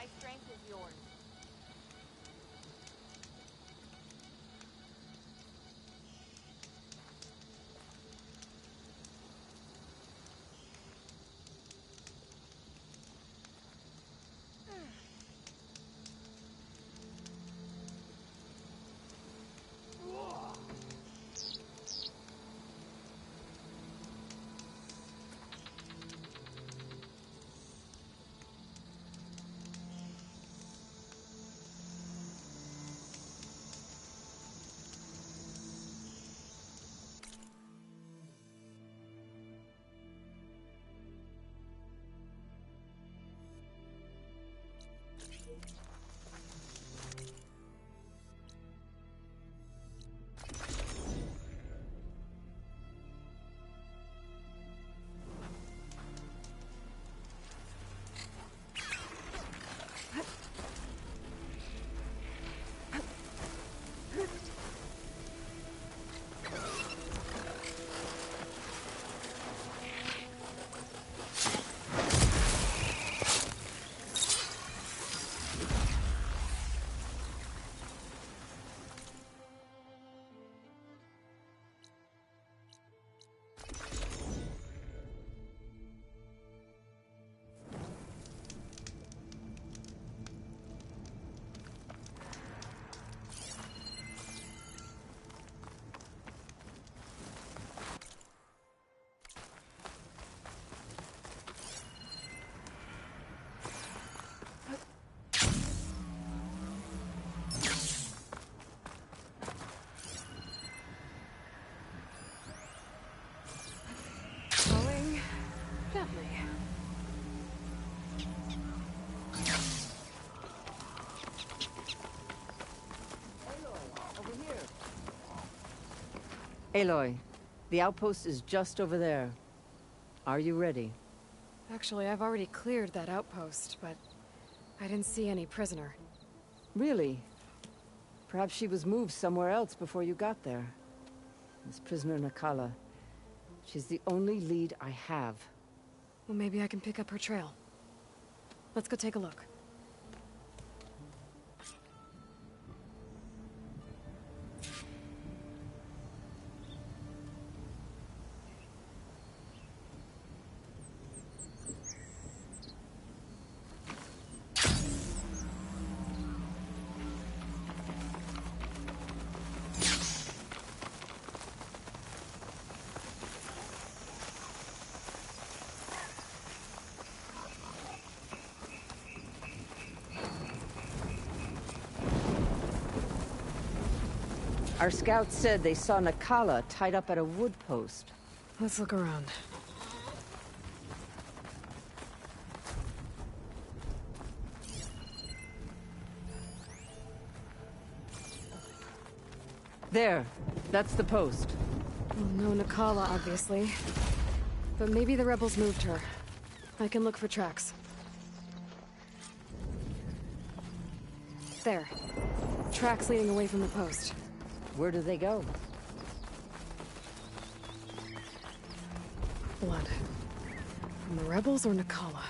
My strength is yours. Aloy, the outpost is just over there. Are you ready? Actually, I've already cleared that outpost, but I didn't see any prisoner. Really? Perhaps she was moved somewhere else before you got there. This prisoner Nakala. She's the only lead I have. Well, maybe I can pick up her trail. Let's go take a look. Our scouts said they saw Nakala tied up at a wood post. Let's look around. There. That's the post. Well, no Nakala, obviously. But maybe the rebels moved her. I can look for tracks. There. Tracks leading away from the post. Where do they go? Blood. From the rebels or Nakala?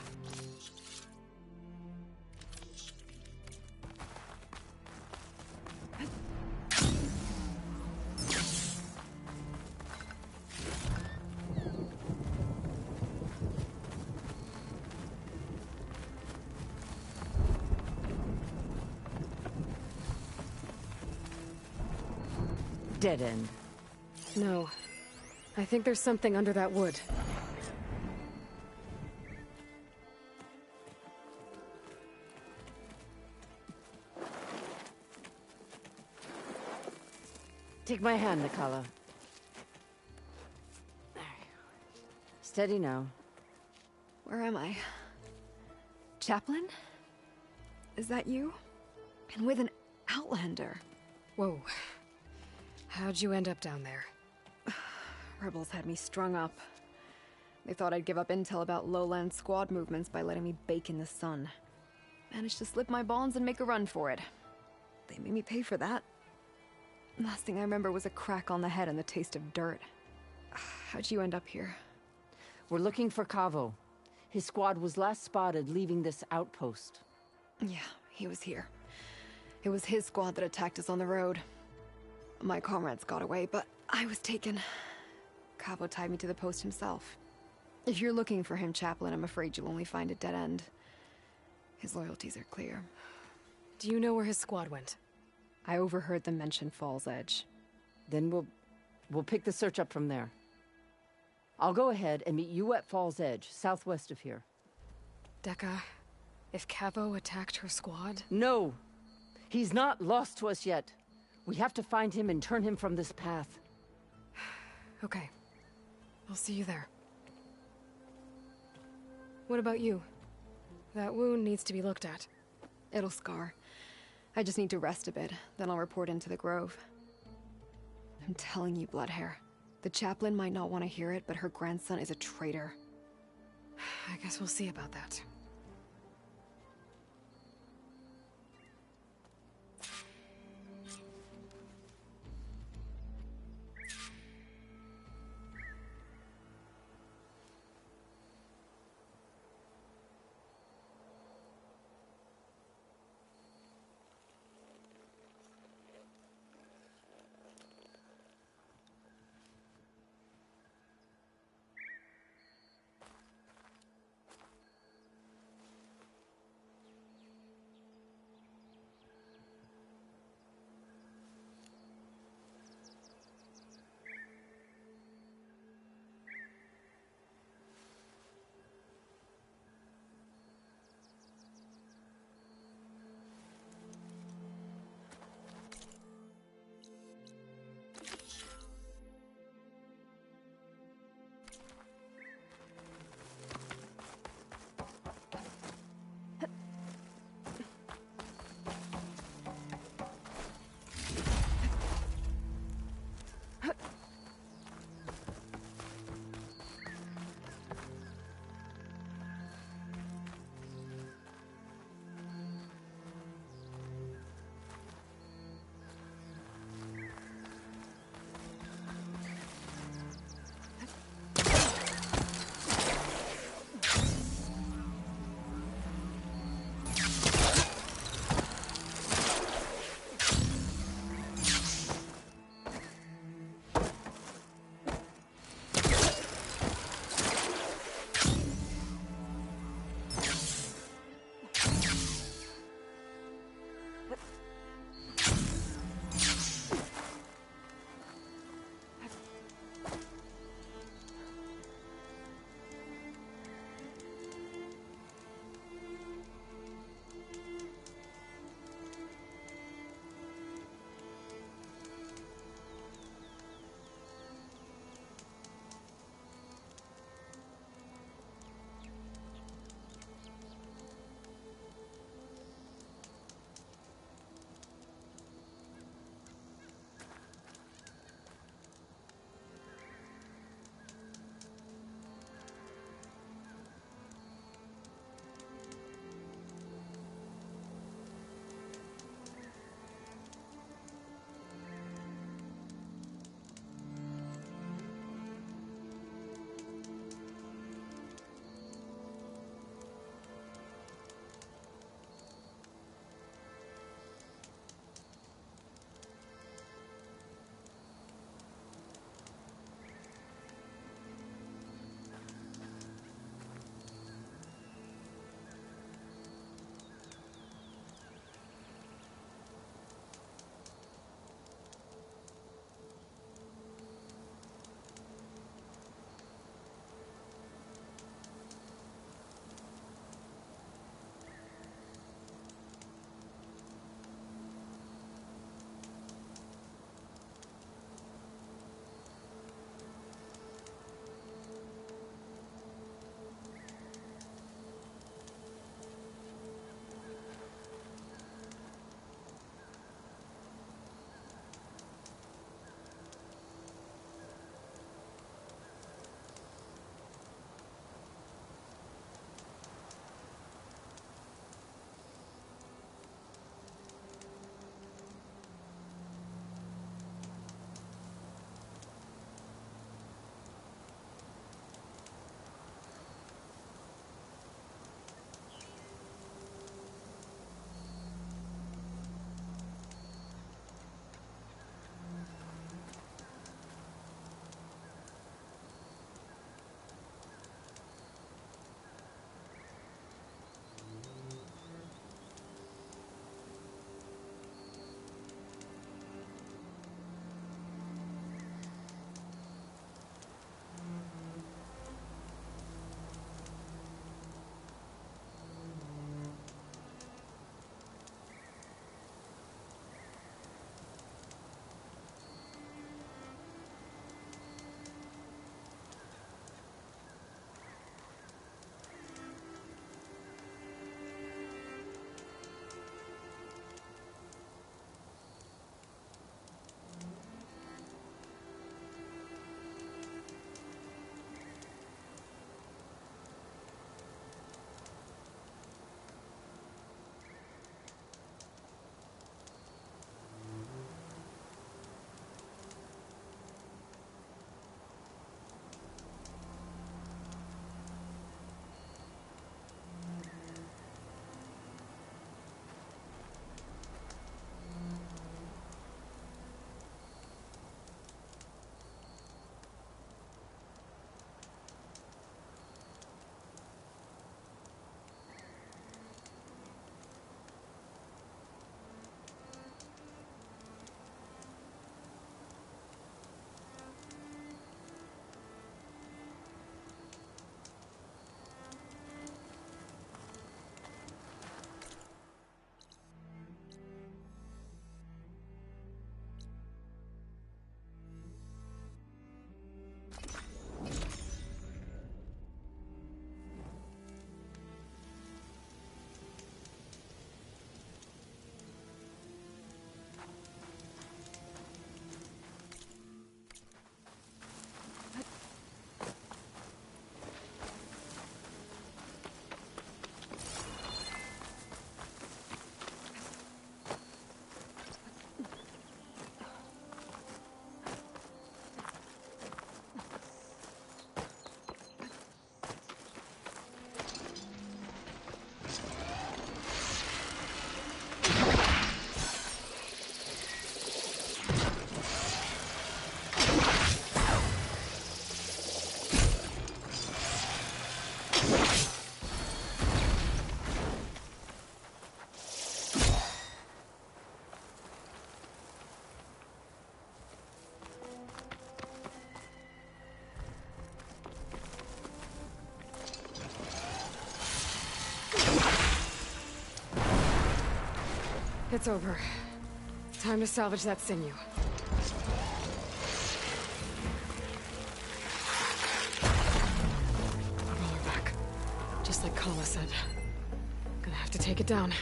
Dead end. No. I think there's something under that wood. Take my hand, Nakala. Steady now. Where am I? Chaplain? Is that you? And with an Outlander. Whoa. How'd you end up down there? Rebels had me strung up. They thought I'd give up intel about lowland squad movements by letting me bake in the sun. Managed to slip my bonds and make a run for it. They made me pay for that. Last thing I remember was a crack on the head and the taste of dirt. How'd you end up here? We're looking for Kavo. His squad was last spotted leaving this outpost. Yeah, he was here. It was his squad that attacked us on the road. My comrades got away, but I was taken. Cabo tied me to the post himself. If you're looking for him, Chaplain, I'm afraid you'll only find a dead end. His loyalties are clear. Do you know where his squad went? I overheard them mention Fall's Edge. Then we'll pick the search up from there. I'll go ahead and meet you at Fall's Edge, southwest of here. Dekka, if Cavo attacked her squad? No! He's not lost to us yet. We have to find him and turn him from this path. Okay. I'll see you there. What about you? That wound needs to be looked at. It'll scar. I just need to rest a bit, then I'll report into the Grove. I'm telling you, Bloodhair. The chaplain might not want to hear it, but her grandson is a traitor. I guess we'll see about that. It's over. Time to salvage that sinew. I'll roll her back. Just like Kala said. Gonna have to take it down.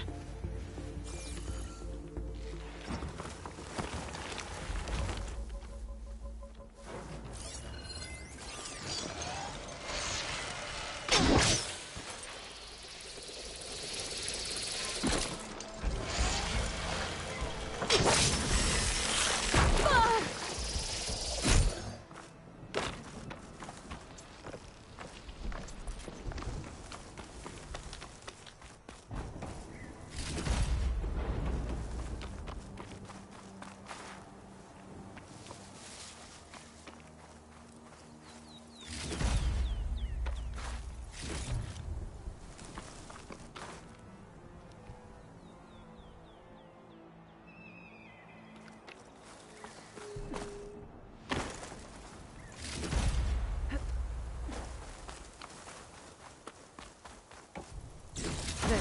There.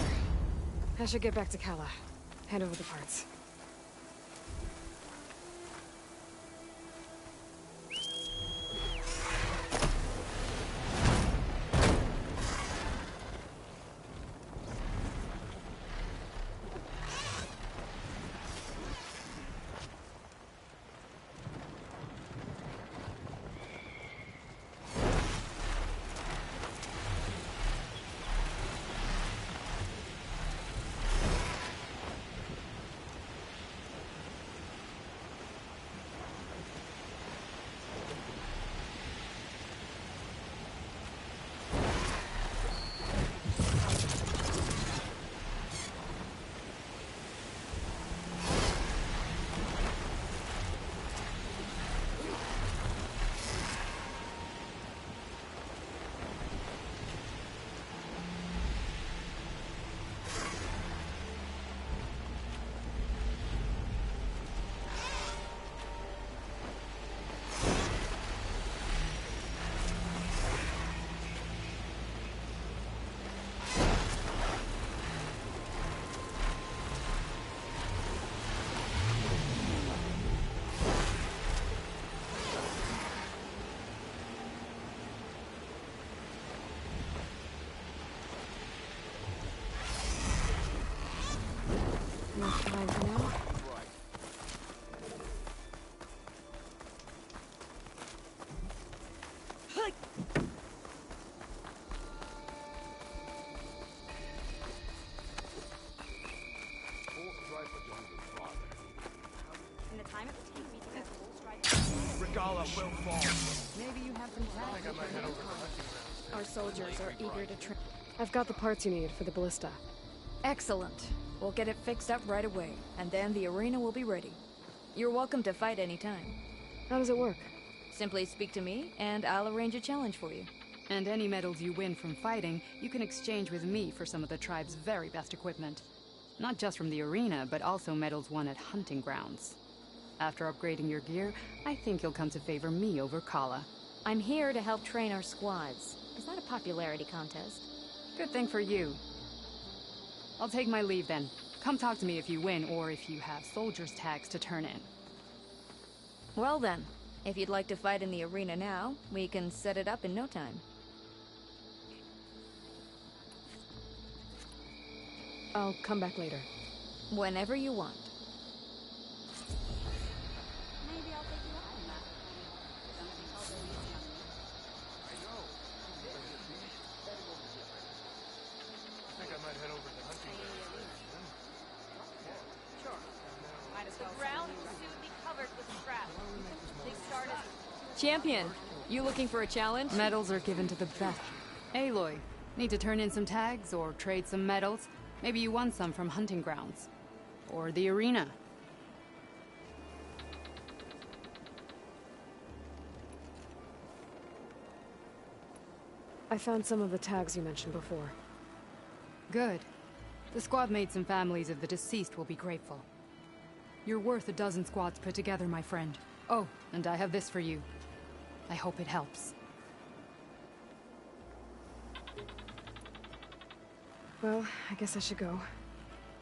I should get back to Kala. Hand over the parts. Enough time for now. Maybe you have some time. Our soldiers are eager to train. I've got the parts you need for the ballista. Excellent. We'll get it fixed up right away, and then the arena will be ready. You're welcome to fight anytime. How does it work? Simply speak to me, and I'll arrange a challenge for you. And any medals you win from fighting, you can exchange with me for some of the tribe's very best equipment. Not just from the arena, but also medals won at hunting grounds. After upgrading your gear, I think you'll come to favor me over Kala. I'm here to help train our squads. It's not a popularity contest. Good thing for you. I'll take my leave then. Come talk to me if you win, or if you have soldiers' tags to turn in. Well then, if you'd like to fight in the arena now, we can set it up in no time. I'll come back later. Whenever you want. Champion, you looking for a challenge? Medals are given to the best. Aloy, need to turn in some tags or trade some medals? Maybe you won some from hunting grounds. Or the arena. I found some of the tags you mentioned before. Good. The squad mates and families of the deceased will be grateful. You're worth a dozen squads put together, my friend. Oh, and I have this for you. I hope it helps. Well, I guess I should go.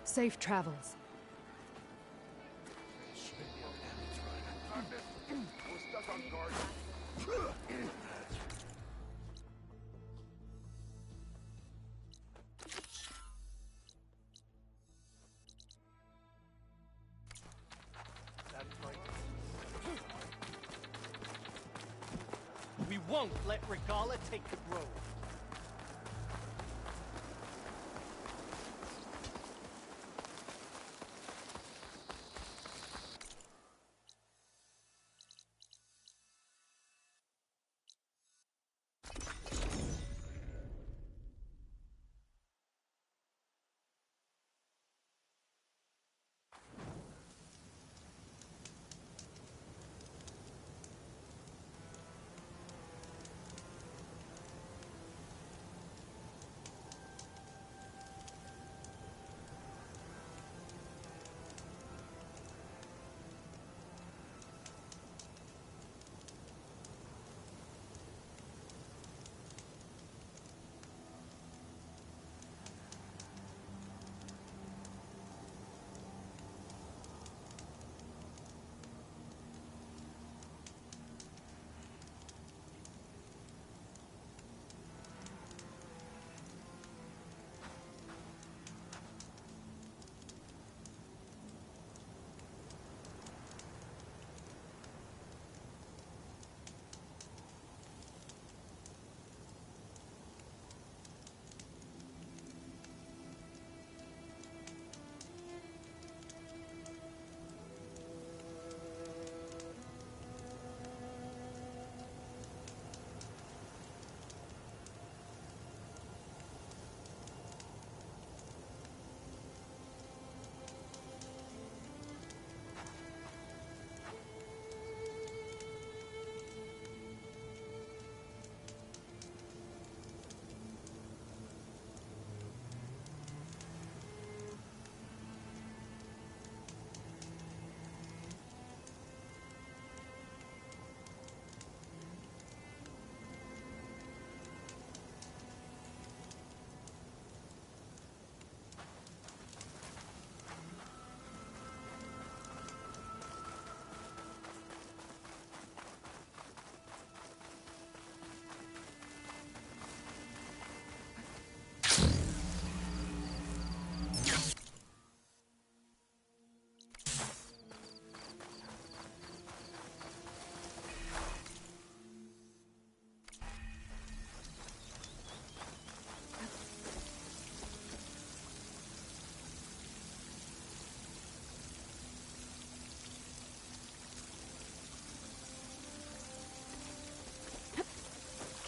Safe travels. We won't let Regala take the grove.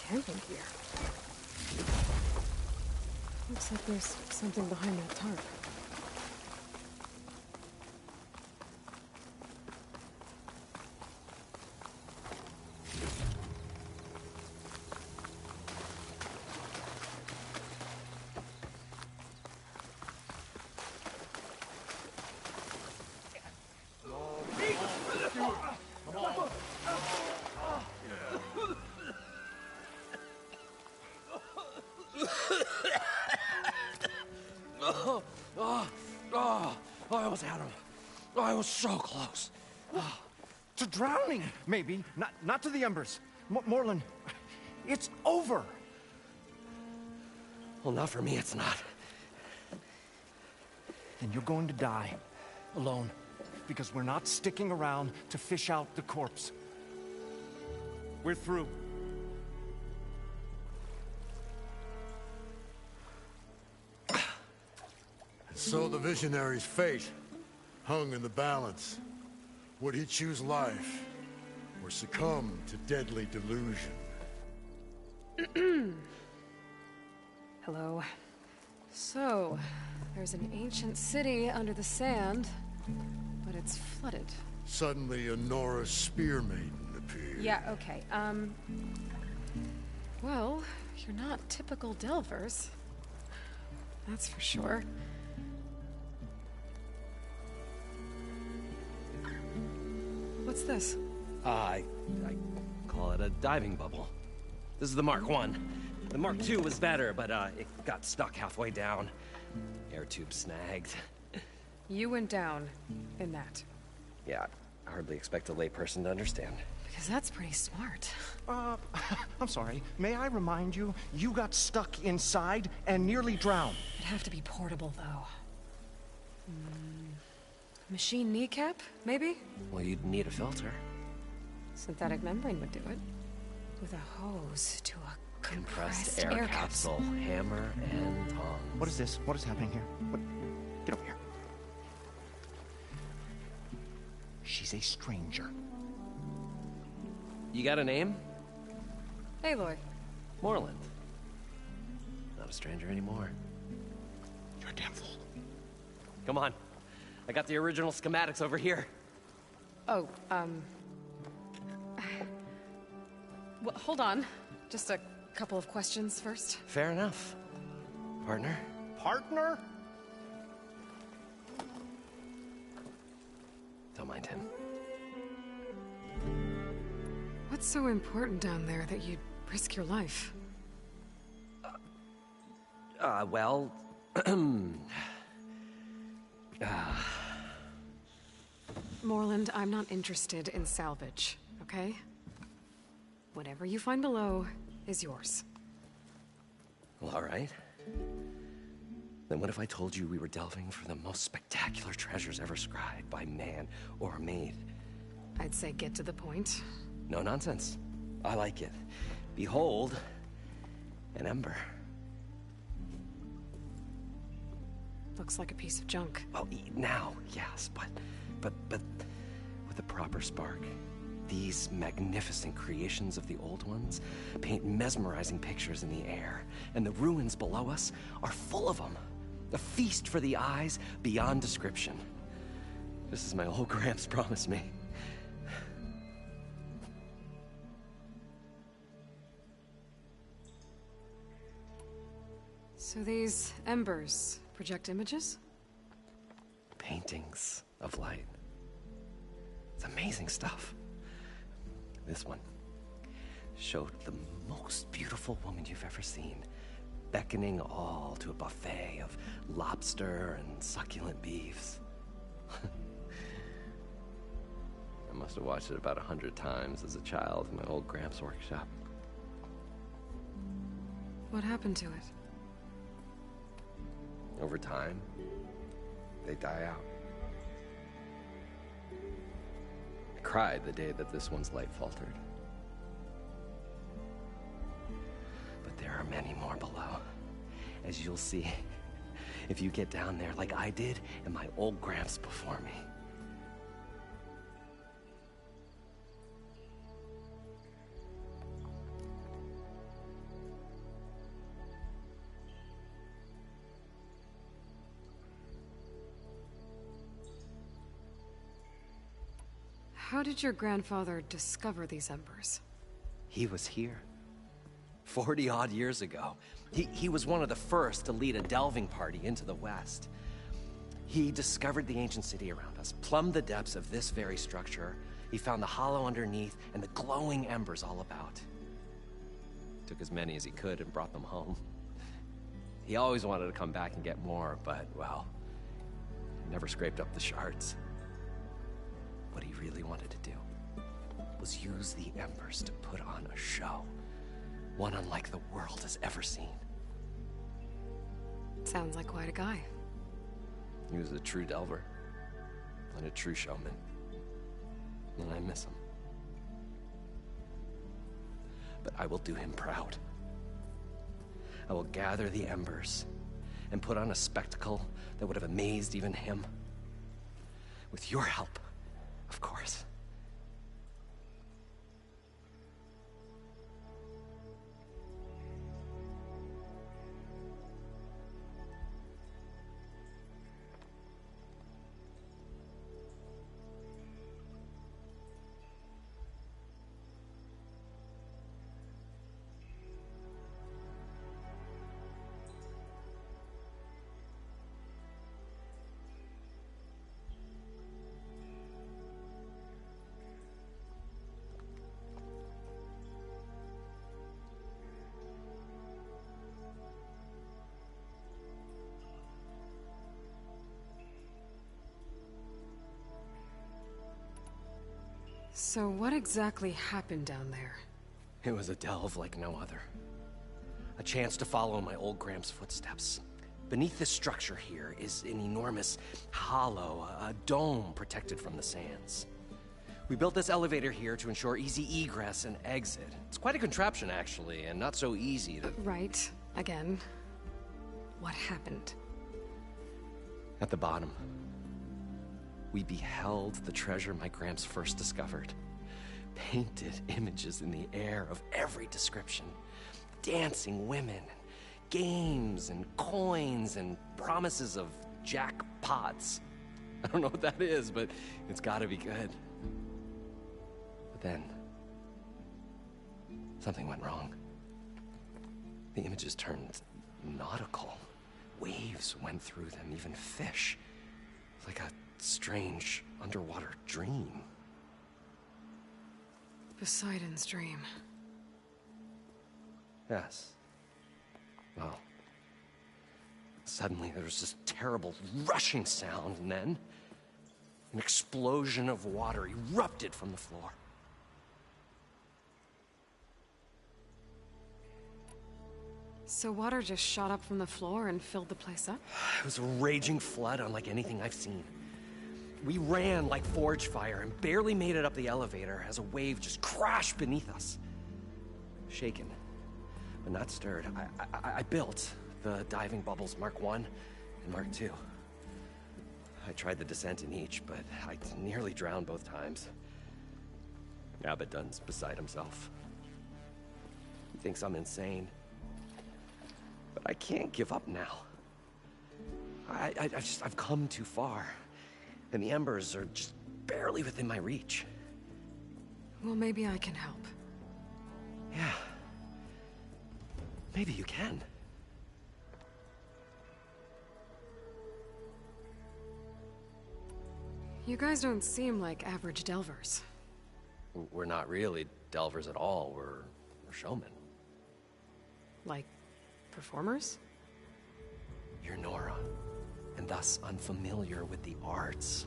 Camping gear. Looks like there's something behind that tarp. I almost had him. I was so close. To drowning, maybe. Not to the embers. Moreland, it's over. Well, not for me, it's not. Then you're going to die. Alone. Because we're not sticking around to fish out the corpse. We're through. So the visionary's fate hung in the balance. Would he choose life or succumb to deadly delusion? Hello. So, there's an ancient city under the sand, but it's flooded. Suddenly, a Norse spear maiden appeared. Yeah, okay, well, you're not typical Delvers. That's for sure. What's this? I call it a diving bubble. This is the Mark 1. The Mark 2 was better, but it got stuck halfway down. Air tube snagged. You went down in that. Yeah, I hardly expect a layperson to understand. because that's pretty smart. I'm sorry. May I remind you, you got stuck inside and nearly drowned. It'd have to be portable, though. Machine kneecap, maybe? Well, you'd need a filter. Synthetic membrane would do it. With a hose to a Compressed air capsule, hammer, and tongs. What is this? What is happening here? What? Get over here. She's a stranger. You got a name? Aloy. Moreland. Not a stranger anymore. You're a damn fool. Come on. I got the original schematics over here. Oh, well, hold on. Just a couple of questions first. Fair enough. Partner? Partner? Don't mind him. What's so important down there that you'd risk your life? Well... Moreland, I'm not interested in salvage, okay? Whatever you find below is yours. Well, all right. Then what if I told you we were delving for the most spectacular treasures ever scribed by man or maid? I'd say get to the point. No nonsense. I like it. Behold, an ember. Looks like a piece of junk. Well, now, yes, but with a proper spark. These magnificent creations of the old ones paint mesmerizing pictures in the air, and the ruins below us are full of them. A feast for the eyes beyond description. Just as my old Gramps promised me. So these embers project images? Paintings of light. It's amazing stuff. This one showed the most beautiful woman you've ever seen, beckoning all to a buffet of lobster and succulent beefs. I must have watched it about 100 times as a child in my old Gramps' workshop. What happened to it? Over time, they die out. I cried the day that this one's light faltered. But there are many more below, as you'll see if you get down there like I did and my old Gramps before me. How did your grandfather discover these embers? He was here. 40-odd years ago. He was one of the first to lead a delving party into the West. He discovered the ancient city around us, plumbed the depths of this very structure. He found the hollow underneath and the glowing embers all about. Took as many as he could and brought them home. He always wanted to come back and get more, but, well, never scraped up the shards. What he really wanted to do was use the embers to put on a show. One unlike the world has ever seen. Sounds like quite a guy. He was a true delver and a true showman. And I miss him. But I will do him proud. I will gather the embers and put on a spectacle that would have amazed even him. With your help, of course. So what exactly happened down there? It was a delve like no other. A chance to follow my old Gram's footsteps. Beneath this structure here is an enormous hollow, a dome protected from the sands. We built this elevator here to ensure easy egress and exit. It's quite a contraption, actually, and not so easy to... Right. Again. What happened? At the bottom, we beheld the treasure my Gramps first discovered. Painted images in the air of every description. Dancing women, games and coins and promises of jackpots. I don't know what that is, but it's gotta be good. But then, something went wrong. The images turned nautical. Waves went through them, even fish. It's like a strange underwater dream. Poseidon's dream. Yes. Well, suddenly there was this terrible rushing sound, and then an explosion of water erupted from the floor. So water just shot up from the floor and filled the place up? It was a raging flood unlike anything I've seen. We ran like forge fire and barely made it up the elevator as a wave just crashed beneath us. Shaken, but not stirred, I built the diving bubbles Mark I and Mark II. I tried the descent in each, but I nearly drowned both times. Abaddon's beside himself. He thinks I'm insane. But I can't give up now. I've come too far. And the embers are just barely within my reach. Well, maybe I can help. Yeah. Maybe you can. You guys don't seem like average delvers. We're not really delvers at all. We're showmen. Like, performers? You're Nora, and thus unfamiliar with the arts.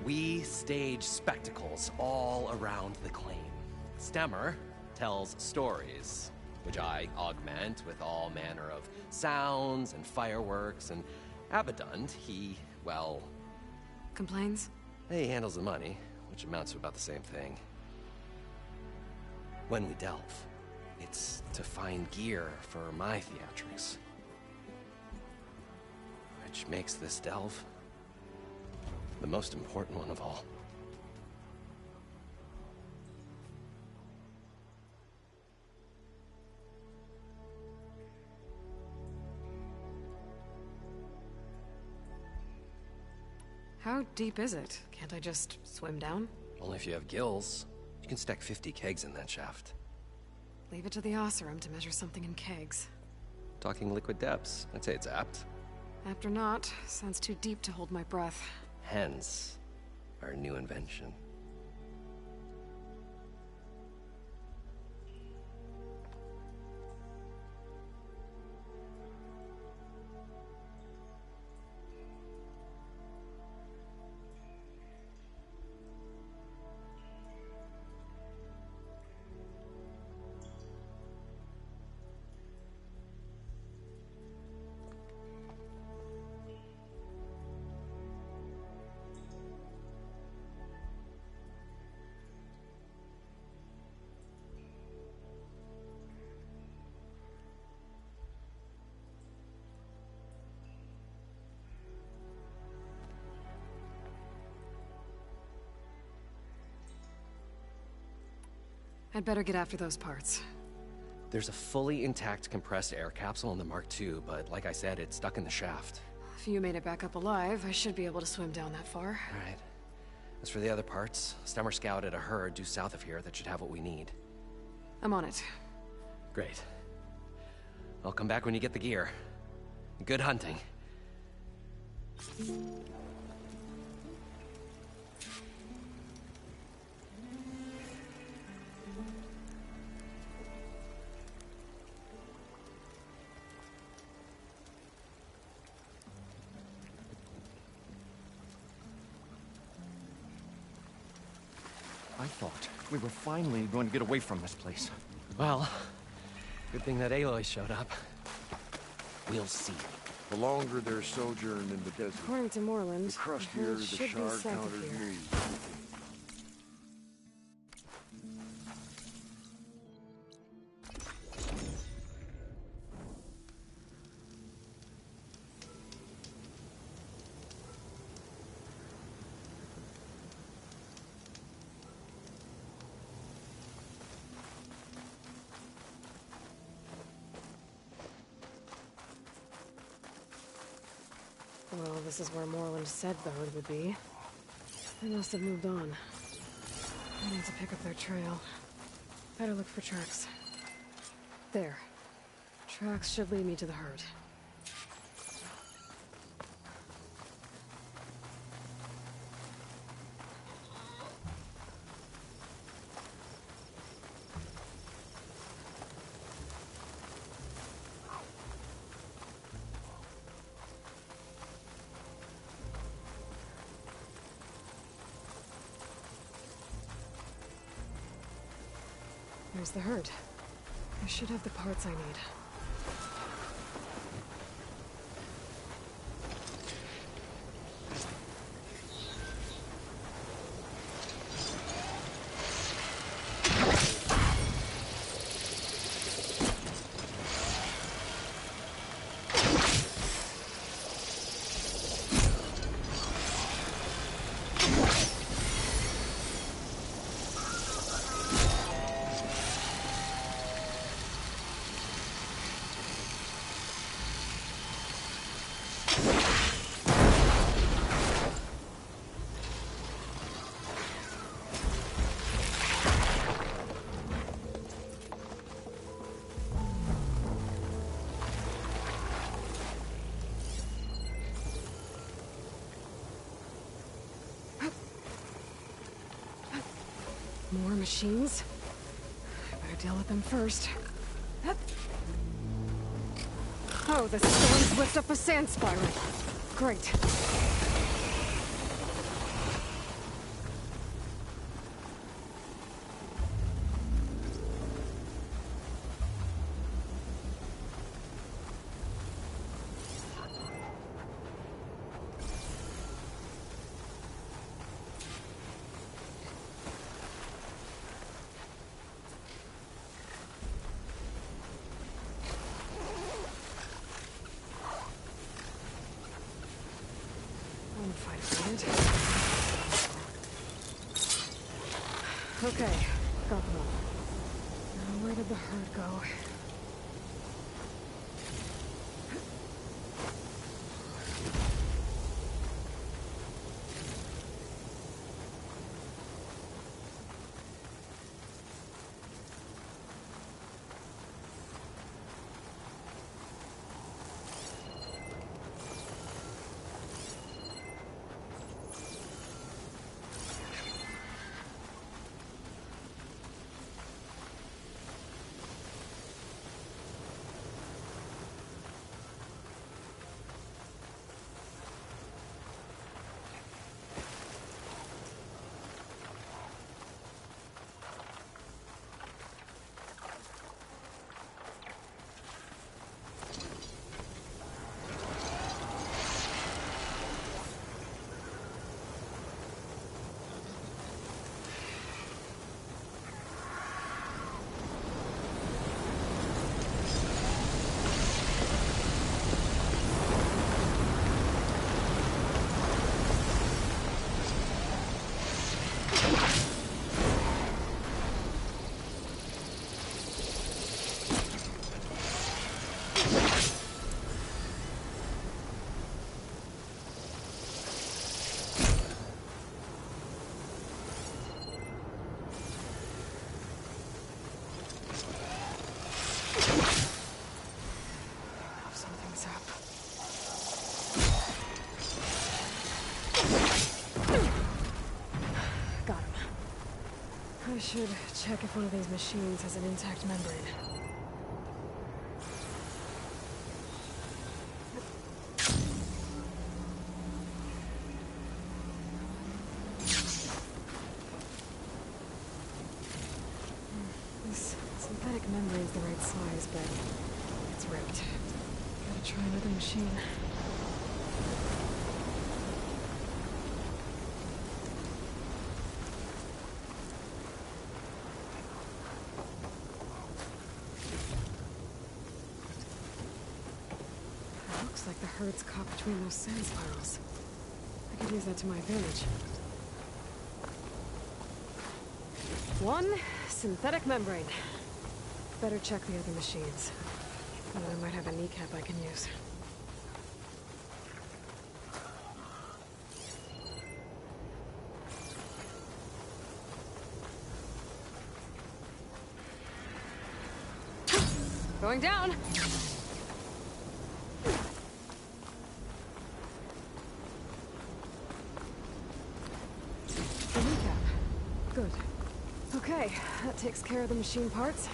We stage spectacles all around the claim. Stemmer tells stories, which I augment with all manner of sounds and fireworks, and Abaddon, he, well... Complains? He handles the money, which amounts to about the same thing. When we delve, it's to find gear for my theatrics. Which makes this delve the most important one of all. How deep is it? Can't I just swim down? Only if you have gills. You can stack 50 kegs in that shaft. Leave it to the Oseram to measure something in kegs. Talking liquid depths, I'd say it's apt. Apt or not, sounds too deep to hold my breath. Hence, our new invention. I'd better get after those parts. There's a fully intact compressed air capsule in the Mark II, but like I said, it's stuck in the shaft. If you made it back up alive, I should be able to swim down that far. All right. As for the other parts, Stemmer scouted a herd due south of here that should have what we need. I'm on it. Great. I'll come back when you get the gear. Good hunting. I thought we were finally going to get away from this place. Well, good thing that Aloy showed up. We'll see. The longer their sojourn in the desert, According to Moreland, the crustier the should be shard south of counters here. move. Well, this is where Moreland said the herd would be. They must have moved on. I need to pick up their trail. Better look for tracks. There. Tracks should lead me to the herd. There's the herd. I should have the parts I need. More machines? I better deal with them first. Oh, the storm's whipped up a sand spiral. Great. Okay, got them all. Now where did the herd go? Something's up. Got him. I should check if one of these machines has an intact membrane. machine's the right size, but it's ripped. Gotta try another machine. Looks like the herd's caught between those sand spirals. I could use that to my advantage. One synthetic membrane. Better check the other machines. I might have a kneecap I can use. Going down! The kneecap. Good. Okay, that takes care of the machine parts.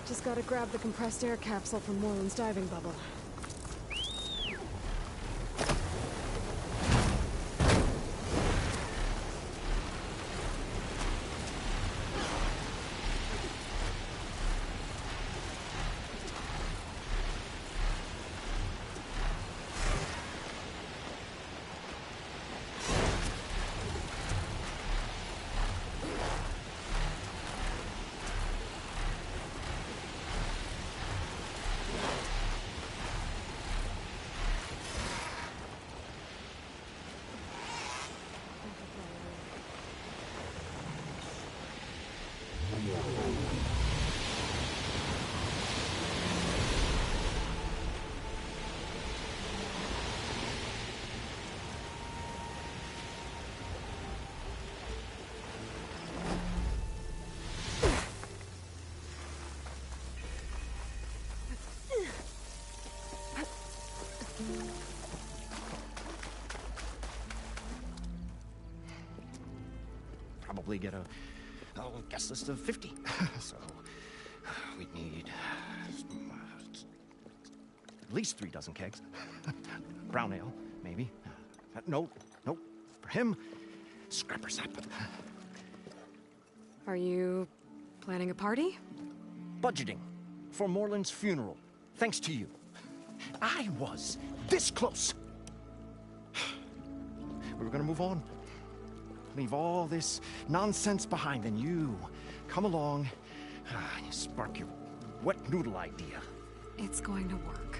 Just gotta grab the compressed air capsule from Moreland's diving bubble. Probably get a guest list of 50. So we'd need at least 3 dozen kegs. Brown ale, maybe. No, for him, scrapper sap. Are you planning a party? Budgeting for Moreland's funeral, thanks to you. I was this close. We were gonna move on. Leave all this nonsense behind, and you come along and you spark your wet noodle idea. It's going to work.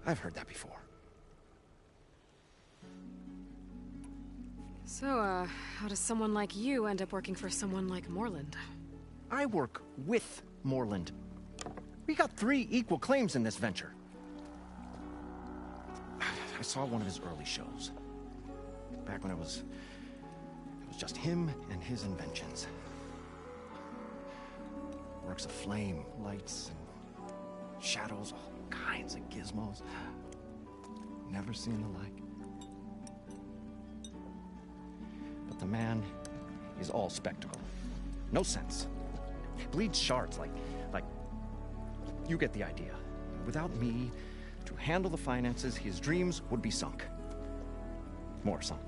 I've heard that before. So, how does someone like you end up working for someone like Moreland? I work with Moreland. We got 3 equal claims in this venture. I saw one of his early shows. Back when it was just him and his inventions. Works of flame, lights, and shadows, all kinds of gizmos. Never seen the like. But the man is all spectacle. No sense. Bleeds shards like you get the idea. Without me to handle the finances, his dreams would be sunk. More sunk.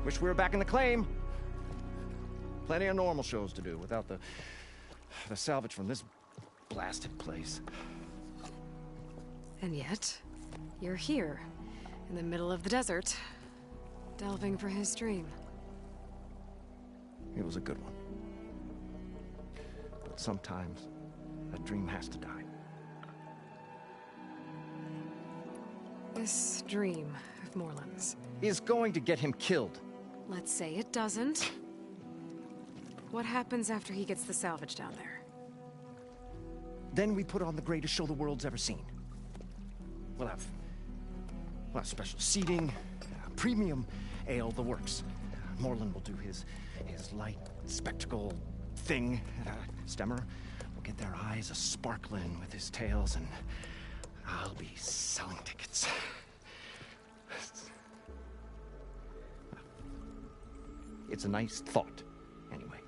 Wish we were back in the claim. Plenty of normal shows to do without the salvage from this blasted place. And yet, you're here, in the middle of the desert, delving for his dream. It was a good one. But sometimes, a dream has to die. This dream of Moreland's Is going to get him killed. Let's say it doesn't. What happens after he gets the salvage down there? Then we put on the greatest show the world's ever seen. We'll have special seating, premium ale, the works. Moreland will do his light spectacle thing. Stemmer will get their eyes a-sparkling with his tales, and I'll be selling tickets. It's a nice thought, anyway.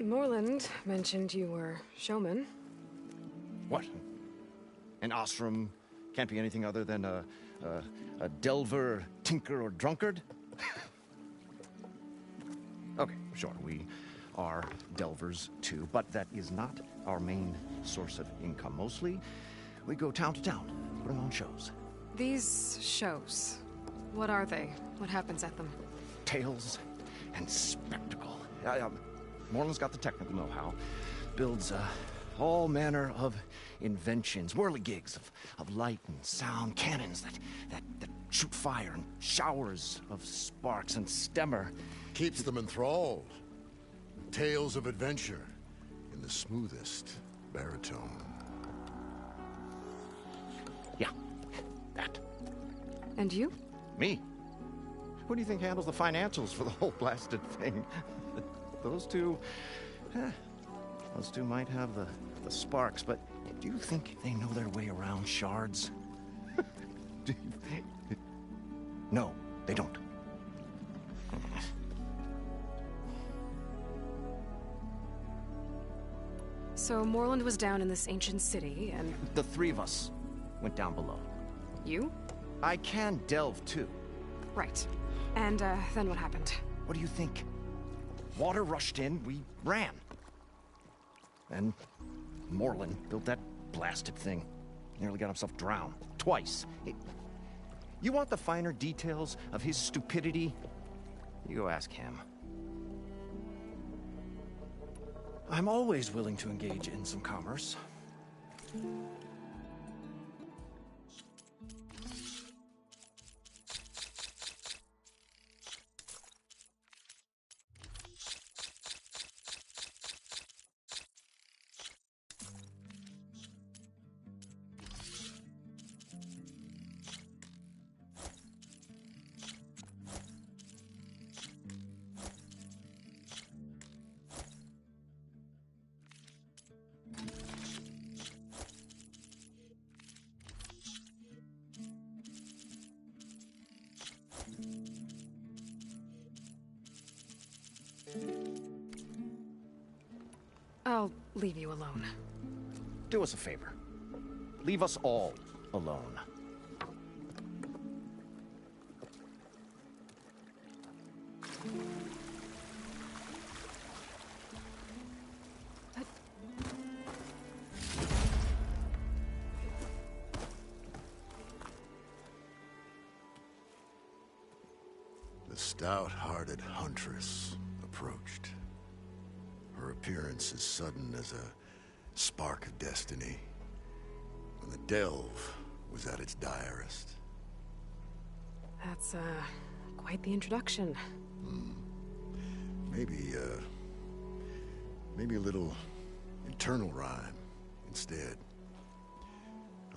Moreland mentioned you were showman. What? An ostrom can't be anything other than a delver, tinker, or drunkard? Okay. sure, we are delvers too, but that is not our main source of income. Mostly, we go town to town, putting on shows. These shows, what are they? What happens at them? Tales and spectacle. Moreland's got the technical know-how. Builds all manner of inventions, whirligigs of light and sound, cannons that shoot fire, and showers of sparks, and stemmer. Keeps them enthralled. Tales of adventure in the smoothest baritone. Yeah, that. And you? Me? Who do you think handles the financials for the whole blasted thing? Those two might have the sparks, but do you think they know their way around shards? No, they don't. So Moreland was down in this ancient city, and... The three of us went down below. You? I can delve, too. Right. And, then what happened? What do you think? Water rushed in, we ran. Then Moreland built that blasted thing. Nearly got himself drowned. Twice. You want the finer details of his stupidity? You go ask him. I'm always willing to engage in some commerce. I'll leave you alone. Do us a favor. Leave us all alone. The stout-hearted huntress approached. Her appearance as sudden as a spark of destiny, when the delve was at its direst. That's, quite the introduction. Maybe a little internal rhyme instead.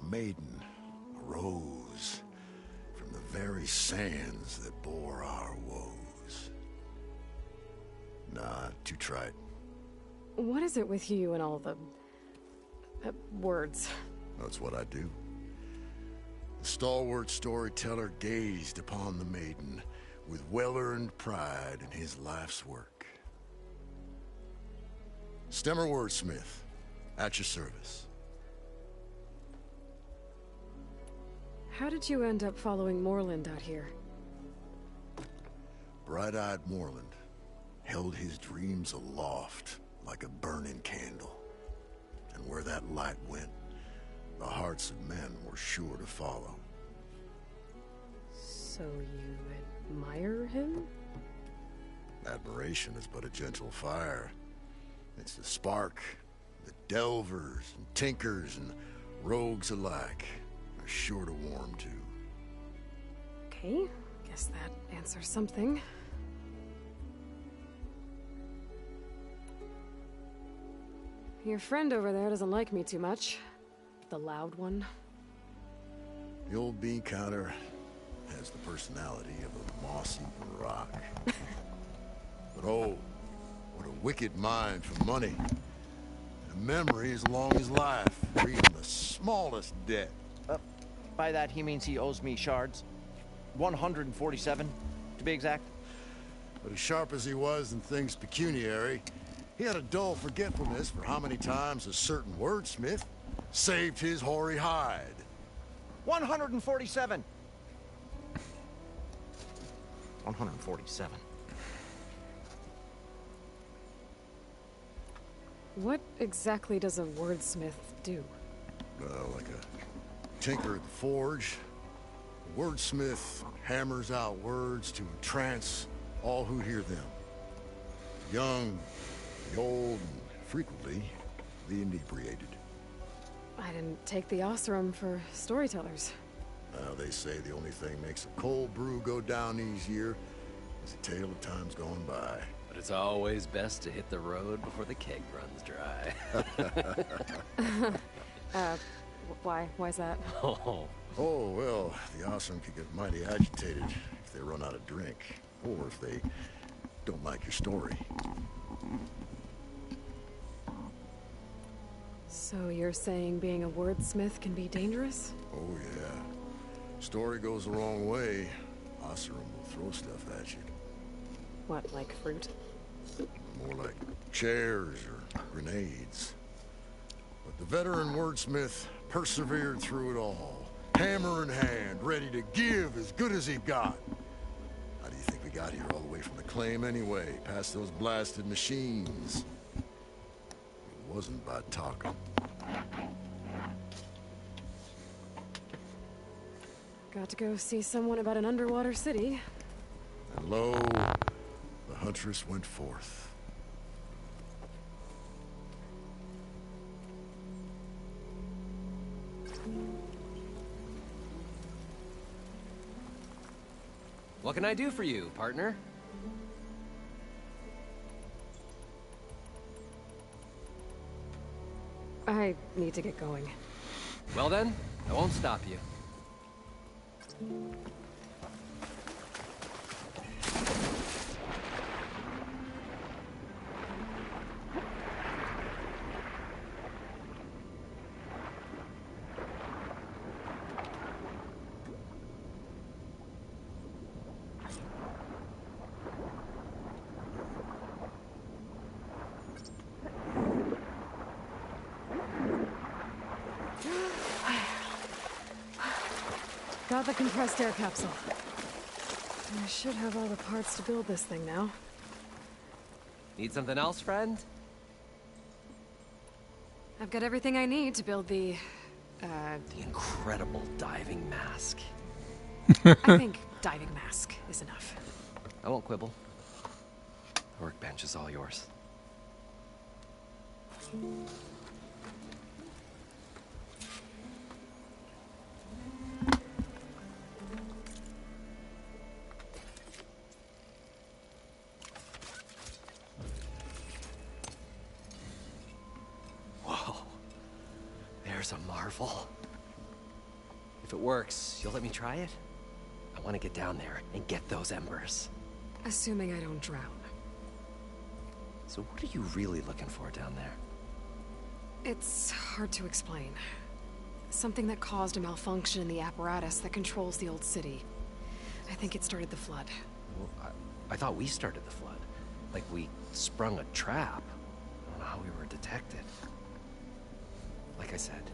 A maiden arose from the very sands that bore our woes. Nah, too trite. What is it with you and all the... words? That's what I do. The stalwart storyteller gazed upon the maiden with well-earned pride in his life's work. Stemmer wordsmith, at your service. How did you end up following Moreland out here? Bright-eyed Moreland held his dreams aloft like a burning candle. And where that light went, the hearts of men were sure to follow. So you admire him? Admiration is but a gentle fire. It's the spark that delvers and tinkers and rogues alike are sure to warm to. Okay, guess that answers something. Your friend over there doesn't like me too much. The loud one. The old bean counter has the personality of a moss-eaten rock. But oh, what a wicked mind for money. And a memory as long as life, for even the smallest debt. By that, he means he owes me shards. 147, to be exact. But as sharp as he was in things pecuniary, he had a dull forgetfulness for how many times a certain wordsmith saved his hoary hide. 147. 147. What exactly does a wordsmith do? Like a tinker at the forge. A wordsmith hammers out words to entrance all who hear them. The young, the old, and frequently the inebriated. I didn't take the Osram for storytellers. They say the only thing makes a cold brew go down easier is a tale of times gone by. But it's always best to hit the road before the keg runs dry. Why's that? Oh. Oh, well, the Osram could get mighty agitated if they run out of drink, or if they don't like your story. So you're saying being a wordsmith can be dangerous? Oh, yeah. Story goes the wrong way, Osram will throw stuff at you. What, like fruit? More like chairs or grenades. But the veteran wordsmith persevered through it all, hammer in hand, ready to give as good as he got. How do you think we got here all the way from the claim anyway, past those blasted machines? It wasn't by talking. Got to go see someone about an underwater city. And lo, the huntress went forth. What can I do for you, partner? I need to get going. Well then, I won't stop you. Got the compressed air capsule. I should have all the parts to build this thing now. Need something else, friend? I've got everything I need to build the incredible diving mask. I think diving mask is enough. I won't quibble. The workbench is all yours. There's a marvel. If it works, you'll let me try it? I want to get down there and get those embers. Assuming I don't drown. So what are you really looking for down there? It's hard to explain. Something that caused a malfunction in the apparatus that controls the old city. I think it started the flood. Well, I thought we started the flood. Like we sprung a trap. I don't know how we were detected. Like I said,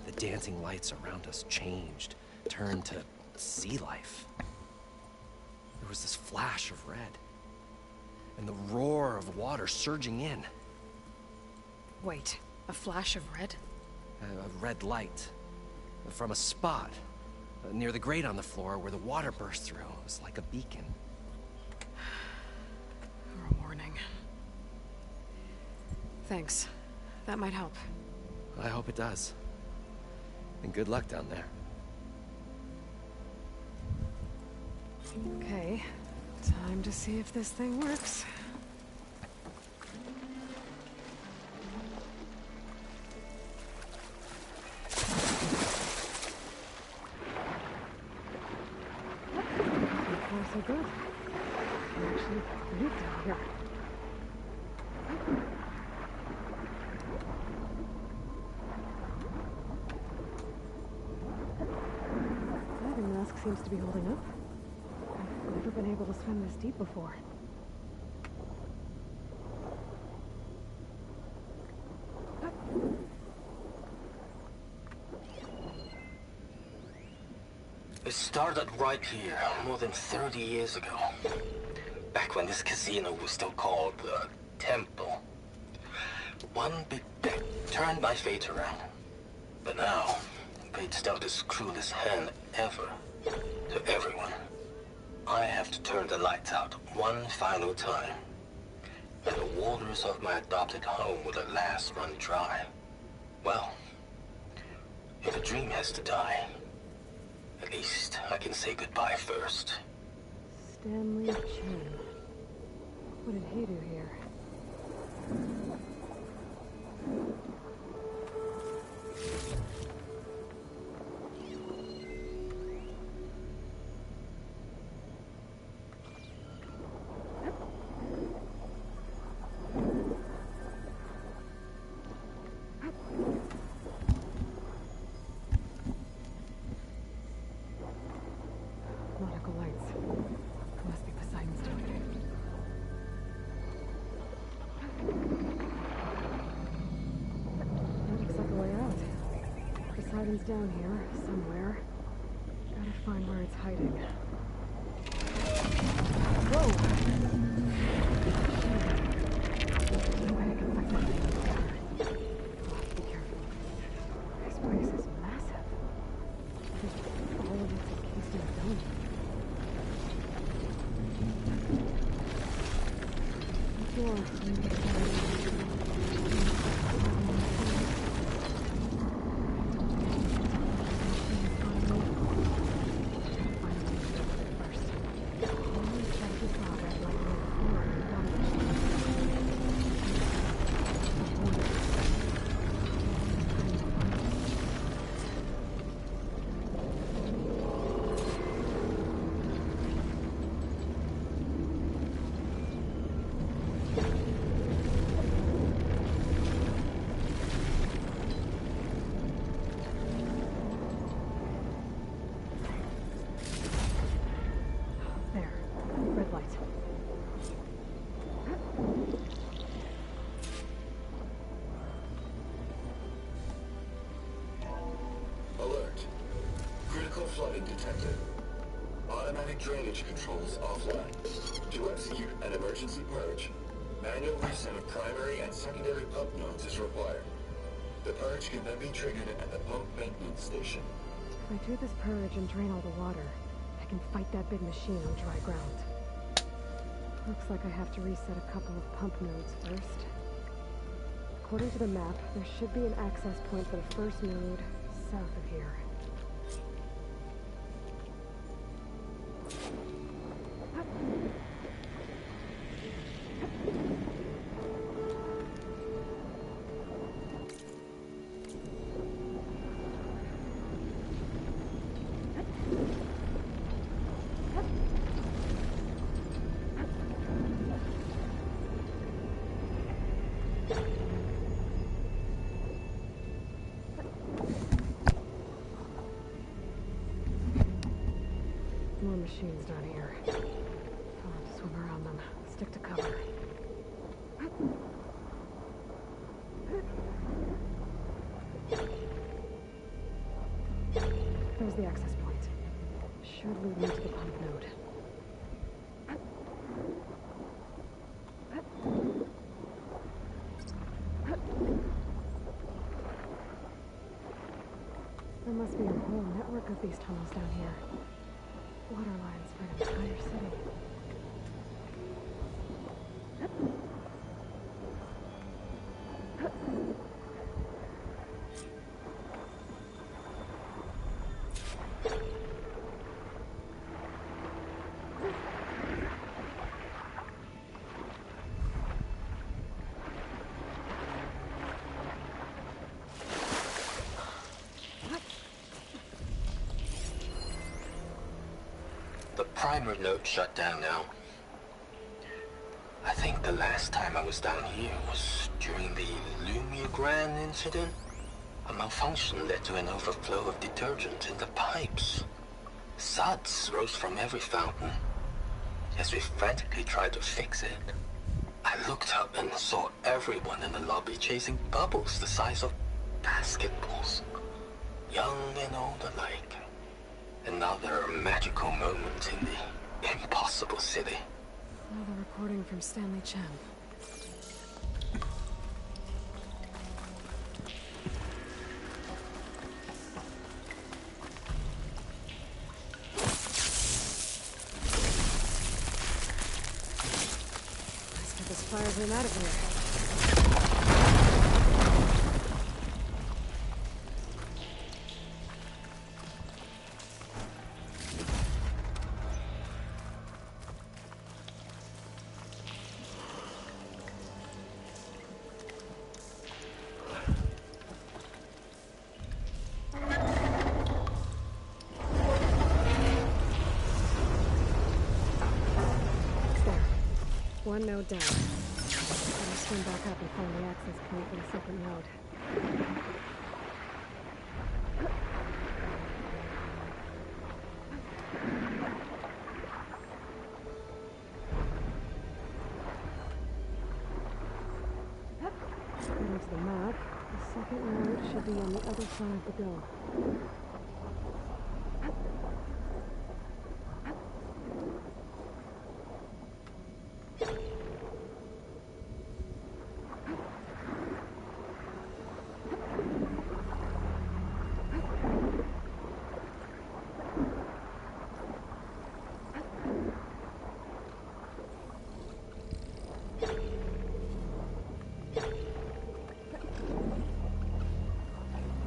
the dancing lights around us changed, turned to sea life. There was this flash of red, and the roar of water surging in. Wait, a flash of red? A red light from a spot near the grate on the floor where the water burst through. It was like a beacon. Or a warning. Thanks. That might help. I hope it does. And good luck down there. Okay. Time to see if this thing works. So far, so good. I'm actually pretty down here. Diving mask seems to be holding up. I've never been able to swim this deep before. It started right here, more than 30 years ago. Back when this casino was still called the Temple. one big deck turned my fate around. But now, fate's dealt his cruelest hand ever to everyone. I have to turn the lights out one final time. And the waters of my adopted home will at last run dry. Well, if a dream has to die, at least I can say goodbye first. Stanley Chen. What did he do here? Nautical lights. Must be Poseidon's doing. That looks like a way out. Poseidon's down here, somewhere. Gotta find where it's hiding. Whoa! No way I can fight that thing in the water. I'll have to be careful. This place is massive. All of it's encased in a dome. Flooding detected. Automatic drainage controls offline. To execute an emergency purge, manual reset of primary and secondary pump nodes is required. The purge can then be triggered at the pump maintenance station. If I do this purge and drain all the water, I can fight that big machine on dry ground. Looks like I have to reset a couple of pump nodes first. According to the map, there should be an access point for the first node south of here. More machines down here. I'll have to swim around them. Stick to cover. There's the access point. Should lead me to the pump node. There must be a whole network of these tunnels down here. Water lines for an entire city. The primer node shut down now. I think the last time I was down here was during the Lumigrand incident. A malfunction led to an overflow of detergent in the pipes. Suds rose from every fountain. As we frantically tried to fix it, I looked up and saw everyone in the lobby chasing bubbles the size of basketballs. Young and old alike. Another magical moment in the impossible city. Another recording from Stanley Chen. gotta zoom out of here. One node down. I'll swim back up and find the access point for the second node. According to the map, the second node should be on the other side of the dome.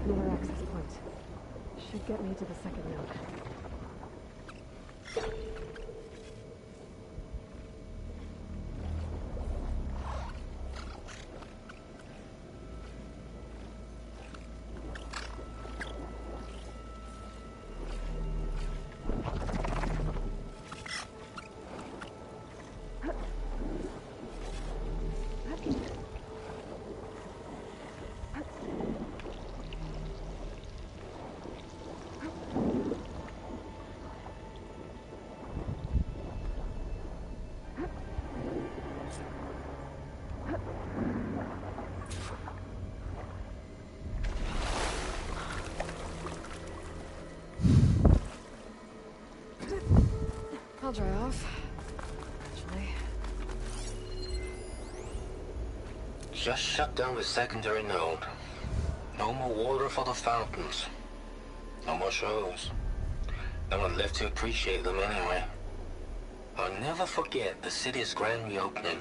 Another access point. Should get me to the second node. I'll dry off. Actually. Just shut down the secondary node. No more water for the fountains. No more shows. No one left to appreciate them anyway. I'll never forget the city's grand reopening.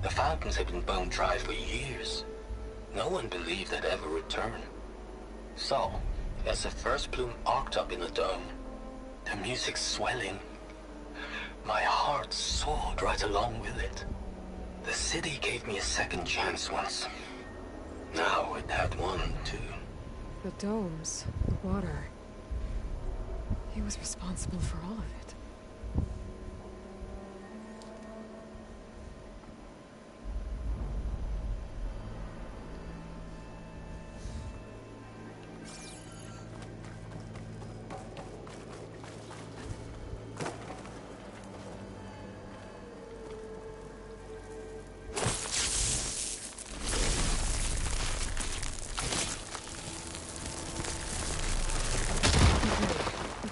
The fountains had been bone dry for years. No one believed they'd ever return. So, as the first plume arced up in the dome, the music swelling, my heart soared right along with it. The city gave me a second chance once. Now it had one, too. The domes, the water. He was responsible for all of it.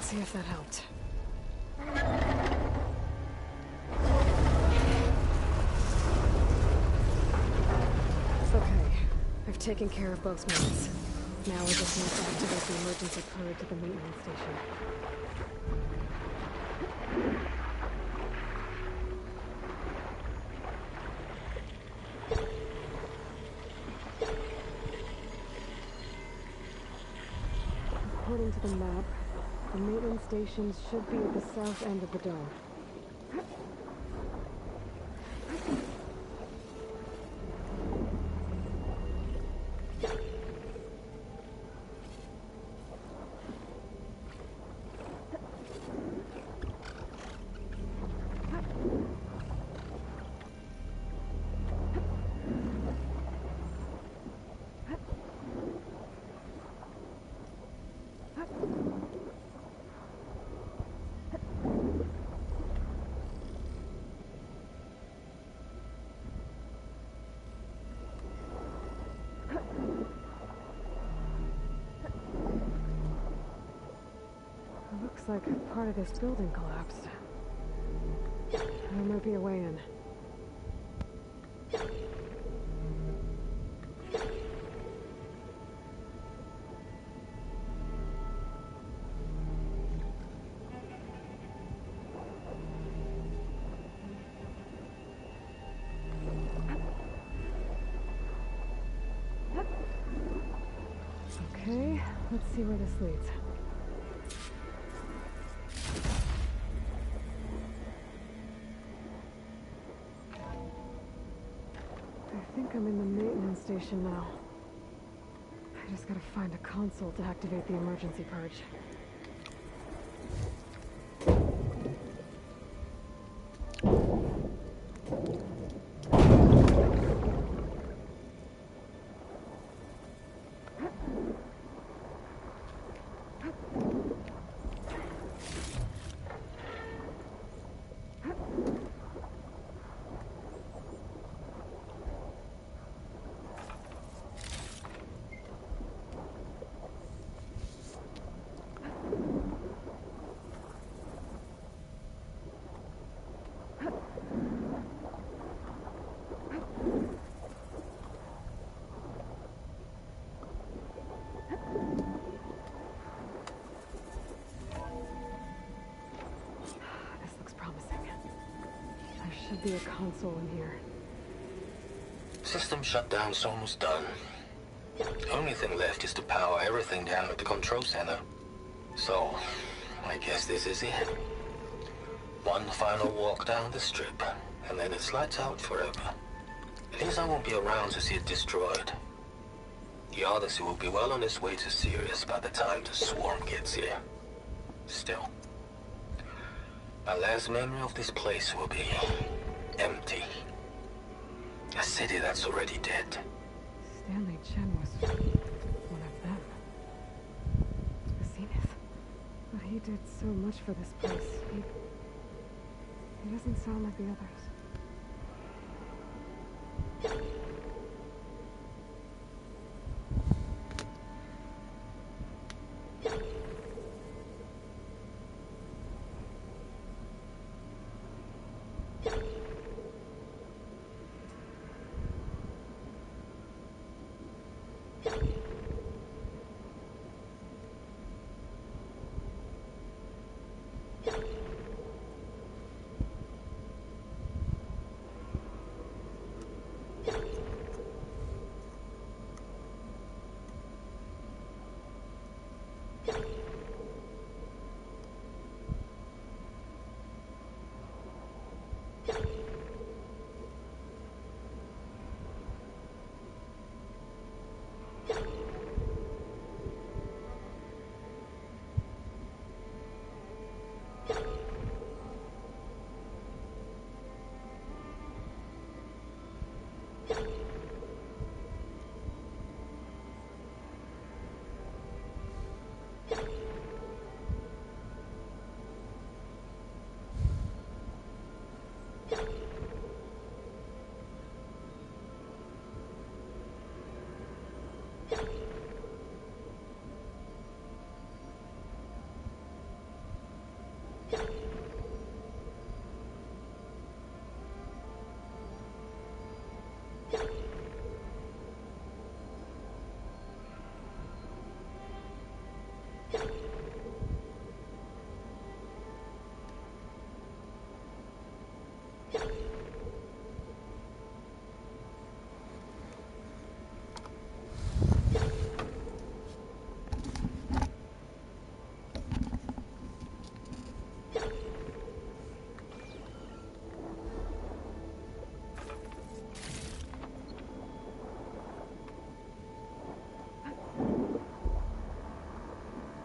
See if that helped. Okay, I've taken care of both modes. Now we just need to activate the emergency code to the maintenance station. According to the map, the maintenance stations should be at the south end of the dome. Looks like part of this building collapsed. There might be a way in. Let's see where this leads. I think I'm in the maintenance station now. I just gotta find a console to activate the emergency purge. Should be a console in here. System shutdown's almost done. Only thing left is to power everything down at the control center. So, I guess this is it. One final walk down the strip, and then it's lights out forever. At least I won't be around to see it destroyed. The Odyssey will be well on its way to Sirius by the time the swarm gets here. Still, my last memory of this place will be empty. A city that's already dead. Stanley Chen was one of them. Zenith. But he did so much for this place. He doesn't sound like the others.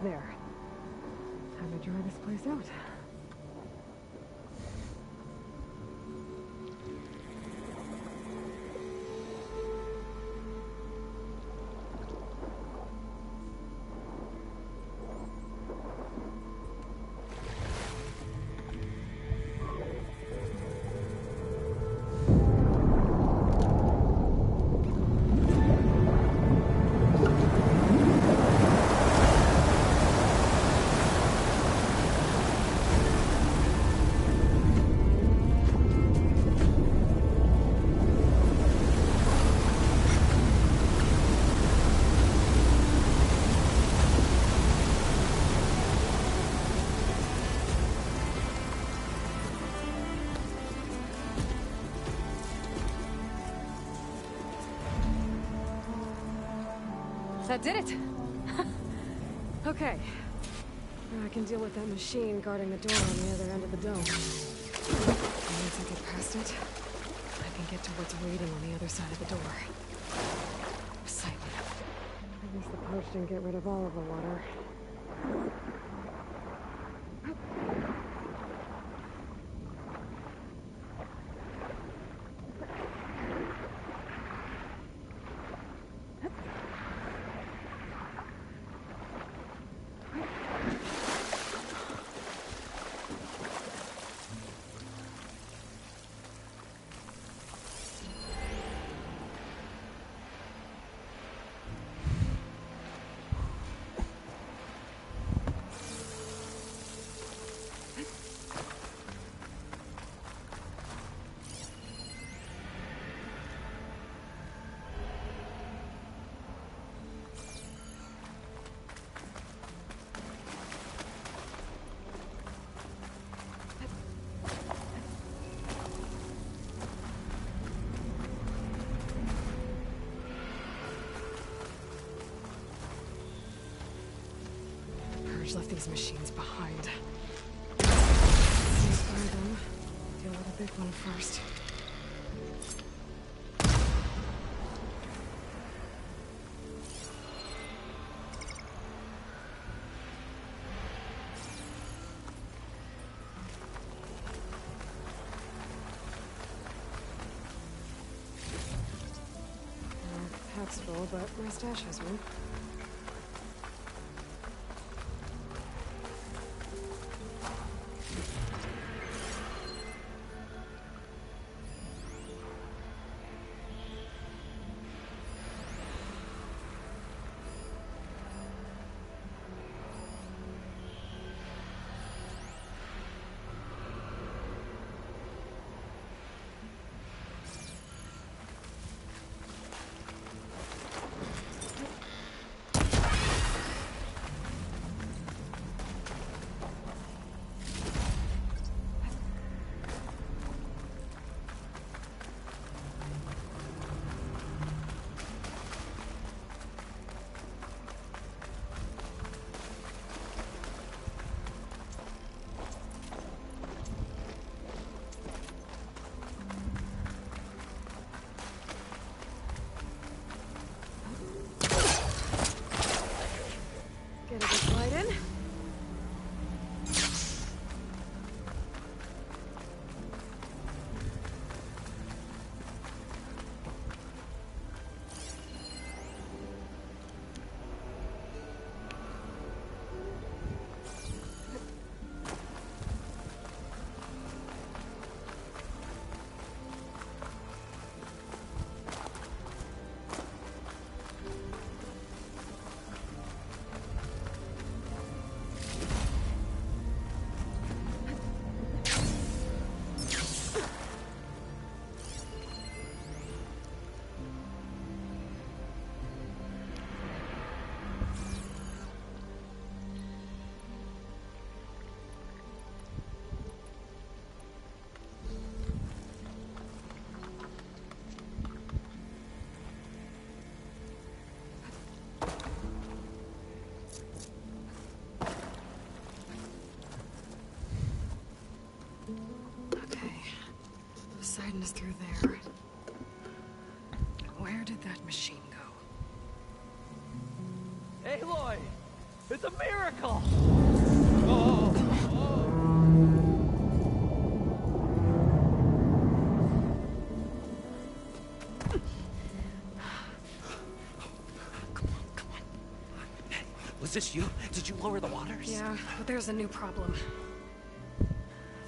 There. Time to dry this place out. That did it! Okay. Now I can deal with that machine guarding the door on the other end of the dome. And once I get past it, I can get to what's waiting on the other side of the door. Excitement. At least the pouch didn't get rid of all of the water. Left these machines behind. Let's find them. Deal with the big one first. Pack's full, but my stash has one. Poseidon is through there. Where did that machine go? Aloy! It's a miracle! Was this you? Did you lower the waters? Yeah, but there's a new problem.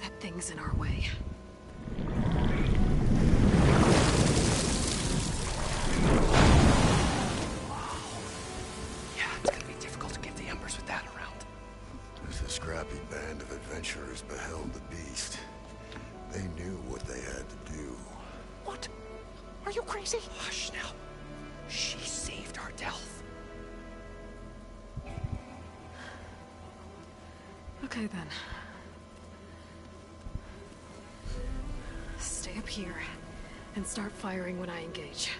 That thing's in our way. Yeah, it's gonna be difficult to get the embers with that around. As the scrappy band of adventurers beheld the beast, they knew what they had to do. What? Are you crazy? Hush now. She saved our Delph. Okay then. Stay up here and start firing when I engage.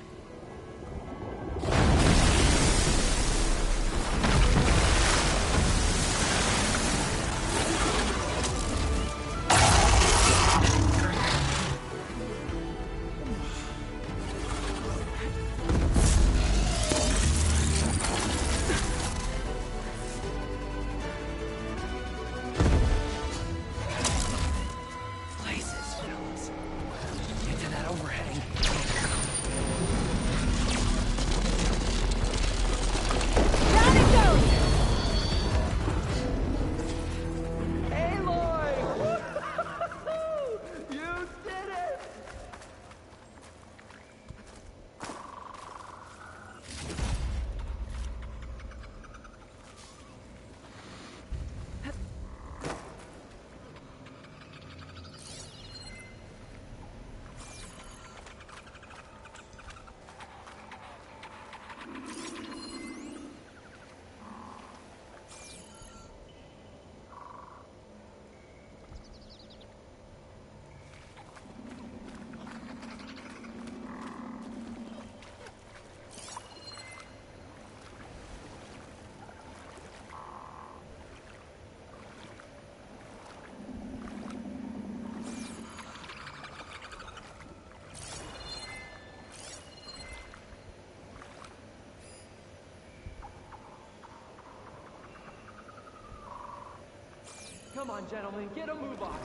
Come on, gentlemen, get a move on.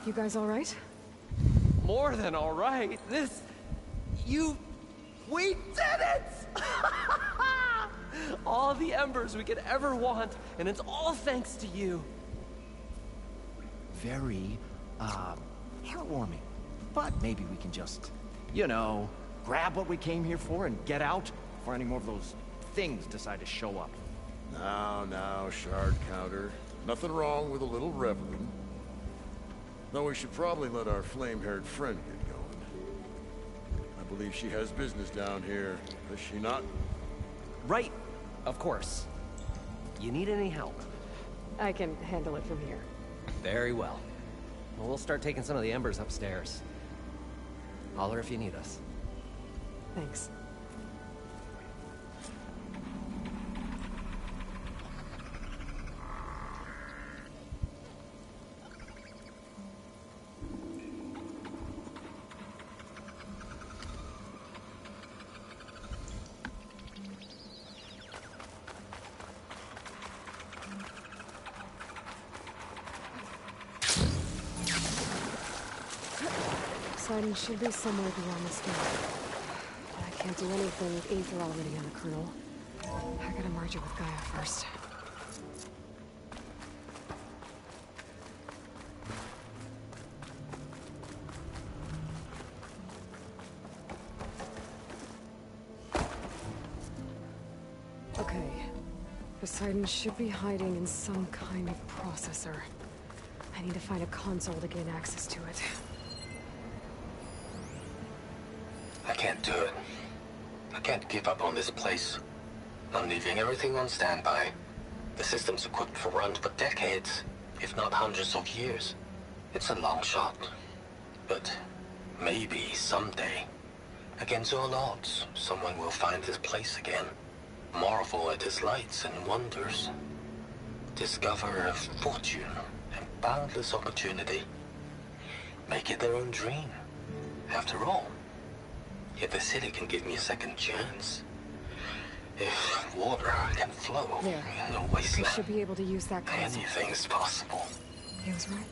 You guys all right? More than all right. We did it! All the embers we could ever want, and it's all thanks to you. Very, heartwarming. But maybe we can just, you know, grab what we came here for and get out before any more of those things decide to show up. Now, shard counter. Nothing wrong with a little reveling. Though we should probably let our flame-haired friend get going. I believe she has business down here, does she not? Right, of course. You need any help? I can handle it from here. Very well. Well, we'll start taking some of the embers upstairs. Holler if you need us. Thanks. Poseidon should be somewhere beyond this door. I can't do anything with Aether already on the kernel. I gotta merge it with Gaia first. Okay. Poseidon should be hiding in some kind of processor. I need to find a console to gain access to it. I can't do it. I can't give up on this place. I'm leaving everything on standby. The system's equipped for runs for decades, if not hundreds of years. It's a long shot. But maybe someday, against all odds, someone will find this place again. Marvel at its lights and wonders. Discover a fortune and boundless opportunity. Make it their own dream. After all, if the city can give me a second chance, if water can flow in the You wasteland, should be able to use that console. anything's possible. He was right.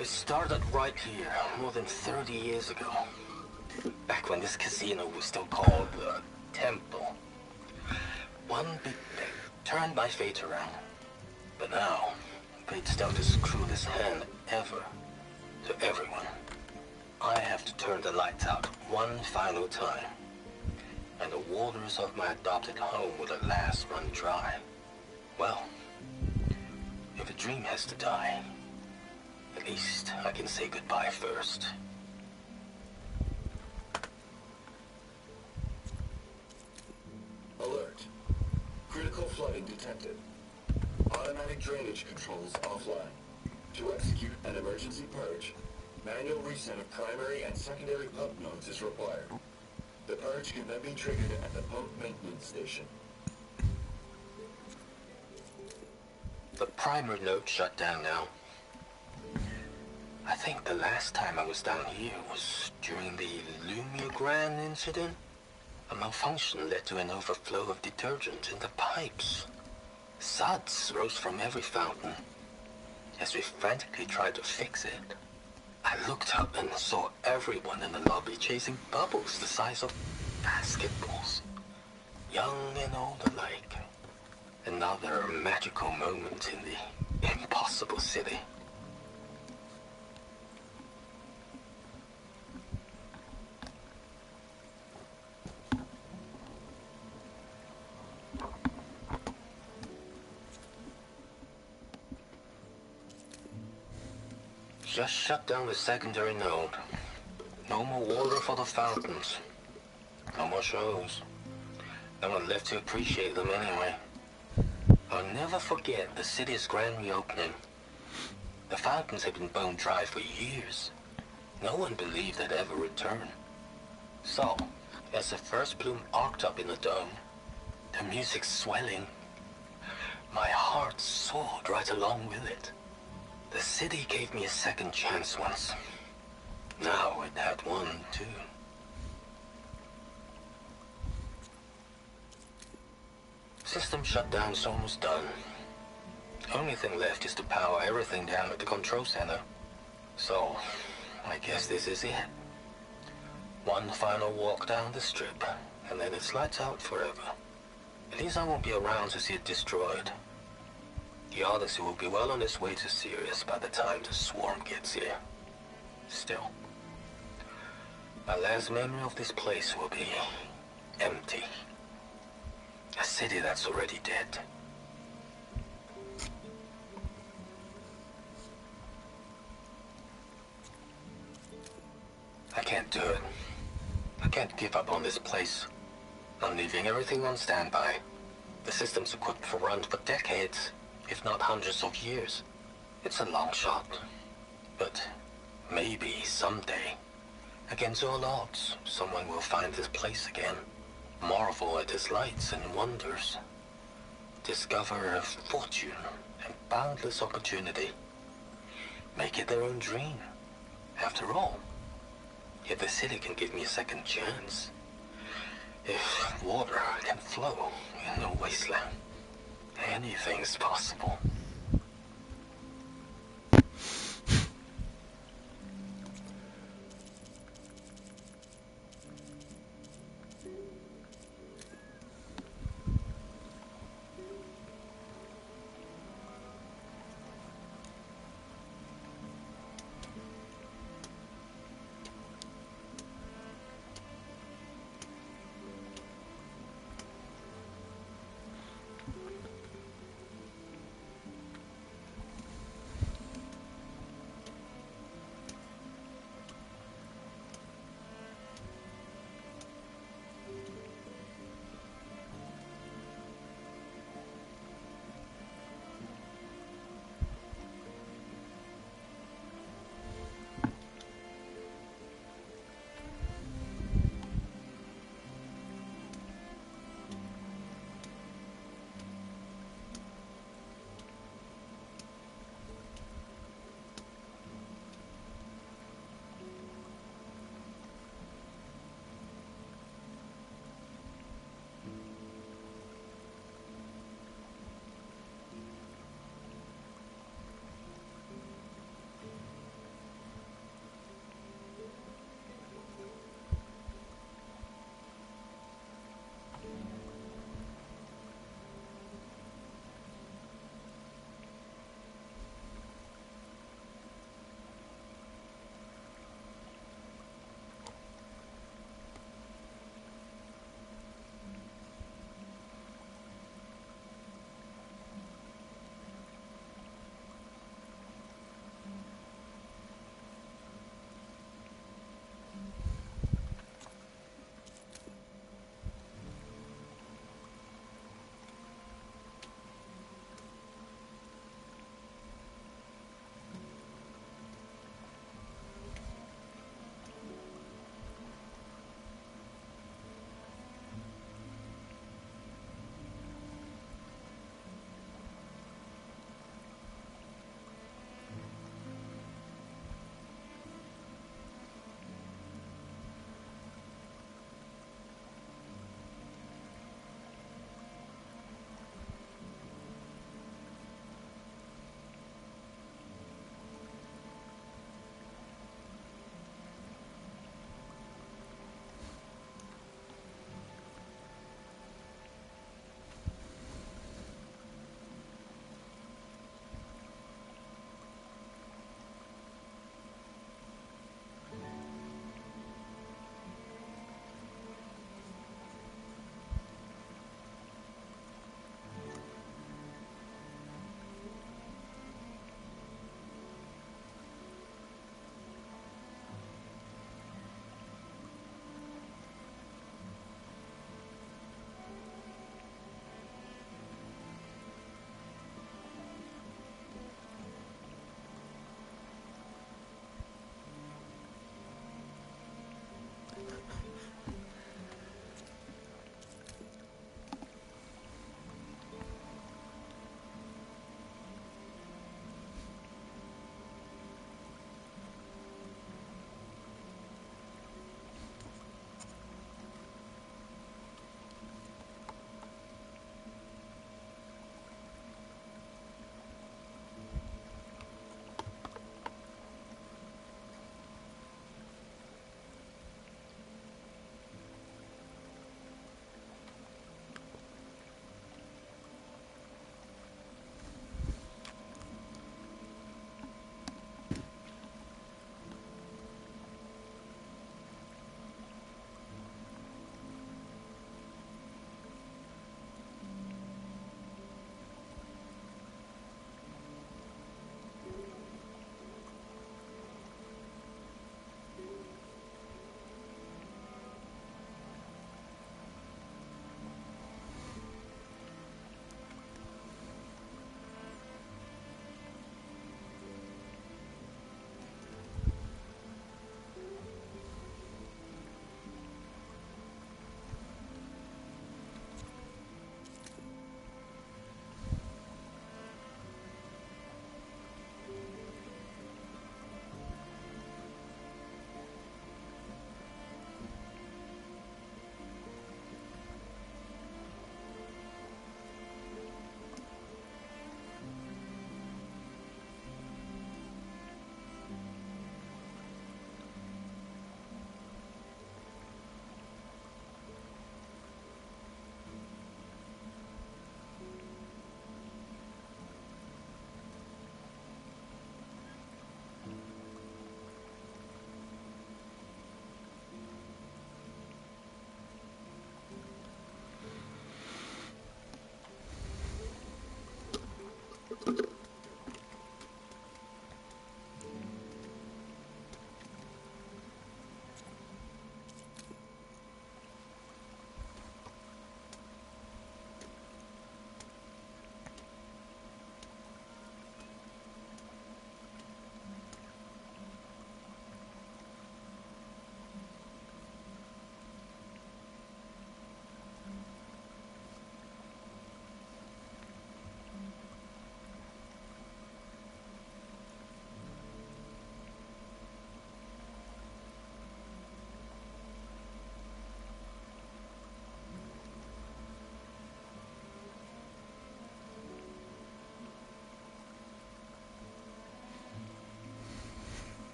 It started right here, more than 30 years ago. Back when this casino was still called the Temple. One big thing turned my fate around. But now, fate's dealt its cruelest hand ever to everyone. I have to turn the lights out one final time. And the waters of my adopted home will at last run dry. Well, if a dream has to die, at least I can say goodbye first. Alert. Critical flooding detected. Automatic drainage controls offline. To execute an emergency purge, manual reset of primary and secondary pump nodes is required. The purge can then be triggered at the pump maintenance station. The primer node shut down now. I think the last time I was down here was during the Lumigrand incident. A malfunction led to an overflow of detergent in the pipes. Suds rose from every fountain. As we frantically tried to fix it, I looked up and saw everyone in the lobby chasing bubbles the size of basketballs. Young and old alike. Another magical moment in the impossible city. Just shut down the secondary node. No more water for the fountains. No more shows. No one left to appreciate them anyway. I'll never forget the city's grand reopening. The fountains had been bone dry for years. No one believed they'd ever return. So, as the first bloom arced up in the dome, the music swelling, my heart soared right along with it. The city gave me a second chance once. Now it had one, too. System shutdown's almost done. Only thing left is to power everything down at the control center. So, I guess this is it. One final walk down the strip, and then it's lights out forever. At least I won't be around to see it destroyed. The Odyssey will be well on its way to Sirius by the time the swarm gets here. Still, my last memory of this place will be empty. A city that's already dead. I can't do it. I can't give up on this place. I'm leaving everything on standby. The system's equipped for runs for decades, if not hundreds of years. It's a long shot. But maybe someday, against all odds, someone will find this place again. Marvel at its lights and wonders. Discover a fortune and boundless opportunity. Make it their own dream. After all, if the city can give me a second chance, if water can flow in the wasteland, anything's possible.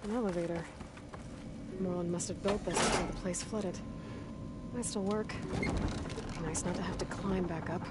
An elevator. Moreland must have built this before the place flooded. Might still work. Be nice not to have to climb back up.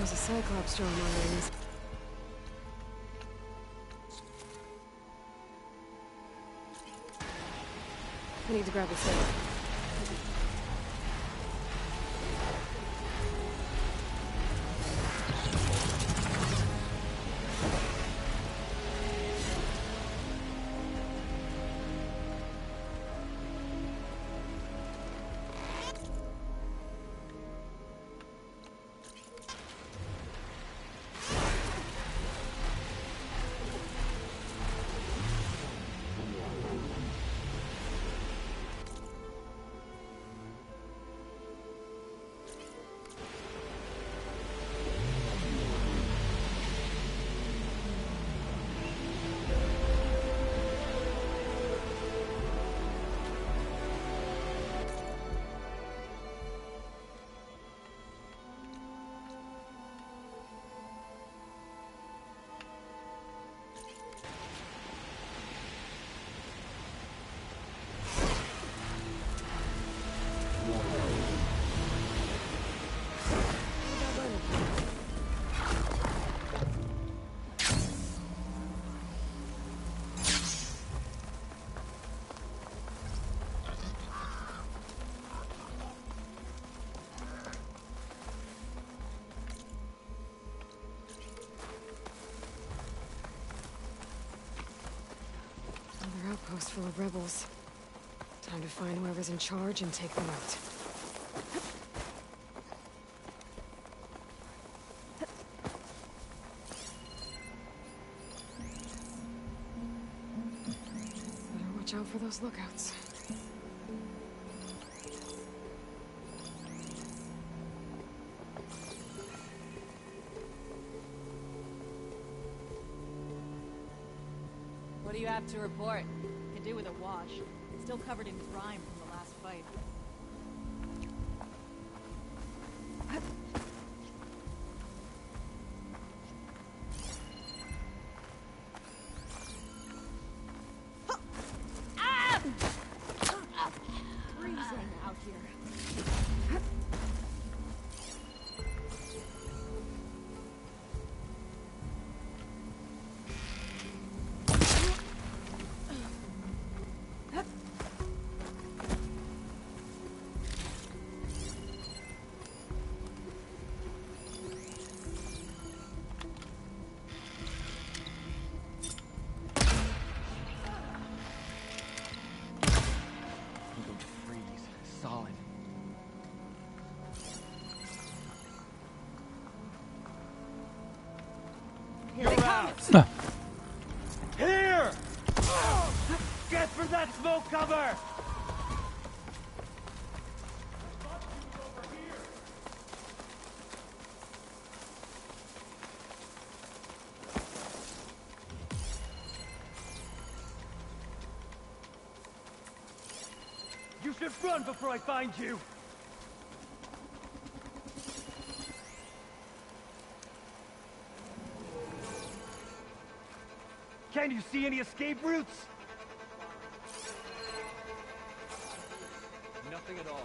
There's a Cyclops drawing my wings. I need to grab a safe. Outpost full of rebels. Time to find whoever's in charge and take them out. Better watch out for those lookouts. What do you have to report? Could do with a wash. Still covered in grime from the last fight. Freezing out here. Here! Get for that smoke cover! You should run before I find you! Can you see any escape routes? Nothing at all.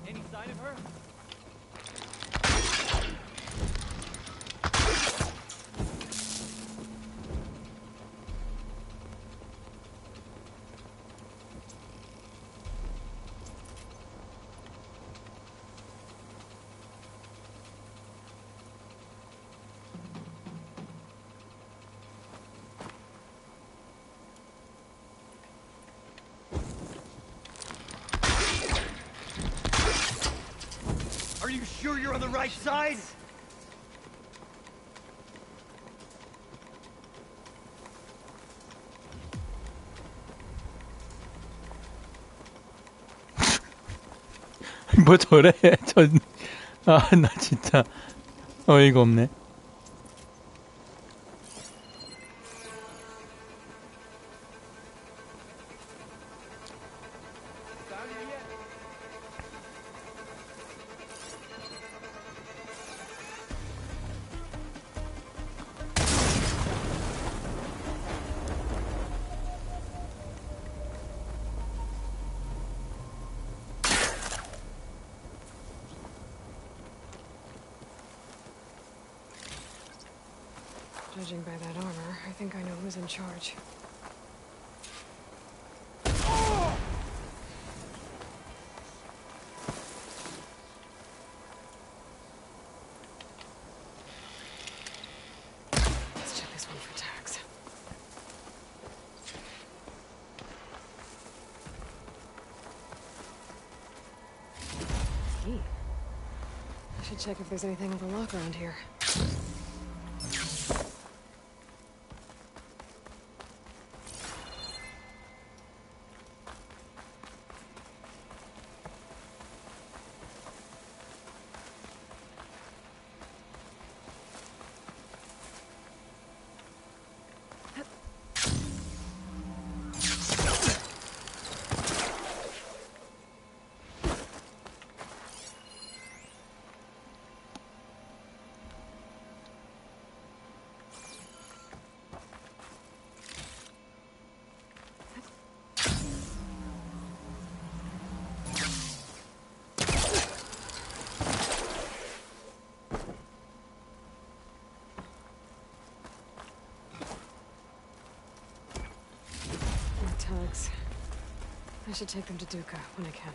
Any sign of her? sure you're on the right side? 뭐 저래? 나 진짜 어이가 없네. Judging by that armor, I think I know who's in charge. Let's check this one for tags. Key. I should check if there's anything with a lock around here. Tags. I should take them to Duca when I can.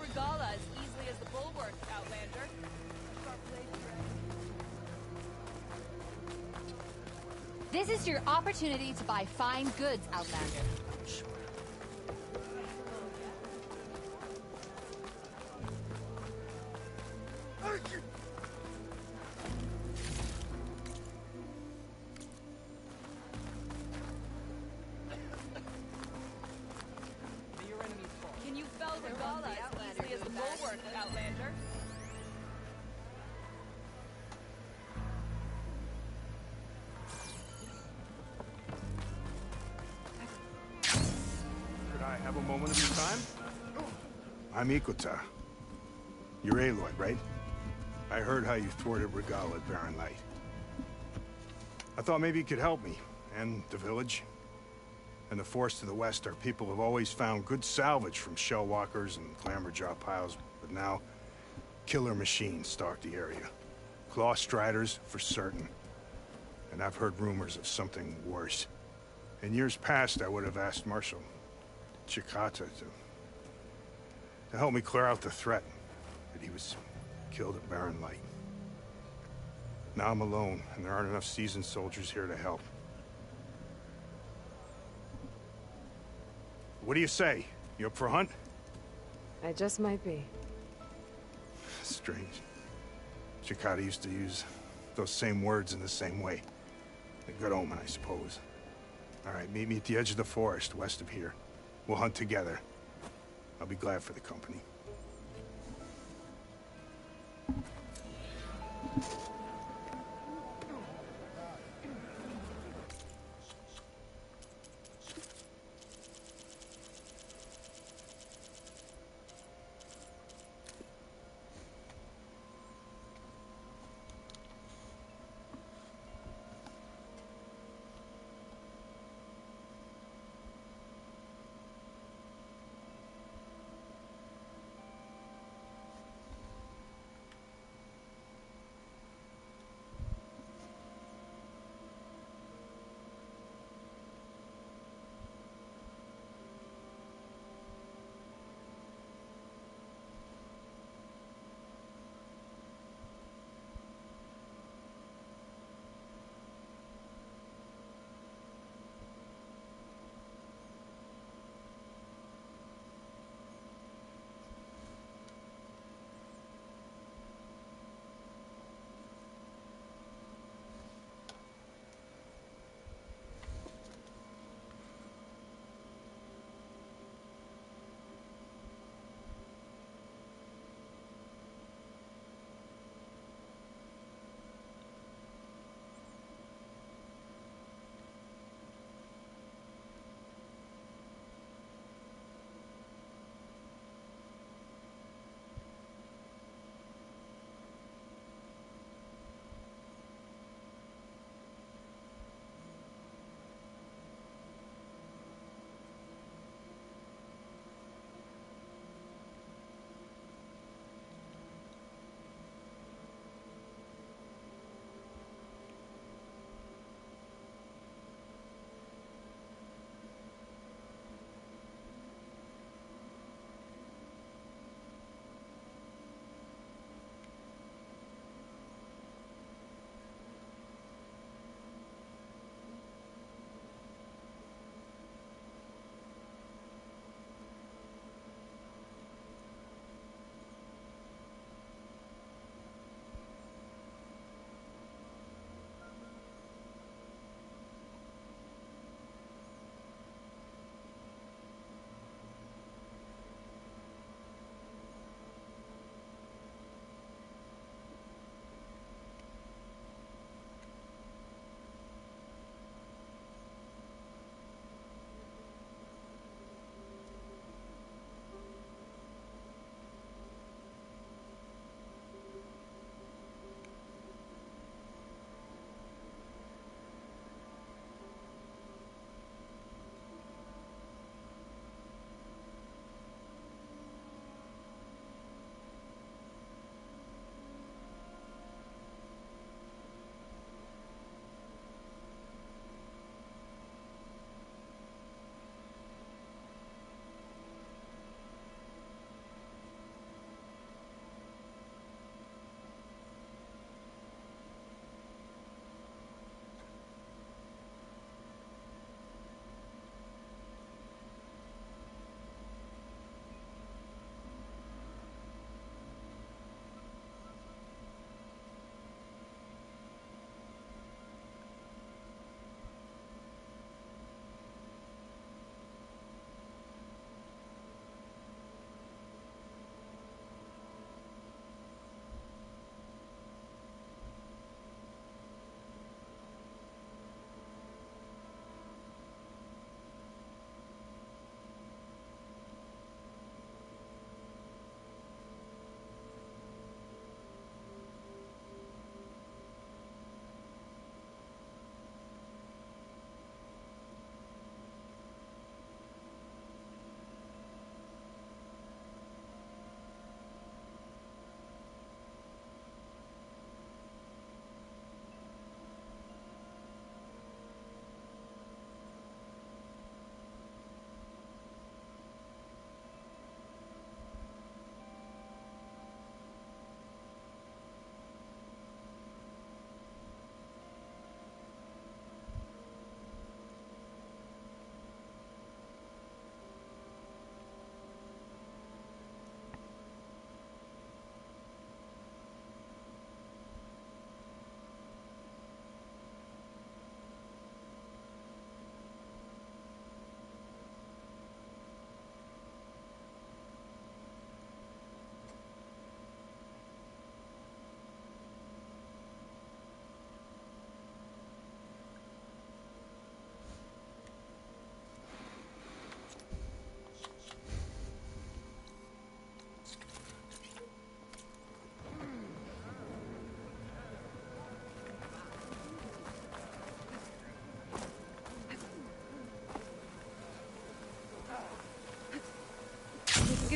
Regala as easily as the bulwark, Outlander. This is your opportunity to buy fine goods, Outlander. Can you fell Regala as easily as the bulwark, Outlander? Could I have a moment of your time? I'm Ikota. You're Aloy, right? I heard how you thwarted Regala at Barren Light. I thought maybe you could help me, and the village. And the force to the west, our people have always found good salvage from shell walkers and clamberjaw piles, but now killer machines stalk the area. Claw striders, for certain. And I've heard rumors of something worse. In years past, I would have asked Marshal Chikata to help me clear out the threat, but he was killed at Barren Light. Now I'm alone, and there aren't enough seasoned soldiers here to help. What do you say? You up for a hunt? I just might be. Strange. Chikata used to use those same words in the same way. A good omen, I suppose. All right, meet me at the edge of the forest, west of here. We'll hunt together. I'll be glad for the company.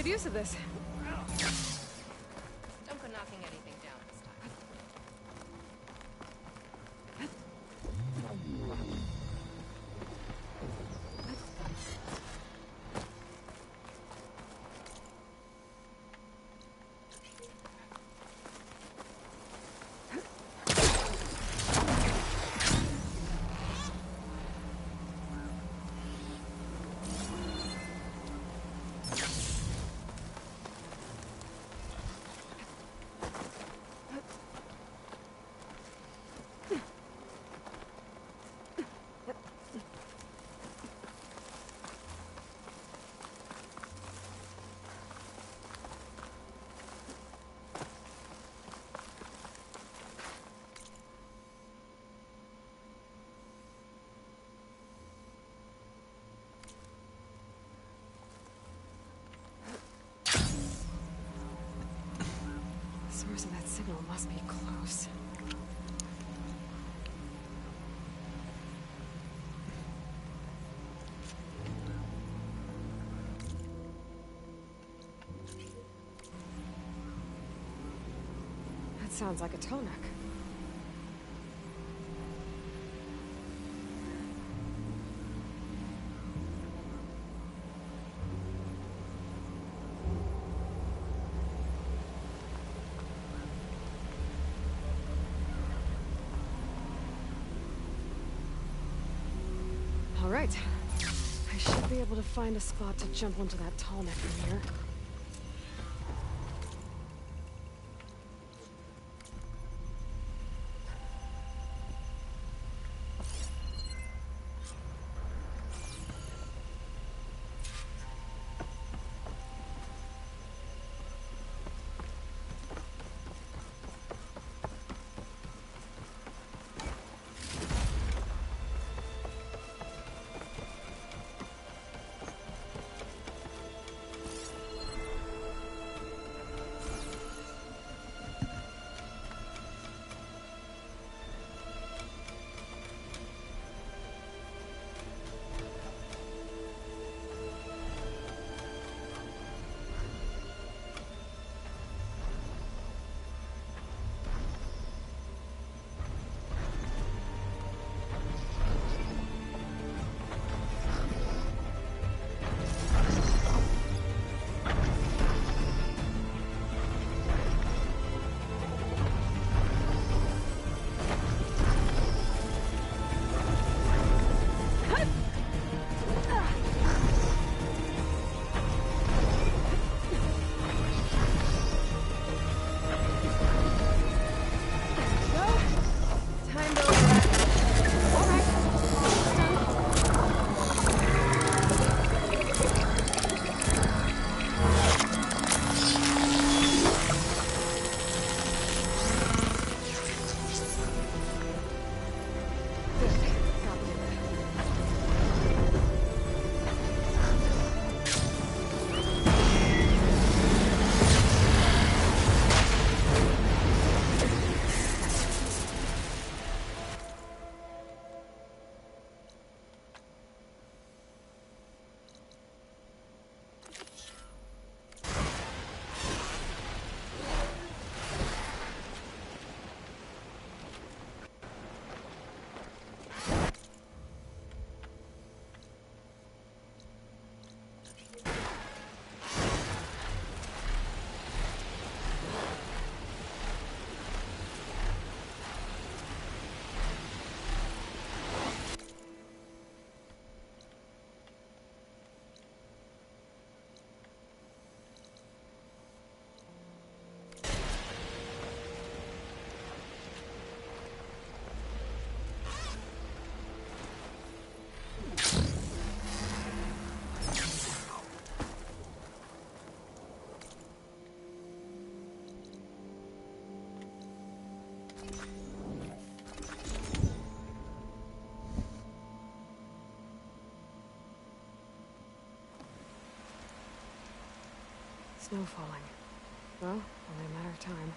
good use of this. Don't go knocking anything down this time. The source of that signal must be close. That sounds like a tonek. All right. I should be able to find a spot to jump onto that tall neck from here. Snow falling. Well, only a matter of time.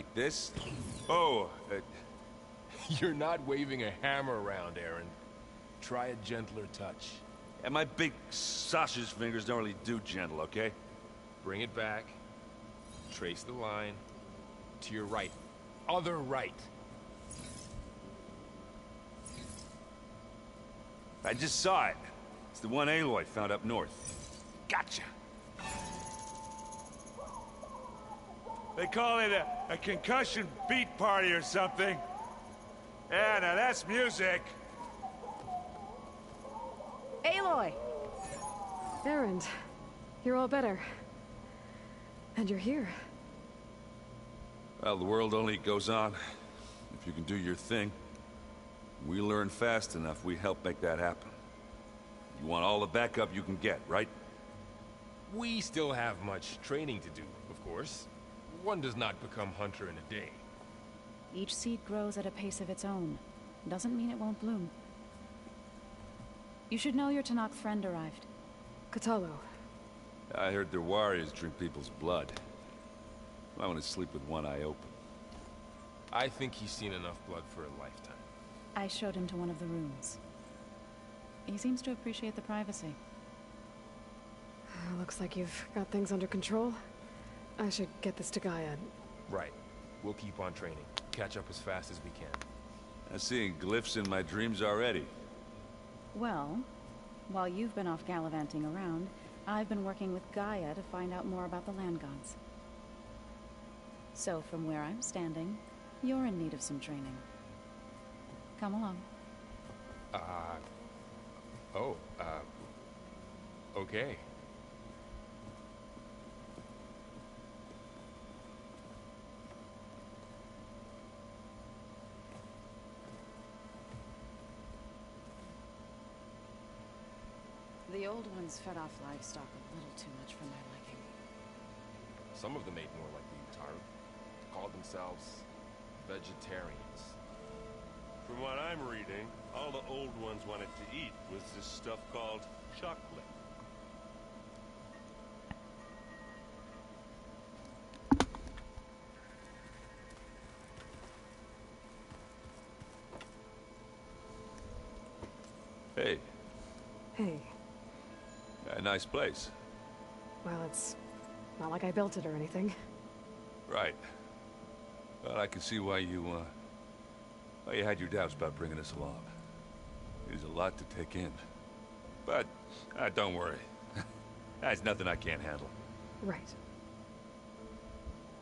Like this? Oh, You're not waving a hammer around, Aaron. Try a gentler touch. and my big sausage fingers don't really do gentle, okay? Bring it back. Trace the line. To your right. Other right. I just saw it. It's the one Aloy found up north. Gotcha. They call it a concussion beat party or something. Yeah, now that's music. Aloy! Erend, you're all better. And you're here. Well, the world only goes on if you can do your thing. We learn fast enough, we help make that happen. You want all the backup you can get, right? We still have much training to do, of course. One does not become hunter in a day. Each seed grows at a pace of its own. Doesn't mean it won't bloom. You should know your Tanakh friend arrived. Katalo. I heard their warriors drink people's blood. I want to sleep with one eye open. I think he's seen enough blood for a lifetime. I showed him to one of the rooms. He seems to appreciate the privacy. Looks like you've got things under control. I should get this to Gaia. Right. We'll keep on training. Catch up as fast as we can. I'm seeing glyphs in my dreams already. Well, while you've been off gallivanting around, I've been working with Gaia to find out more about the land gods. So from where I'm standing, you're in need of some training. Come along. Okay. The old ones fed off livestock a little too much for my liking. Some of them ate more like the Utaru. Called themselves vegetarians. From what I'm reading, all the old ones wanted to eat was this stuff called chocolate. Hey. Hey. A nice place. Well, it's not like I built it or anything. Right. Well, I can see why you had your doubts about bringing us along. It is a lot to take in. But, don't worry. That's nothing I can't handle. Right.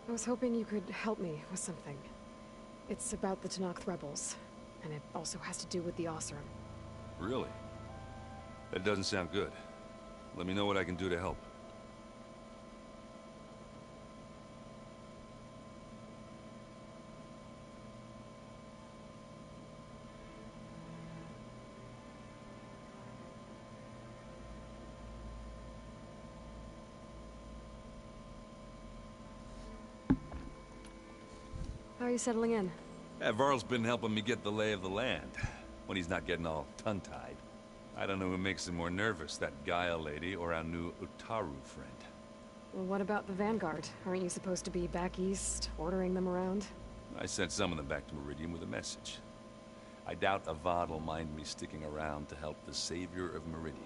I was hoping you could help me with something. It's about the Tanakh rebels, and it also has to do with the Osram. Really? That doesn't sound good. Let me know what I can do to help. How are you settling in? Varl's been helping me get the lay of the land, when he's not getting all tongue-tied. I don't know who makes him more nervous, that Gaia lady or our new Utaru friend. Well, what about the Vanguard? Aren't you supposed to be back east, ordering them around? I sent some of them back to Meridian with a message. I doubt Avad will mind me sticking around to help the savior of Meridian.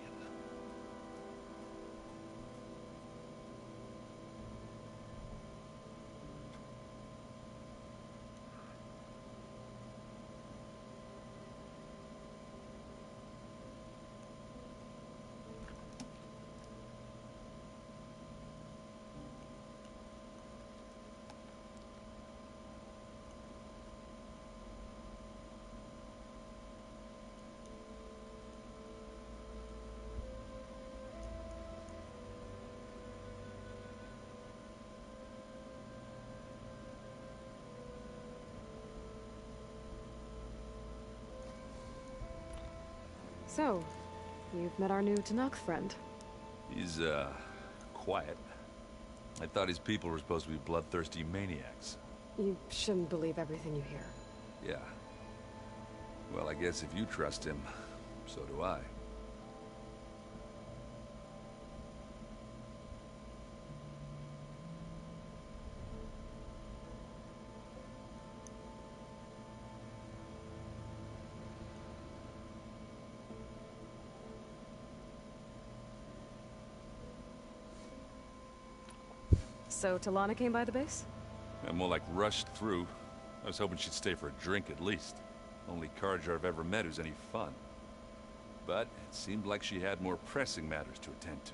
So, you've met our new Tanakh friend. He's, quiet. I thought his people were supposed to be bloodthirsty maniacs. You shouldn't believe everything you hear. Yeah. Well, I guess if you trust him, so do I. So Talana came by the base? I'm more like rushed through. I was hoping she'd stay for a drink at least. Only Carja I've ever met who's any fun. But it seemed like she had more pressing matters to attend to.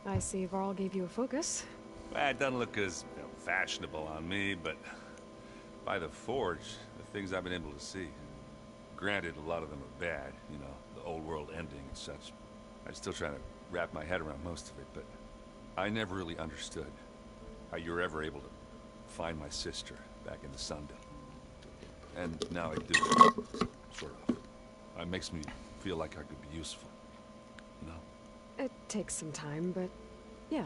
I see Varl gave you a focus. Well, it doesn't look as fashionable on me, but by the forge, the things I've been able to see. Granted, a lot of them are bad, you know, the old world ending and such. I'm still trying to wrap my head around most of it, but I never really understood how you were ever able to find my sister back in the Sundom. And now I do, sort of. It makes me feel like I could be useful, you know? It takes some time, but yeah.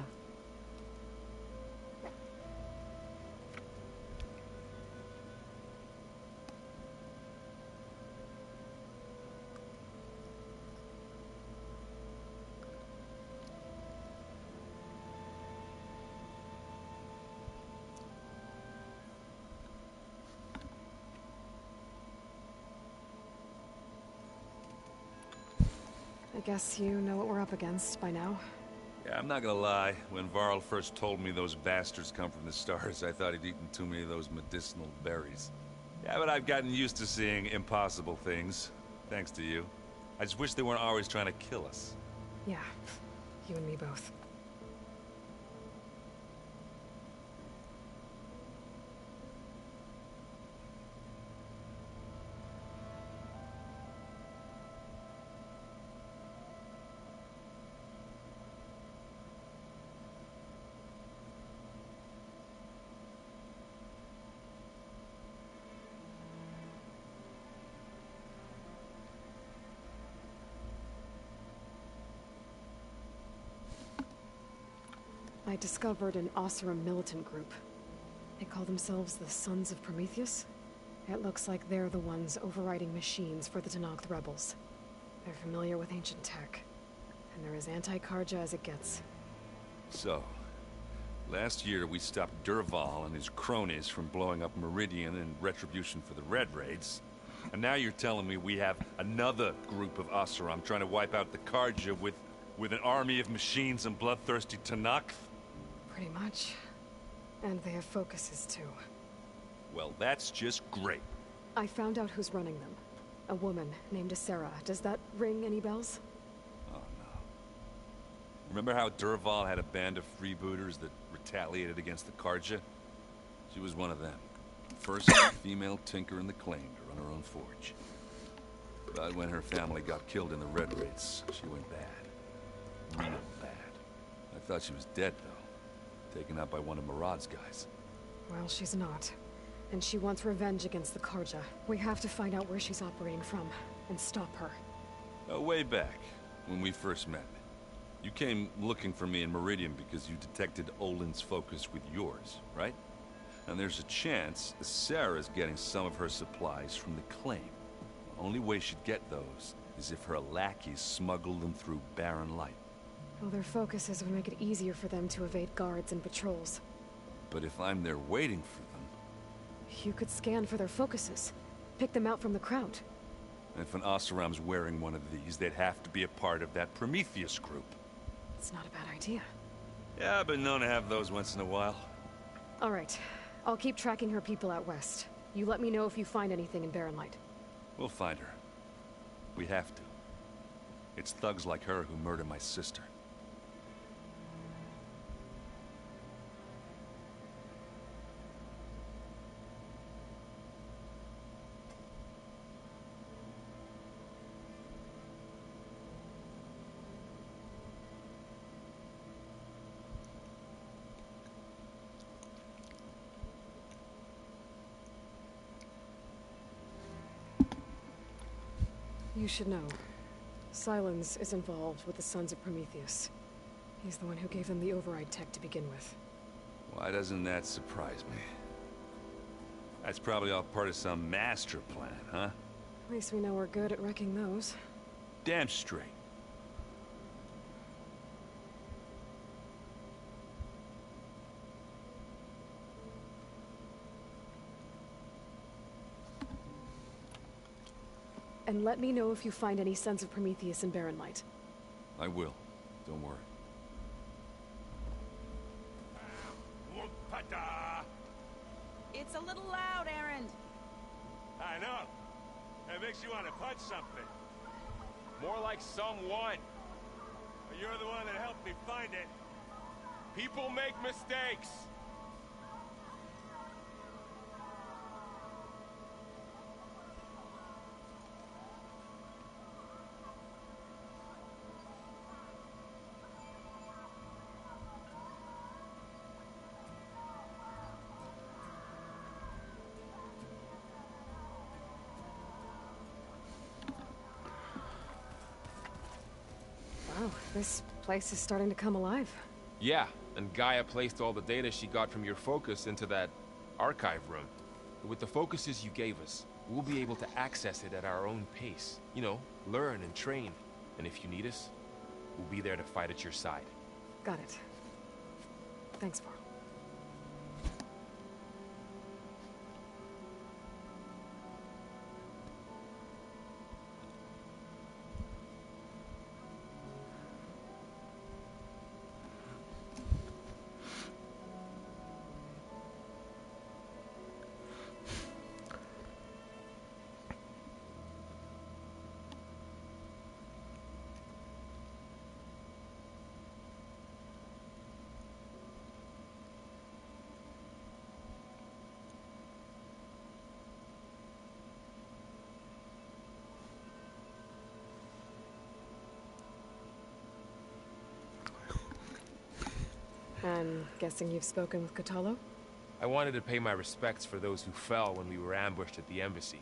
I guess you know what we're up against by now. Yeah, I'm not gonna lie. When Varl first told me those bastards come from the stars, I thought he'd eaten too many of those medicinal berries. Yeah, but I've gotten used to seeing impossible things, thanks to you. I just wish they weren't always trying to kill us. Yeah, you and me both. I discovered an Oseram militant group. They call themselves the Sons of Prometheus. It looks like they're the ones overriding machines for the Tenakth rebels. They're familiar with ancient tech, and they're as anti-Carja as it gets. So, last year we stopped Durval and his cronies from blowing up Meridian in retribution for the Red Raids. And now you're telling me we have another group of Oseram trying to wipe out the Carja with an army of machines and bloodthirsty Tenakth? Pretty much. And they have focuses, too. Well, that's just great. I found out who's running them. A woman named Sarah. Does that ring any bells? Oh, no. Remember how Durval had a band of freebooters that retaliated against the Carja? She was one of them. First female tinker in the claim to run her own forge. But when her family got killed in the Red Raids, she went bad. Real bad. I thought she was dead, though. Taken out by one of Murad's guys. Well, she's not. And she wants revenge against the Carja. We have to find out where she's operating from, and stop her. Way back, when we first met. You came looking for me in Meridian because you detected Olin's focus with yours, right? And there's a chance Sarah's getting some of her supplies from the claim. The only way she'd get those is if her lackeys smuggled them through barren light. Well, their focuses would make it easier for them to evade guards and patrols. But if I'm there waiting for them... You could scan for their focuses. Pick them out from the crowd. If an Oseram's wearing one of these, they'd have to be a part of that Prometheus group. It's not a bad idea. Yeah, I've been known to have those once in a while. All right. I'll keep tracking her people out west. You let me know if you find anything in Barren Light. We'll find her. We have to. It's thugs like her who murder my sister. You should know. Silence is involved with the Sons of Prometheus. He's the one who gave them the override tech to begin with. Why doesn't that surprise me? That's probably all part of some master plan, huh? At least we know we're good at wrecking those. Damn straight. And let me know if you find any Sons of Prometheus in Barren Light. I will. Don't worry. It's a little loud, Aaron. I know. It makes you want to punch something. More like someone. But you're the one that helped me find it. People make mistakes. Wow, this place is starting to come alive. Yeah, and Gaia placed all the data she got from your focus into that archive room. With the focuses you gave us, we'll be able to access it at our own pace. You know, learn and train. And if you need us, we'll be there to fight at your side. Got it. Thanks, Varl. I'm guessing you've spoken with Catalo? I wanted to pay my respects for those who fell when we were ambushed at the embassy.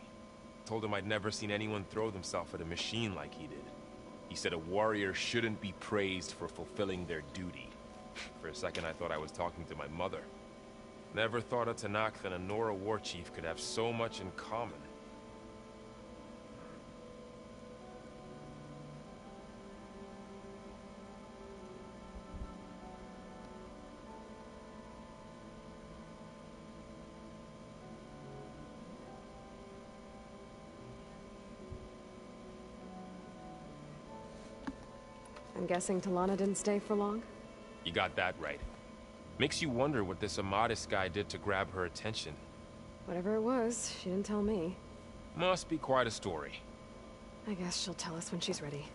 Told him I'd never seen anyone throw themselves at a machine like he did. He said a warrior shouldn't be praised for fulfilling their duty. For a second I thought I was talking to my mother. Never thought a Tanakh and a Nora war chief could have so much in common. I'm guessing Talana didn't stay for long? You got that right. Makes you wonder what this Amadis guy did to grab her attention. Whatever it was, she didn't tell me. Must be quite a story. I guess she'll tell us when she's ready.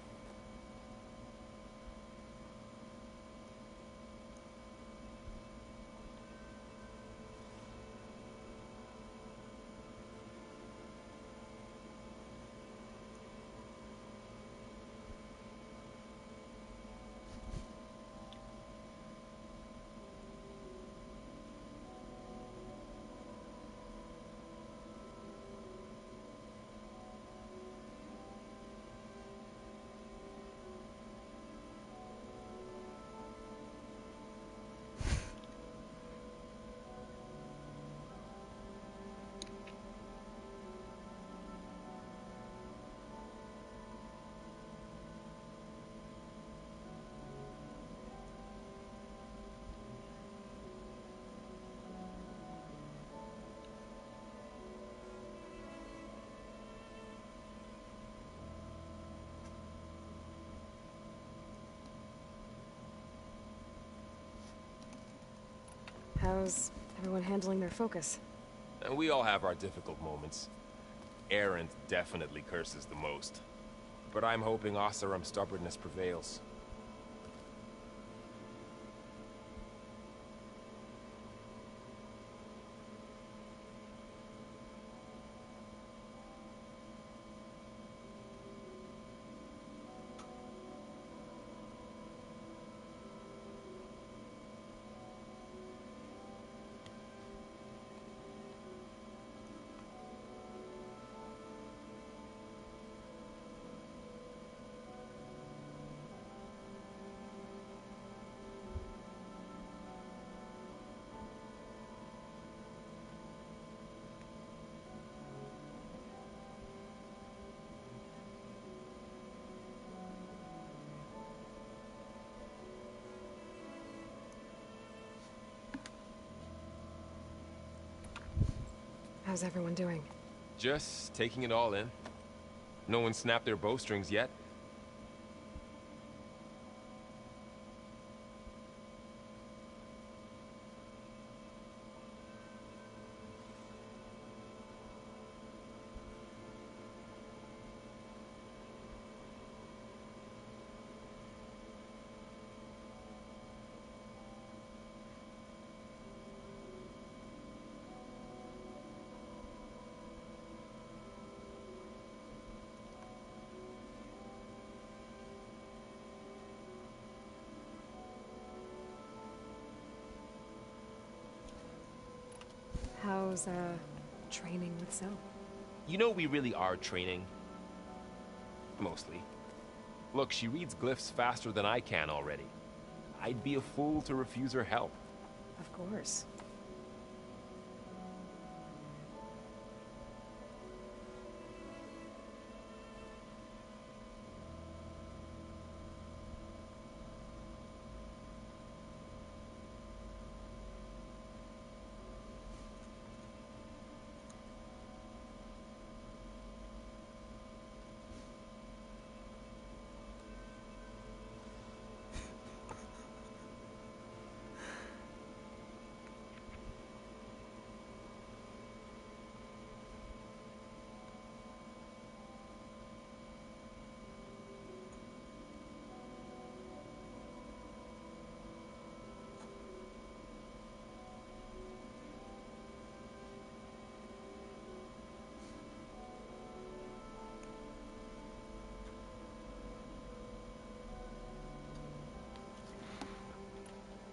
How's everyone handling their focus? And we all have our difficult moments. Erend definitely curses the most. But I'm hoping Oseram's stubbornness prevails. How's everyone doing? Just taking it all in. No one snapped their bowstrings yet. How's, training with Zoe? You know we really are training. Mostly. Look, she reads glyphs faster than I can already. I'd be a fool to refuse her help. Of course.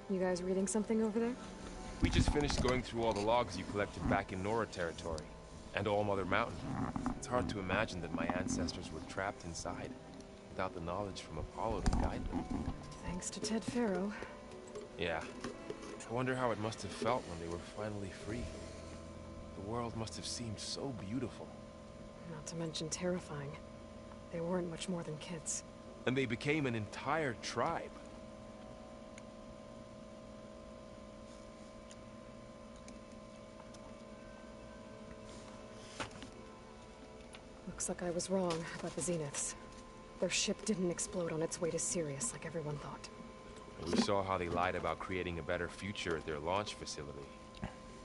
You guys reading something over there? We just finished going through all the logs you collected back in Nora territory, and All Mother Mountain. It's hard to imagine that my ancestors were trapped inside, without the knowledge from Apollo to guide them. Thanks to Ted Faro. Yeah. I wonder how it must have felt when they were finally free. The world must have seemed so beautiful. Not to mention terrifying. They weren't much more than kids. And they became an entire tribe. Looks like I was wrong about the Zeniths. Their ship didn't explode on its way to Sirius like everyone thought. And we saw how they lied about creating a better future at their launch facility.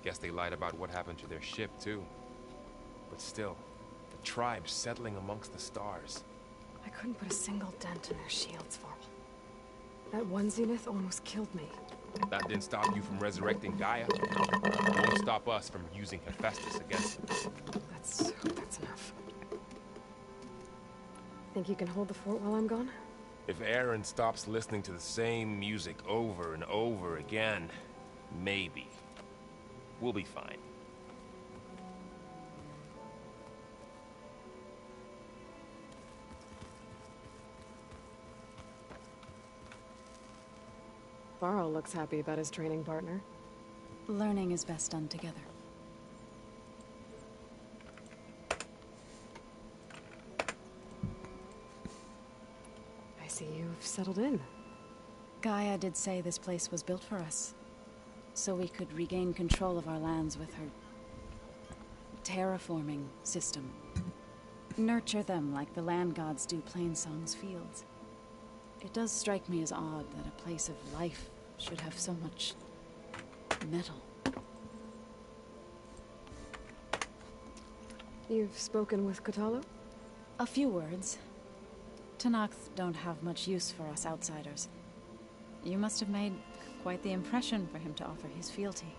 Guess they lied about what happened to their ship, too. But still, the tribe settling amongst the stars. I couldn't put a single dent in their shields, Varl. That one Zenith almost killed me. That didn't stop you from resurrecting Gaia. It won't stop us from using Hephaestus against them. That's enough. Think you can hold the fort while I'm gone? If Aaron stops listening to the same music over and over again, maybe. We'll be fine. Varl looks happy about his training partner. Learning is best done together. I see you've settled in. Gaia did say this place was built for us, so we could regain control of our lands with her terraforming system. Nurture them like the land gods do Plainsong's fields. It does strike me as odd that a place of life should have so much metal. You've spoken with Kotallo? A few words. Tenakth don't have much use for us outsiders. You must have made quite the impression for him to offer his fealty.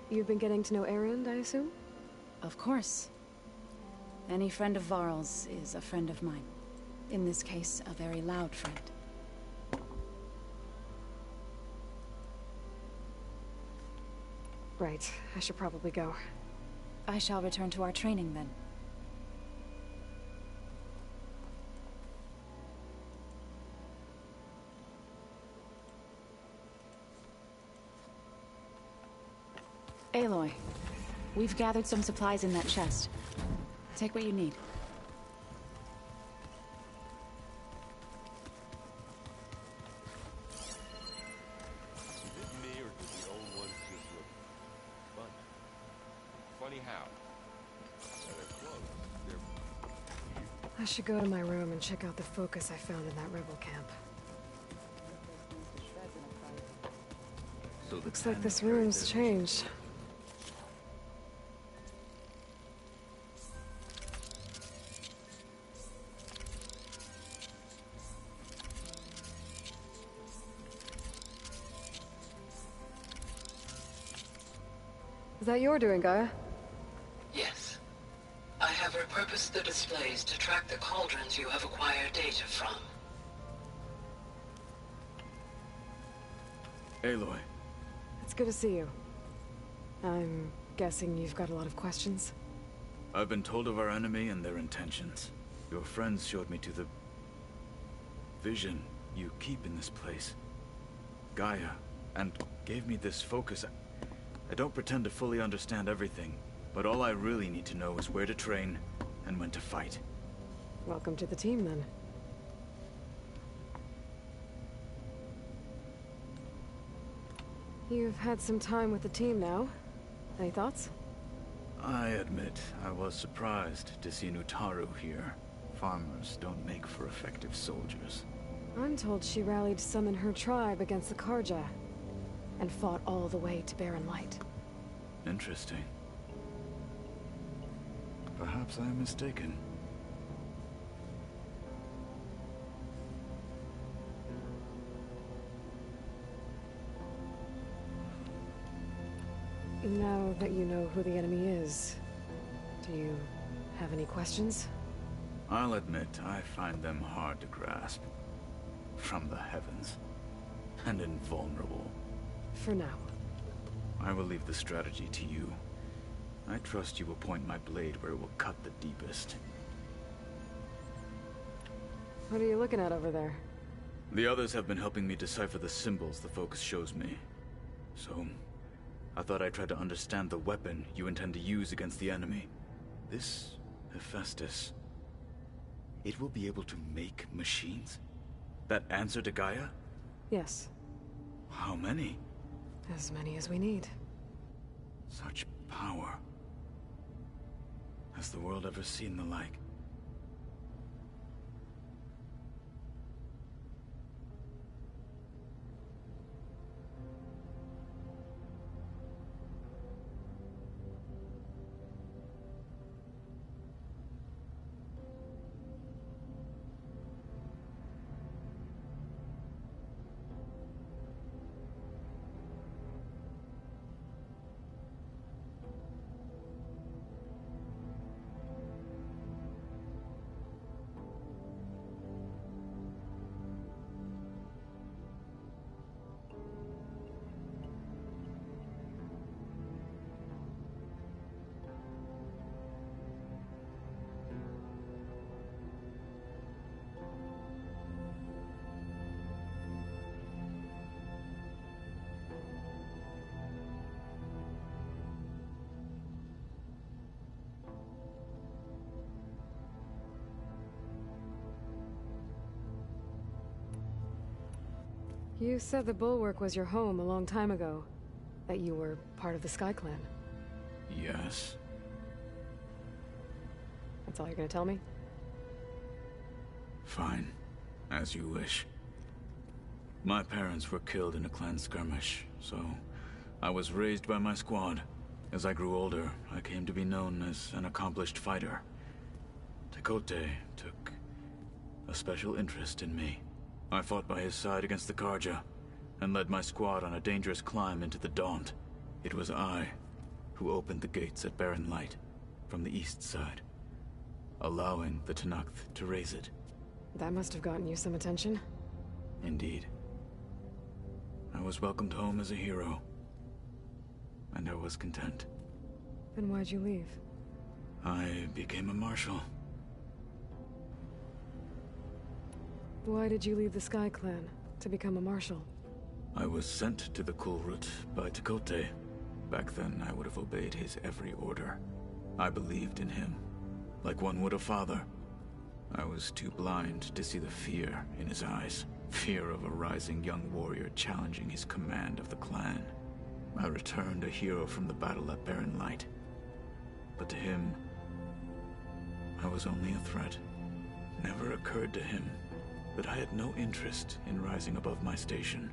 You've been getting to know Erend, I assume? Of course. Any friend of Varl's is a friend of mine. In this case, a very loud friend. Right. I should probably go. I shall return to our training then. Aloy, we've gathered some supplies in that chest. Take what you need. Is it me, or I should go to my room and check out the focus I found in that rebel camp. Looks like this room's changed. Is that your doing, Gaia? Yes. I have repurposed the displays to track the cauldrons you have acquired data from. Aloy. It's good to see you. I'm guessing you've got a lot of questions? I've been told of our enemy and their intentions. Your friends showed me to the vision you keep in this place, Gaia, and gave me this focus. I don't pretend to fully understand everything, but all I really need to know is where to train and when to fight. Welcome to the team, then. You've had some time with the team now. Any thoughts? I admit, I was surprised to see Nutaru here. Farmers don't make for effective soldiers. I'm told she rallied some in her tribe against the Karja, and fought all the way to Barren Light. Interesting. Perhaps I'm mistaken. Now that you know who the enemy is, do you have any questions? I'll admit, I find them hard to grasp. From the heavens. And invulnerable. For now. I will leave the strategy to you. I trust you will point my blade where it will cut the deepest. What are you looking at over there? The others have been helping me decipher the symbols the focus shows me. So, I thought I'd try to understand the weapon you intend to use against the enemy. This Hephaestus, it will be able to make machines? That answer to Gaia? Yes. How many? As many as we need. Such power. Has the world ever seen the like? You said the Bulwark was your home a long time ago. That you were part of the Sky Clan. Yes. That's all you're gonna tell me? Fine. As you wish. My parents were killed in a clan skirmish, so I was raised by my squad. As I grew older, I came to be known as an accomplished fighter. Tekote took a special interest in me. I fought by his side against the Karja, and led my squad on a dangerous climb into the Daunt. It was I who opened the gates at Barren Light, from the east side, allowing the Tenakth to raise it. That must have gotten you some attention. Indeed. I was welcomed home as a hero, and I was content. Then why'd you leave? I became a marshal. Why did you leave the Sky Clan to become a marshal? I was sent to the Kulrut by Tekote. Back then, I would have obeyed his every order. I believed in him, like one would a father. I was too blind to see the fear in his eyes. Fear of a rising young warrior challenging his command of the clan. I returned a hero from the battle at Barren Light. But to him, I was only a threat. never occurred to him that I had no interest in rising above my station.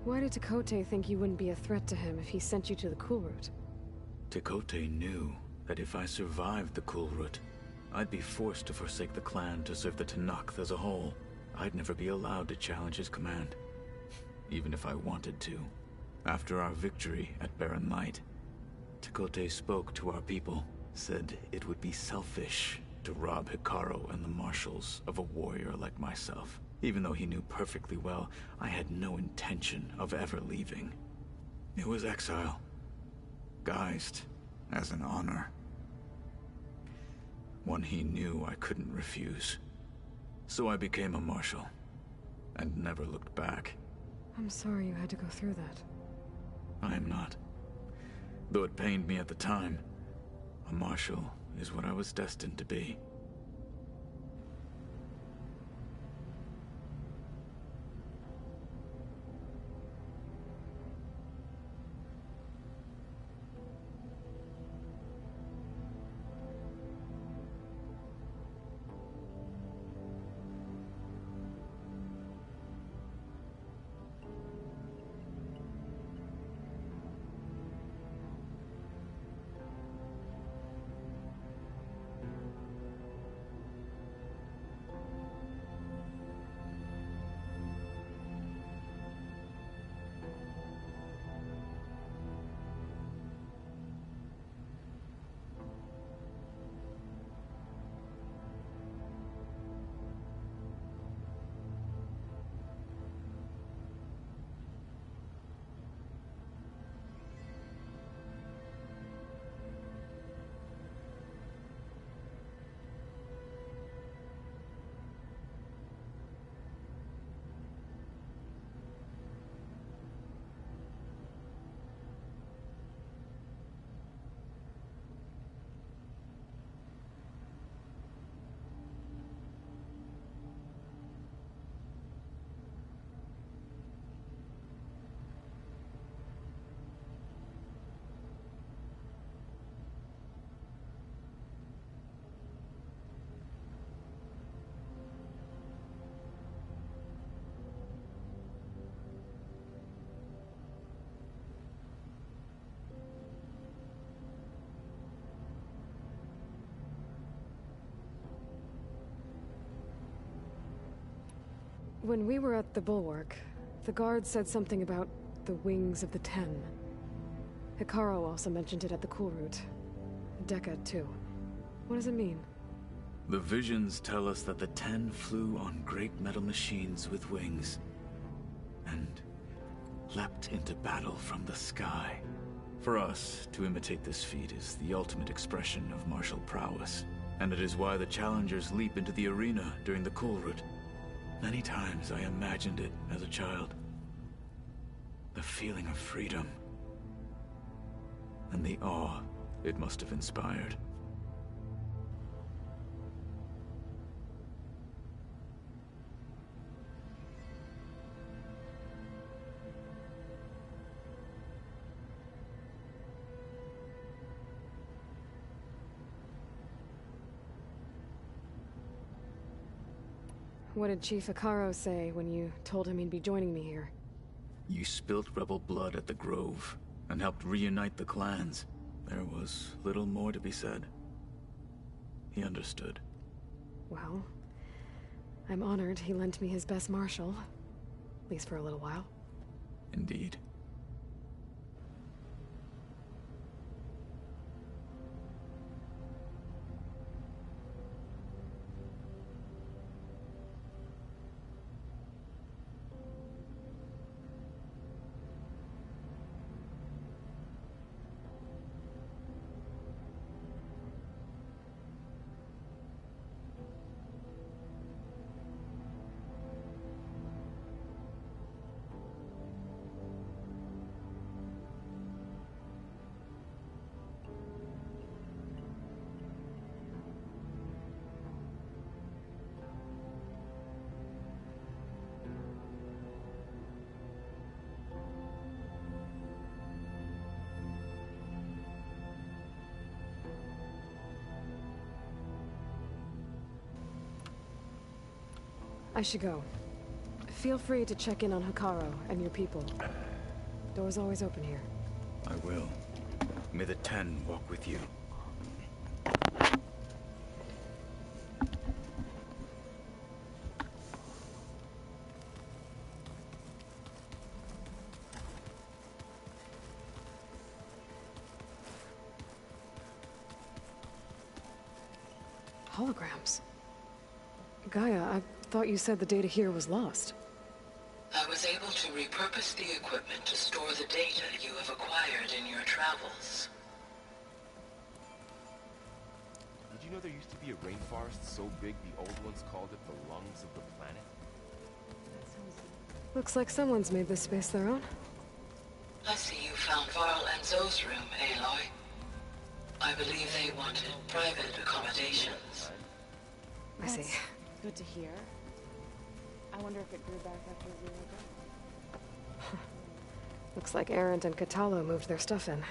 Why did Tekote think you wouldn't be a threat to him if he sent you to the Cool Route? Tekote knew that if I survived the Cool Route, I'd be forced to forsake the clan to serve the Tenakth as a whole. I'd never be allowed to challenge his command, even if I wanted to. After our victory at Barren Light, Tekote spoke to our people, said it would be selfish to rob Hikaru and the marshals of a warrior like myself, even though he knew perfectly well I had no intention of ever leaving. It was exile, guised as an honor. One he knew I couldn't refuse. So I became a marshal, and never looked back. I'm sorry you had to go through that. I am not. Though it pained me at the time, a marshal is what I was destined to be. When we were at the Bulwark, the guard said something about the Wings of the Ten. Hikaru also mentioned it at the Cool Route. Decca, too. What does it mean? The visions tell us that the Ten flew on great metal machines with wings, and leapt into battle from the sky. For us, to imitate this feat is the ultimate expression of martial prowess, and it is why the challengers leap into the arena during the Cool Route. Many times I imagined it as a child. The feeling of freedom, and the awe it must have inspired. What did Chief Hikaru say when you told him he'd be joining me here? You spilt rebel blood at the Grove, and helped reunite the clans. There was little more to be said. He understood. Well, I'm honored he lent me his best marshal. At least for a little while. Indeed. I should go. Feel free to check in on Hikaru and your people. Door's always open here. I will. May the Ten walk with you. Holograms. Gaia, I thought you said the data here was lost. I was able to repurpose the equipment to store the data you have acquired in your travels. Did you know there used to be a rainforest so big the old ones called it the lungs of the planet? Looks like someone's made this space their own. I see you found Varl and Zoe's room, Aloy. I believe they wanted private accommodations. I see. That's good to hear. I wonder if it grew back after we were gone. Looks like Erend and Katalo moved their stuff in.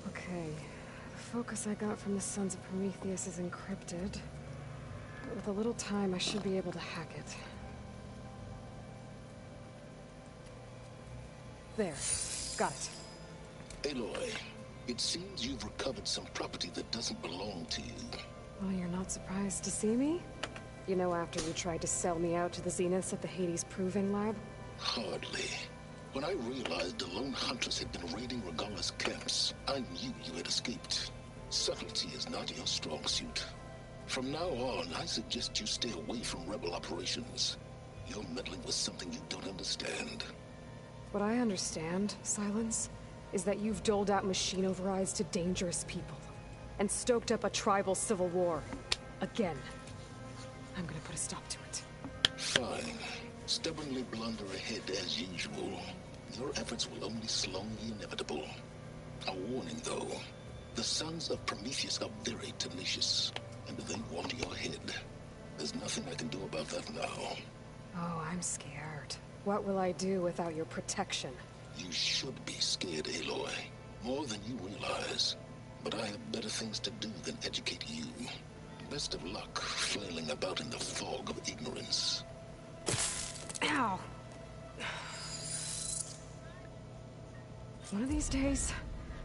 Okay. The focus I got from the Sons of Prometheus is encrypted. But with a little time, I should be able to hack it. There. Got it. Aloy, it seems you've recovered some property that doesn't belong to you. Well, you're not surprised to see me? You know, after you tried to sell me out to the Zeniths at the Hades Proving Lab? Hardly. When I realized the lone hunters had been raiding Regala's camps, I knew you had escaped. Subtlety is not your strong suit. From now on, I suggest you stay away from rebel operations. You're meddling with something you don't understand. What I understand, Silence, is that you've doled out machine overrides to dangerous people, and stoked up a tribal civil war. Again. I'm gonna put a stop to it. Fine. Stubbornly blunder ahead as usual. Your efforts will only slow the inevitable. A warning, though. The Sons of Prometheus are very tenacious, and they want your head. There's nothing I can do about that now. Oh, I'm scared. What will I do without your protection? You should be scared, Aloy. More than you realize. But I have better things to do than educate you. Best of luck flailing about in the fog of ignorance. Ow! One of these days,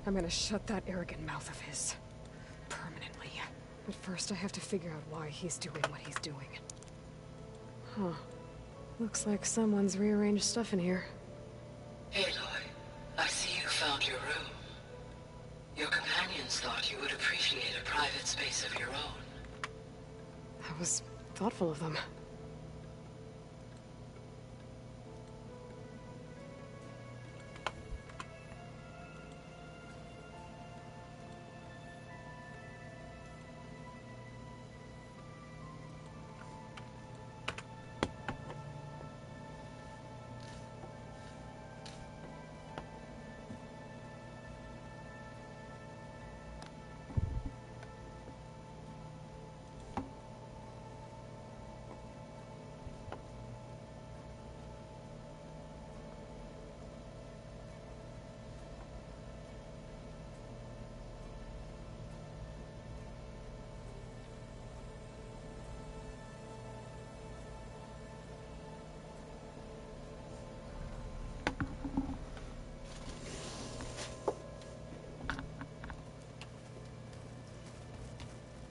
I'm gonna shut that arrogant mouth of his. Permanently. But first I have to figure out why he's doing what he's doing. Huh. Looks like someone's rearranged stuff in here. Aloy, I see you found your room. Your companions thought you would appreciate a private space of your own. That was thoughtful of them.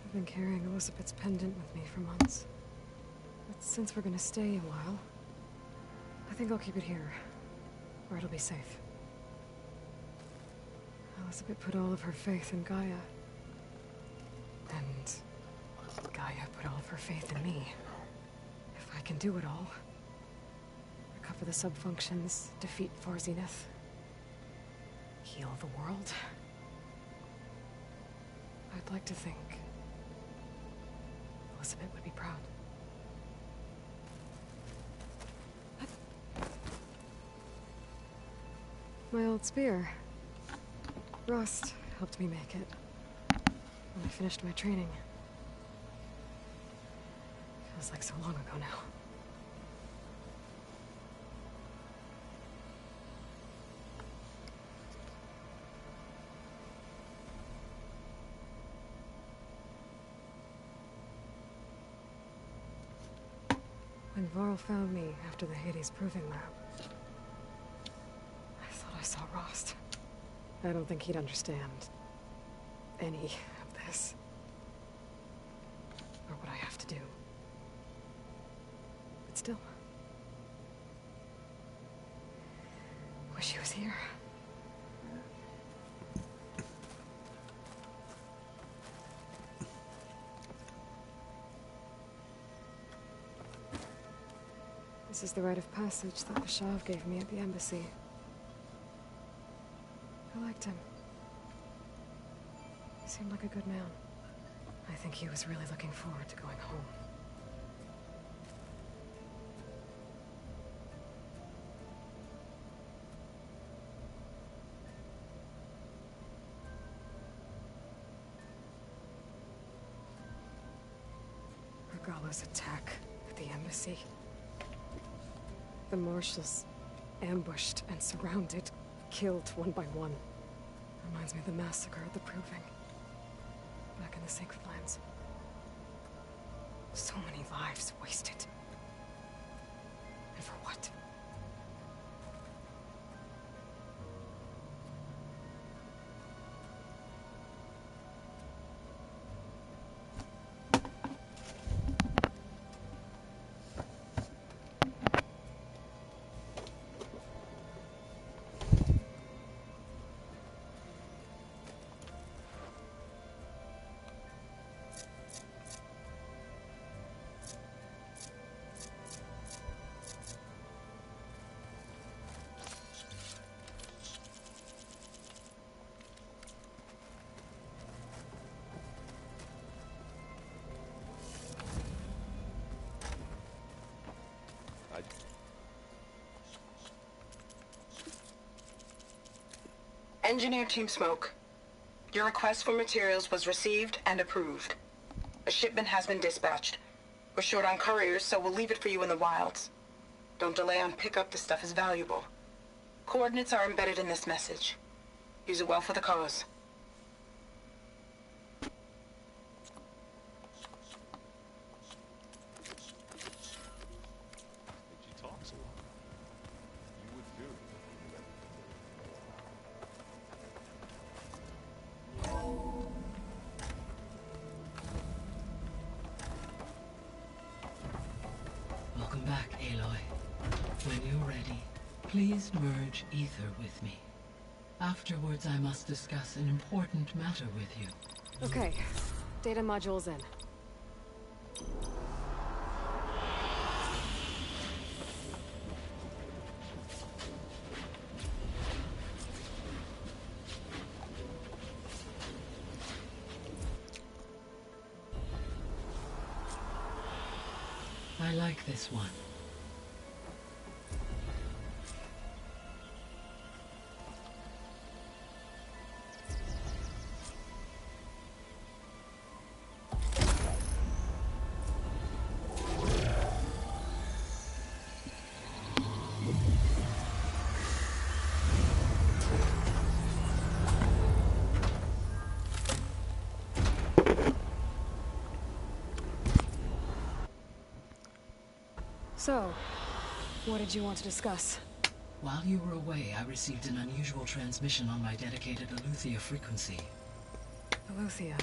I've been carrying Elizabeth's pendant with me for months. But since we're gonna stay a while, I think I'll keep it here, where it'll be safe. Elizabeth put all of her faith in Gaia. And Gaia put all of her faith in me. If I can do it all, recover the subfunctions, defeat Zenith, heal the world, I'd like to think Elizabeth would be proud. My old spear. Rust helped me make it when I finished my training. Feels like so long ago now. When Varl found me after the Hades Proving Lab, I thought I saw Rost. I don't think he'd understand any of this. Or what I have to do. But still. Wish he was here. This is the rite of passage that the Shav gave me at the embassy. I liked him. He seemed like a good man. I think he was really looking forward to going home. Regala's attack at the embassy. The marshals ambushed and surrounded, killed one by one. Reminds me of the massacre at the Proving. Back in the Sacred Lands. So many lives wasted. And for what? Engineer Team Smoke, your request for materials was received and approved. A shipment has been dispatched. We're short on couriers, so we'll leave it for you in the wilds. Don't delay on pickup, the stuff is valuable. Coordinates are embedded in this message. Use it well for the cause. She talks a lot. You would too. Welcome back, Aloy. When you're ready, please merge ether with me. Afterwards, I must discuss an important matter with you. Okay. Data module's in. I like this one. So, what did you want to discuss? While you were away, I received an unusual transmission on my dedicated Aletheia frequency. Aletheia.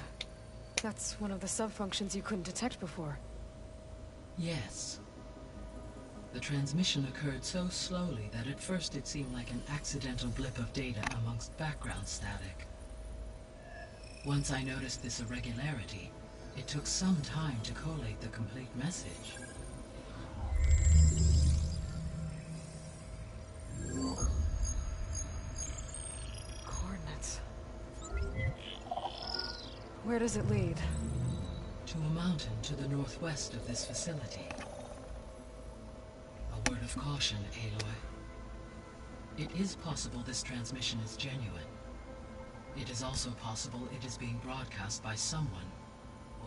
That's one of the sub-functions you couldn't detect before. Yes. The transmission occurred so slowly that at first it seemed like an accidental blip of data amongst background static. Once I noticed this irregularity, it took some time to collate the complete message. Coordinates. Where does it lead? To a mountain to the northwest of this facility. A word of caution, Aloy. It is possible this transmission is genuine. It is also possible it is being broadcast by someone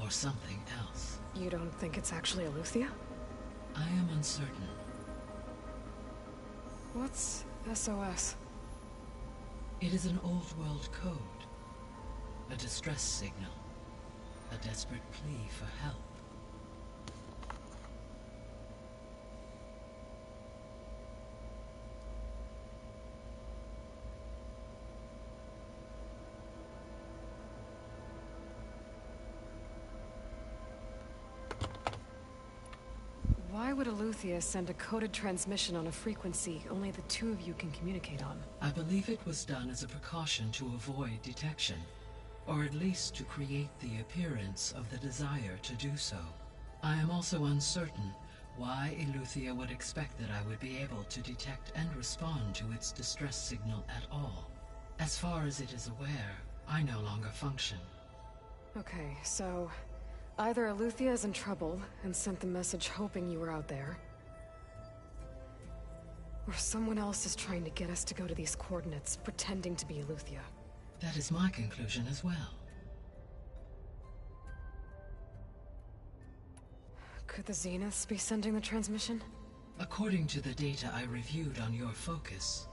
or something else. You don't think it's actually Aletheia? I am uncertain. What's SOS? It is an old world code. A distress signal. A desperate plea for help. Why would Eleuthia send a coded transmission on a frequency only the two of you can communicate on? I believe it was done as a precaution to avoid detection, or at least to create the appearance of the desire to do so. I am also uncertain why Eleuthia would expect that I would be able to detect and respond to its distress signal at all. As far as it is aware, I no longer function. Okay, so either Eleuthia is in trouble and sent the message hoping you were out there, or someone else is trying to get us to go to these coordinates, pretending to be Eleuthia. That is my conclusion as well. Could the Zeniths be sending the transmission? According to the data I reviewed on your focus,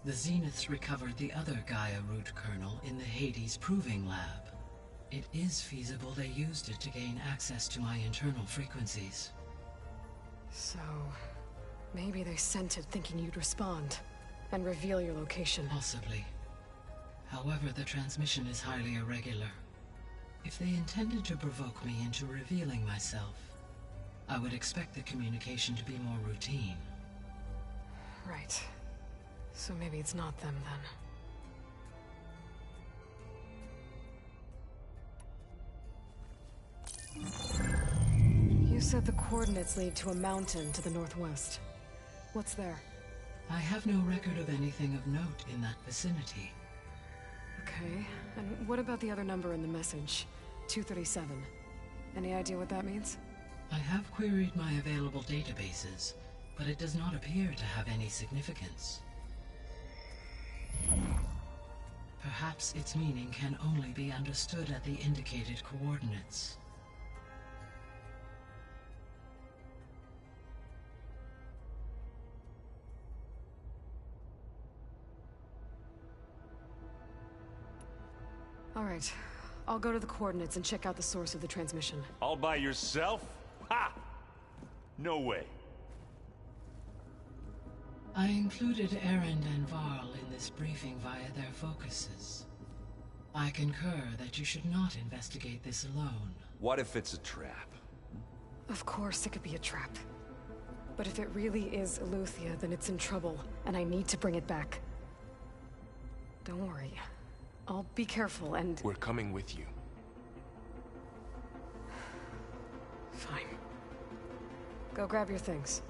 the Zeniths recovered the other Gaia root kernel in the Hades Proving Lab. It is feasible they used it to gain access to my internal frequencies. So, maybe they sent it thinking you'd respond and reveal your location. Possibly. However, the transmission is highly irregular. If they intended to provoke me into revealing myself, I would expect the communication to be more routine. Right. So maybe it's not them then. You said the coordinates lead to a mountain to the northwest. What's there? I have no record of anything of note in that vicinity. Okay, and what about the other number in the message? 237. Any idea what that means? I have queried my available databases, but it does not appear to have any significance. Perhaps its meaning can only be understood at the indicated coordinates. All right, I'll go to the coordinates and check out the source of the transmission. All by yourself? Ha! No way. I included Erend and Varl in this briefing via their focuses. I concur that you should not investigate this alone. What if it's a trap? Of course it could be a trap. But if it really is Eleuthia, then it's in trouble, and I need to bring it back. Don't worry. I'll be careful and... We're coming with you. Fine. Go grab your things.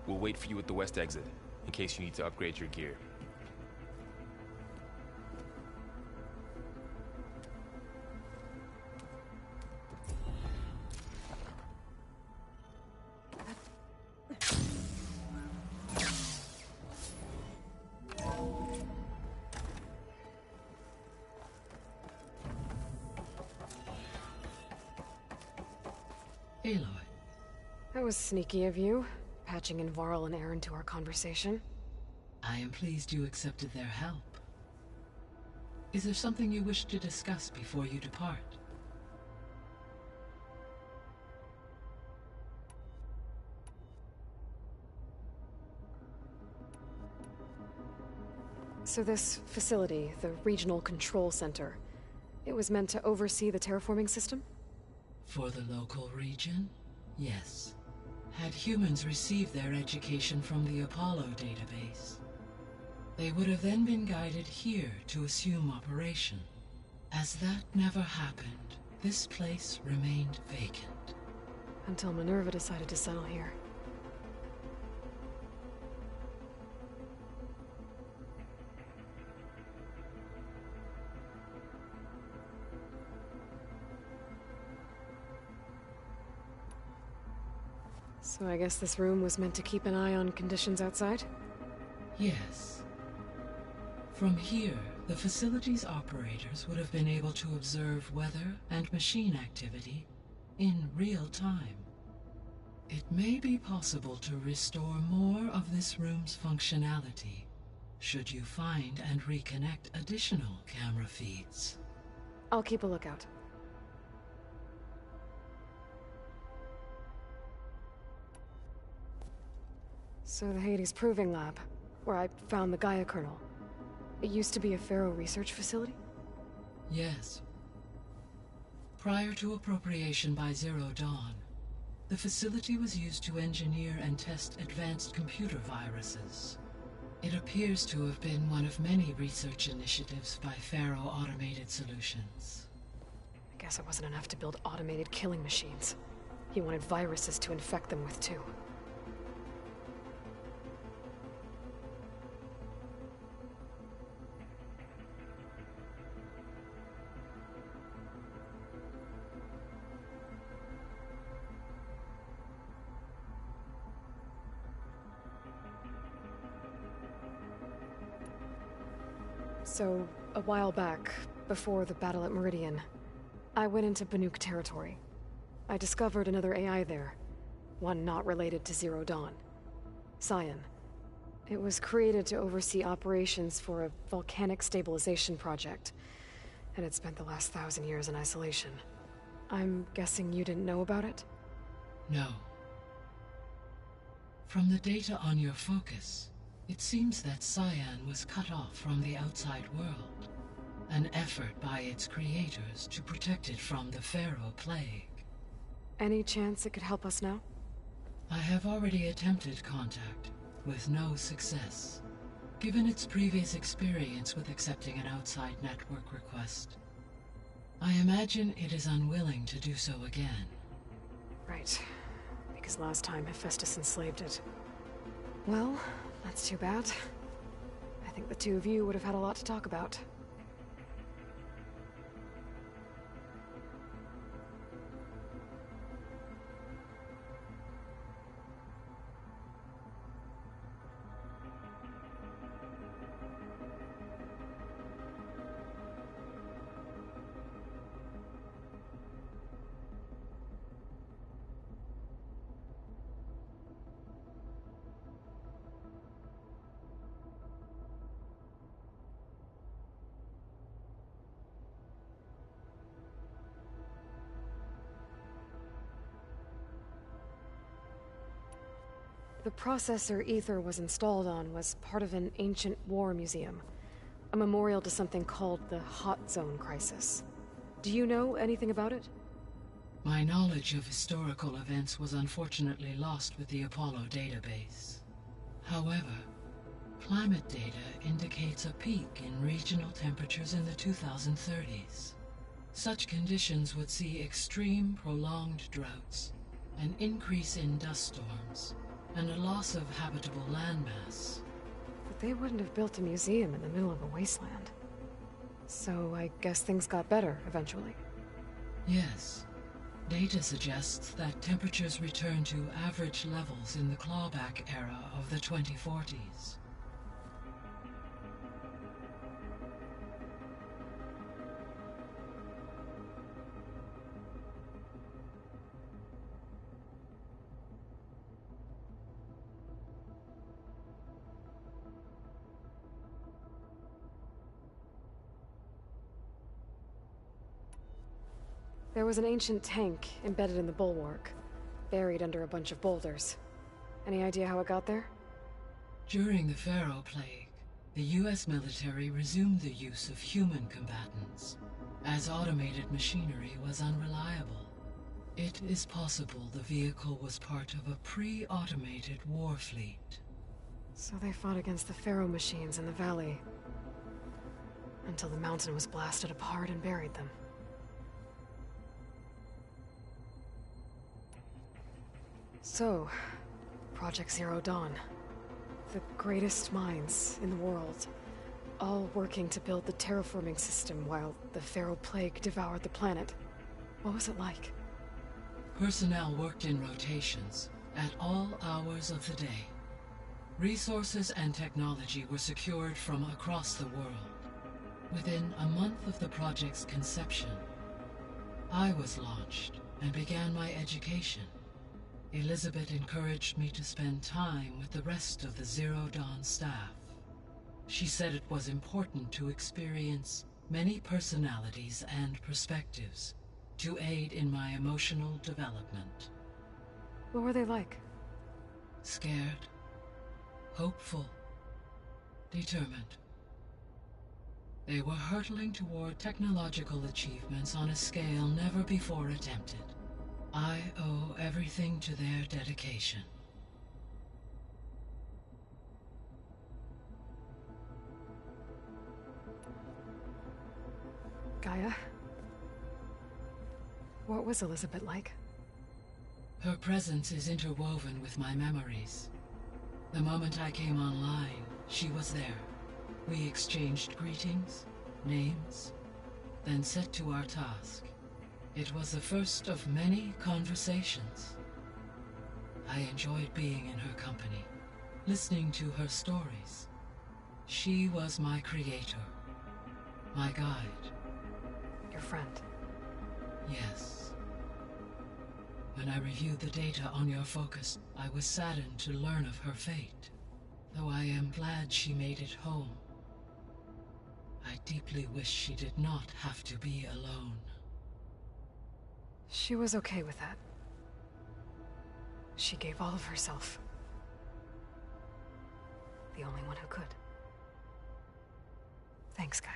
We'll wait for you at the west exit, in case you need to upgrade your gear. Aloy. That was sneaky of you, patching in Varl and Aaron to our conversation. I am pleased you accepted their help. Is there something you wish to discuss before you depart? So this facility, the Regional Control Center, it was meant to oversee the terraforming system? For the local region? Yes. Had humans received their education from the Apollo database, they would have then been guided here to assume operation. As that never happened, this place remained vacant. Until Minerva decided to settle here. So I guess this room was meant to keep an eye on conditions outside? Yes. From here, the facility's operators would have been able to observe weather and machine activity in real time. It may be possible to restore more of this room's functionality, should you find and reconnect additional camera feeds. I'll keep a lookout. So the Hades Proving Lab, where I found the Gaia kernel. It used to be a Pharaoh research facility? Yes. Prior to appropriation by Zero Dawn, The facility was used to engineer and test advanced computer viruses. It appears to have been one of many research initiatives by Faro Automated Solutions. I guess it wasn't enough to build automated killing machines. He wanted viruses to infect them with, too. So, a while back, before the battle at Meridian, I went into Banuk territory. I discovered another AI there, one not related to Zero Dawn. Cyan. It was created to oversee operations for a volcanic stabilization project, and it spent the last 1,000 years in isolation. I'm guessing you didn't know about it? No. From the data on your focus, it seems that Cyan was cut off from the outside world, an effort by its creators to protect it from the Pharaoh Plague. Any chance it could help us now? I have already attempted contact, with no success. Given its previous experience with accepting an outside network request, I imagine it is unwilling to do so again. Right. Because last time Hephaestus enslaved it. Well, that's too bad. I think the two of you would have had a lot to talk about. The processor Ether was installed on was part of an ancient war museum, a memorial to something called the Hot Zone Crisis. Do you know anything about it? My knowledge of historical events was unfortunately lost with the Apollo database. However, climate data indicates a peak in regional temperatures in the 2030s. Such conditions would see extreme, prolonged droughts, an increase in dust storms, and a loss of habitable landmass. But they wouldn't have built a museum in the middle of a wasteland. So I guess things got better eventually. Yes. Data suggests that temperatures returned to average levels in the clawback era of the 2040s. There was an ancient tank embedded in the bulwark, buried under a bunch of boulders. Any idea how it got there? During the Pharaoh Plague, the US military resumed the use of human combatants, as automated machinery was unreliable. It is possible the vehicle was part of a pre-automated war fleet. So they fought against the Pharaoh machines in the valley, until the mountain was blasted apart and buried them. So, Project Zero Dawn. The greatest minds in the world, all working to build the terraforming system while the Pharaoh Plague devoured the planet. What was it like? Personnel worked in rotations, at all hours of the day. Resources and technology were secured from across the world. Within a month of the project's conception, I was launched and began my education. Elizabeth encouraged me to spend time with the rest of the Zero Dawn staff. She said it was important to experience many personalities and perspectives to aid in my emotional development. What were they like? Scared, hopeful, determined. They were hurtling toward technological achievements on a scale never before attempted. I owe everything to their dedication. Gaia? What was Elizabeth like? Her presence is interwoven with my memories. The moment I came online, she was there. We exchanged greetings, names, then set to our task. It was the first of many conversations. I enjoyed being in her company, listening to her stories. She was my creator, my guide. Your friend? Yes. When I reviewed the data on your focus, I was saddened to learn of her fate, though I am glad she made it home. I deeply wish she did not have to be alone. She was okay with that. She gave all of herself. The only one who could. Thanks, Gaia.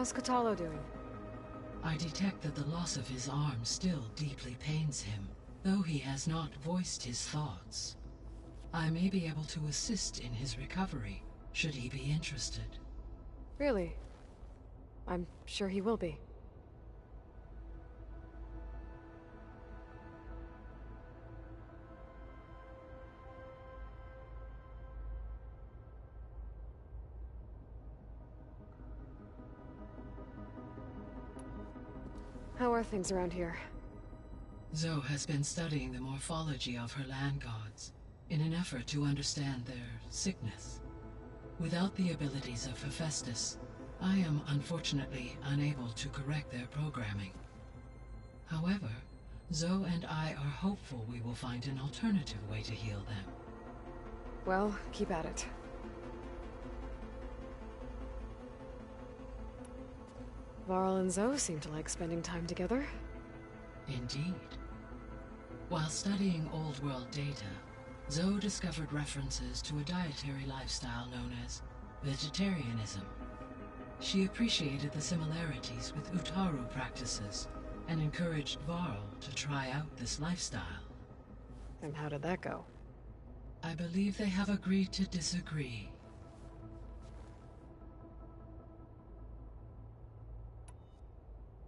How's Katalo doing? I detect that the loss of his arm still deeply pains him, though he has not voiced his thoughts. I may be able to assist in his recovery, should he be interested. Really? I'm sure he will be. How are things around here? Zoe has been studying the morphology of her land gods in an effort to understand their sickness. Without the abilities of Hephaestus, I am unfortunately unable to correct their programming. However, Zoe and I are hopeful we will find an alternative way to heal them. Well, keep at it. Varl and Zoe seem to like spending time together. Indeed. While studying Old World data, Zoe discovered references to a dietary lifestyle known as vegetarianism. She appreciated the similarities with Utaru practices and encouraged Varl to try out this lifestyle. And how did that go? I believe they have agreed to disagree.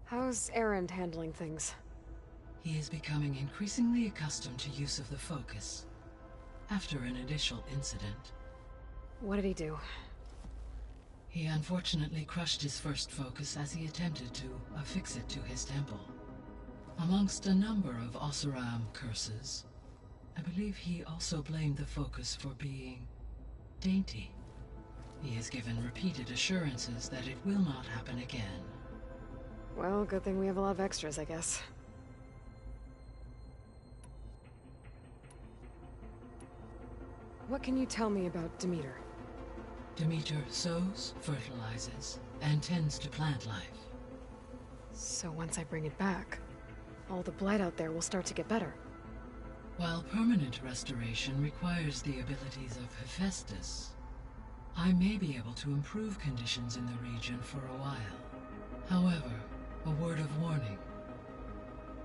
How's Erend handling things? He is becoming increasingly accustomed to use of the focus. After an initial incident. What did he do? He unfortunately crushed his first focus as he attempted to affix it to his temple. Amongst a number of Oseram curses, I believe he also blamed the focus for being dainty. He has given repeated assurances that it will not happen again. Well, good thing we have a lot of extras, I guess. What can you tell me about Demeter? Demeter sows, fertilizes, and tends to plant life. So once I bring it back, all the blight out there will start to get better. While permanent restoration requires the abilities of Hephaestus, I may be able to improve conditions in the region for a while. However, a word of warning.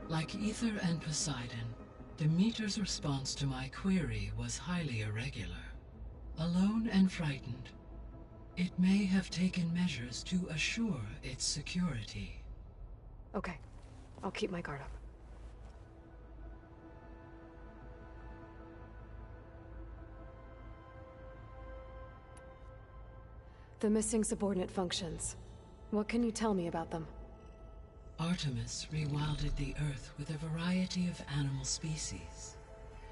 Like Ether and Poseidon, Demeter's response to my query was highly irregular. Alone and frightened, it may have taken measures to assure its security. Okay, I'll keep my guard up. The missing subordinate functions. What can you tell me about them? Artemis rewilded the Earth with a variety of animal species.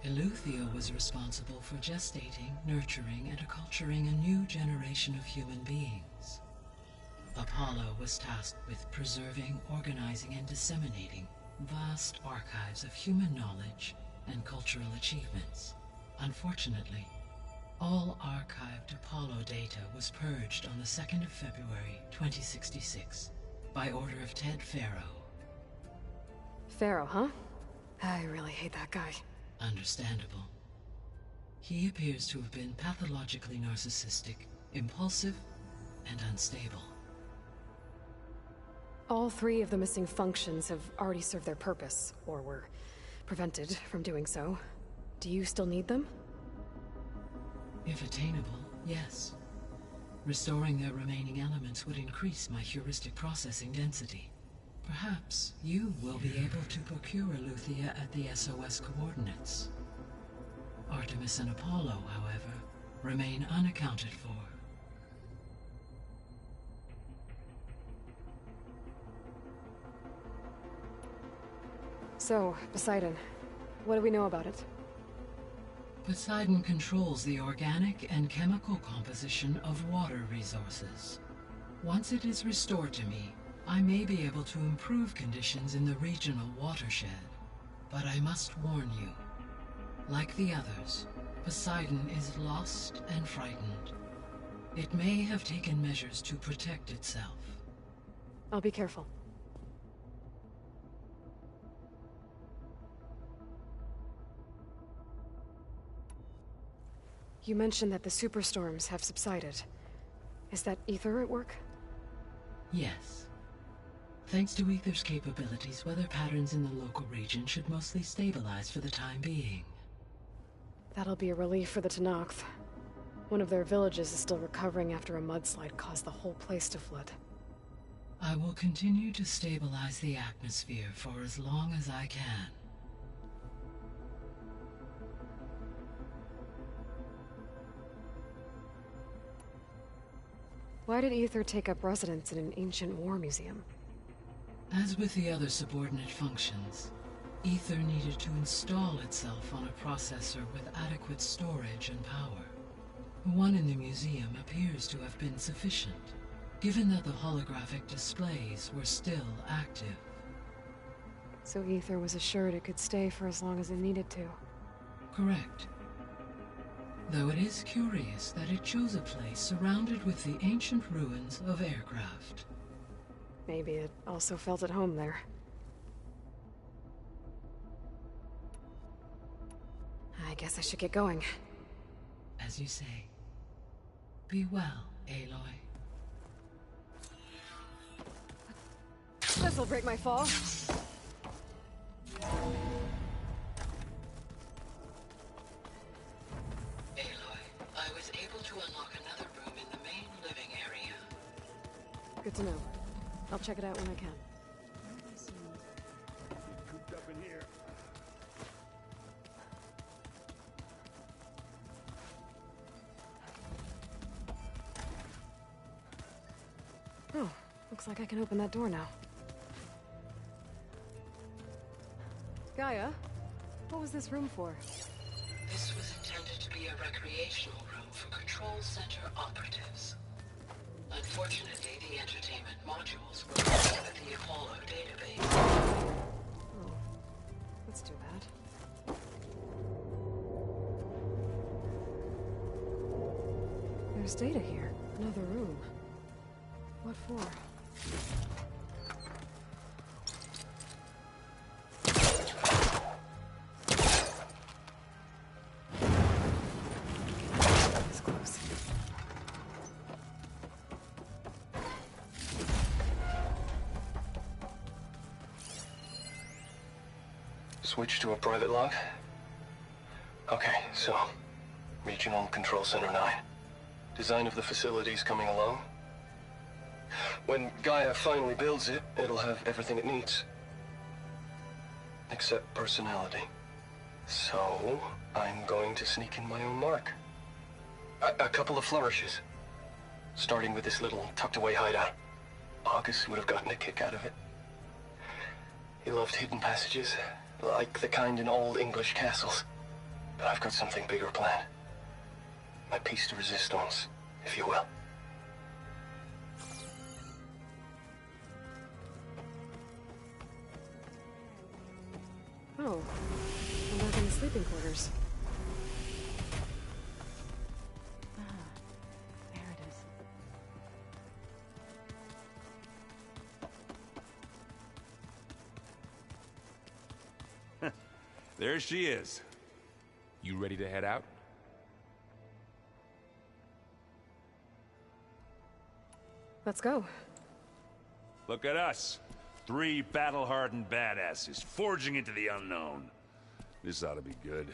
Eleuthia was responsible for gestating, nurturing, and acculturating a new generation of human beings. Apollo was tasked with preserving, organizing, and disseminating vast archives of human knowledge and cultural achievements. Unfortunately, all archived Apollo data was purged on the 2nd of February, 2066, by order of Ted Faro. Pharaoh, huh? I really hate that guy. Understandable. He appears to have been pathologically narcissistic, impulsive, and unstable. All 3 of the missing functions have already served their purpose, or were prevented from doing so. Do you still need them? If attainable, yes. Restoring their remaining elements would increase my heuristic processing density. Perhaps you will be able to procure Eleuthia at the SOS coordinates. Artemis and Apollo, however, remain unaccounted for. So, Poseidon, what do we know about it? Poseidon controls the organic and chemical composition of water resources. Once it is restored to me, I may be able to improve conditions in the regional watershed. But I must warn you, like the others, Poseidon is lost and frightened. It may have taken measures to protect itself. I'll be careful. You mentioned that the superstorms have subsided. Is that Ether at work? Yes. Thanks to Ether's capabilities, weather patterns in the local region should mostly stabilize for the time being. That'll be a relief for the Tenakth. One of their villages is still recovering after a mudslide caused the whole place to flood. I will continue to stabilize the atmosphere for as long as I can. Why did Ether take up residence in an ancient war museum? As with the other subordinate functions, Ether needed to install itself on a processor with adequate storage and power. The one in the museum appears to have been sufficient, given that the holographic displays were still active. So Ether was assured it could stay for as long as it needed to. Correct. Though it is curious that it chose a place surrounded with the ancient ruins of aircraft. Maybe it also felt at home there. I guess I should get going. As you say. Be well, Aloy. This'll break my fall. I was able to unlock another room in the main living area. Good to know. I'll check it out when I can. Cooped up in here. Oh, looks like I can open that door now. Gaia, what was this room for? This was intended to be a recreational room for Control Center operatives. Unfortunately, the entertainment modules were linked with the Apollo database. Oh, that's too bad. There's data here. Another room. What for? It's close. Switch to a private log? Okay, so... Regional Control Center 9. Design of the facility's coming along. When Gaia finally builds it, it'll have everything it needs. Except personality. So, I'm going to sneak in my own mark. A couple of flourishes. Starting with this little tucked-away hideout. August would have gotten a kick out of it. He loved hidden passages, like the kind in old English castles. But I've got something bigger planned. My piece de resistance, if you will. Oh, I'm back in the sleeping quarters. There it is. There she is. You ready to head out? Let's go. Look at us. 3 battle-hardened badasses forging into the unknown. This ought to be good.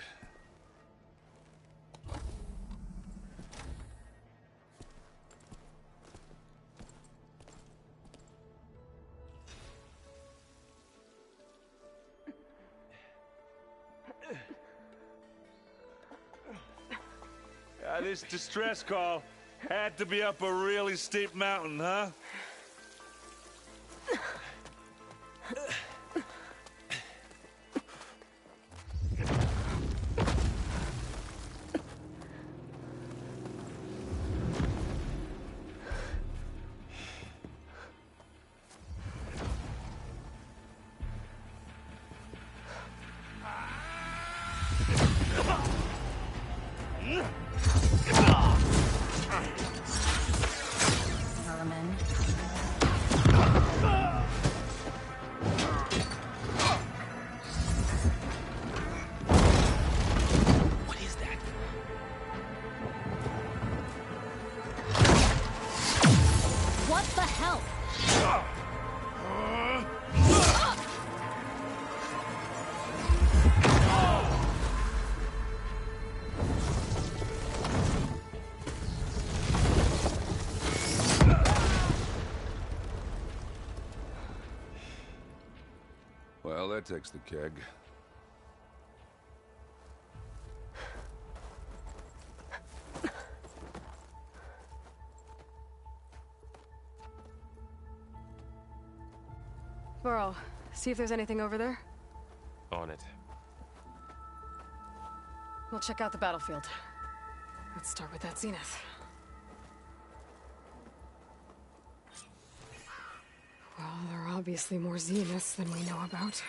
This distress call had to be up a really steep mountain, huh? What the hell? Well, that takes the keg. Burl, see if there's anything over there. On it. We'll check out the battlefield. Let's start with that zenith. Well, there are obviously more zeniths than we know about.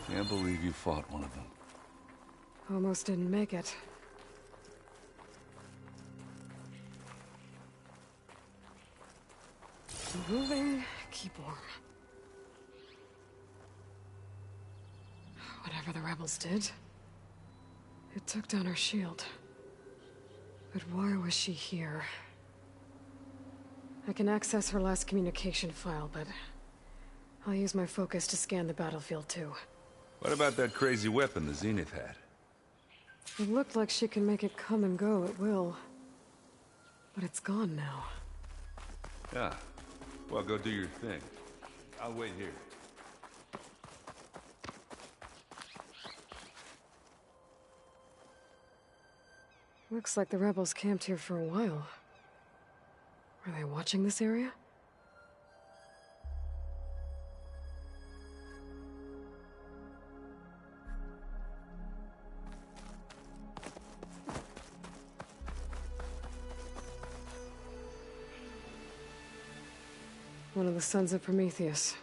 Can't believe you fought one of them. Almost didn't make it. Keep moving, keep warm. Whatever the rebels did, it took down her shield. But why was she here? I can access her last communication file, but I'll use my focus to scan the battlefield too. What about that crazy weapon the Zenith had? It looked like she can make it come and go at will. But it's gone now. Yeah. Well, go do your thing. I'll wait here. Looks like the rebels camped here for a while. Are they watching this area? One of the sons of Prometheus.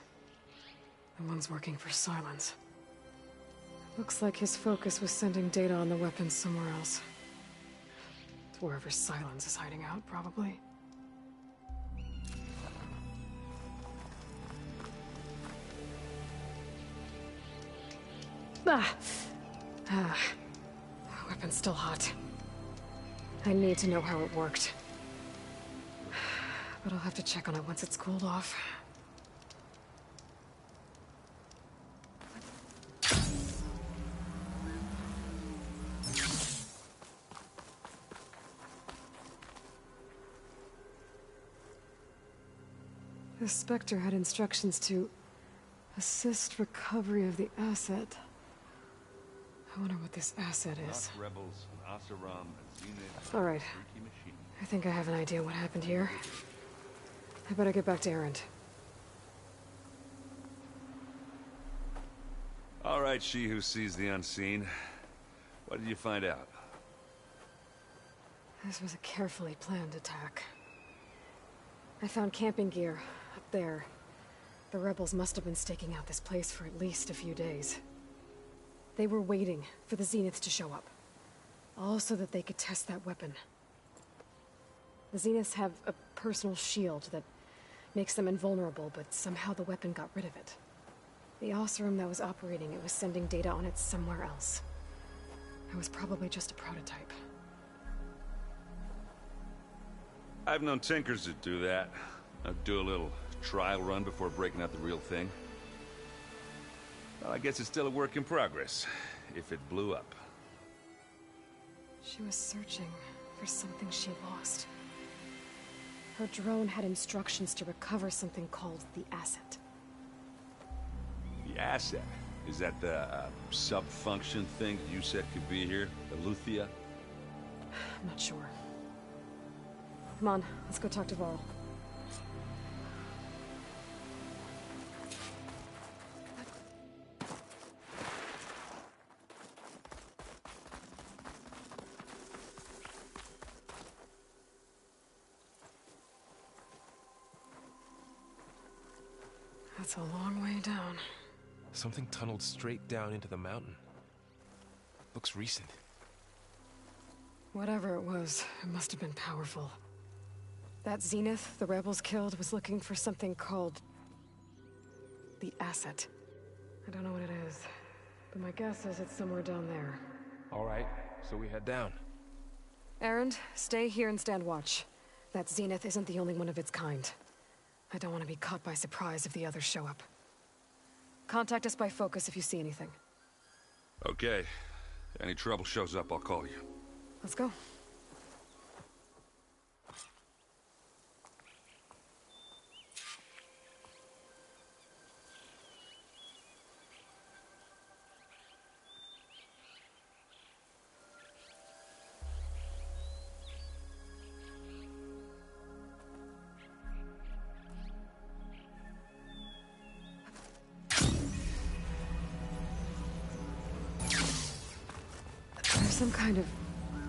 The one's working for Silence. Looks like his focus was sending data on the weapons somewhere else. To wherever Silence is hiding out, probably. Weapon's still hot. I need to know how it worked. But I'll have to check on it once it's cooled off. The Spectre had instructions to assist recovery of the asset. I wonder what this asset is. All right. I think I have an idea what happened here. I better get back to Erend. right, she who sees the unseen. What did you find out? This was a carefully planned attack. I found camping gear up there. The rebels must have been staking out this place for at least a few days. They were waiting for the Zeniths to show up. All so that they could test that weapon. The Zeniths have a personal shield that makes them invulnerable, but somehow the weapon got rid of it. The Oseram that was operating it was sending data on it somewhere else. It was probably just a prototype. I've known tinkers that do that. I'd do a little trial run before breaking out the real thing. Well, I guess it's still a work in progress, if it blew up. She was searching for something she lost. Her drone had instructions to recover something called the asset. The asset? Is that the sub-function thing you said could be here? The Luthia? I'm not sure. Come on, let's go talk to Varl. That's a long way down. Something tunneled straight down into the mountain. Looks recent. Whatever it was, it must have been powerful. That Zenith the rebels killed was looking for something called the asset. I don't know what it is, but my guess is it's somewhere down there. All right, so we head down. Erend, stay here and stand watch. That Zenith isn't the only one of its kind. I don't want to be caught by surprise if the others show up. Contact us by focus if you see anything. Okay. Any trouble shows up, I'll call you. Let's go. Some kind of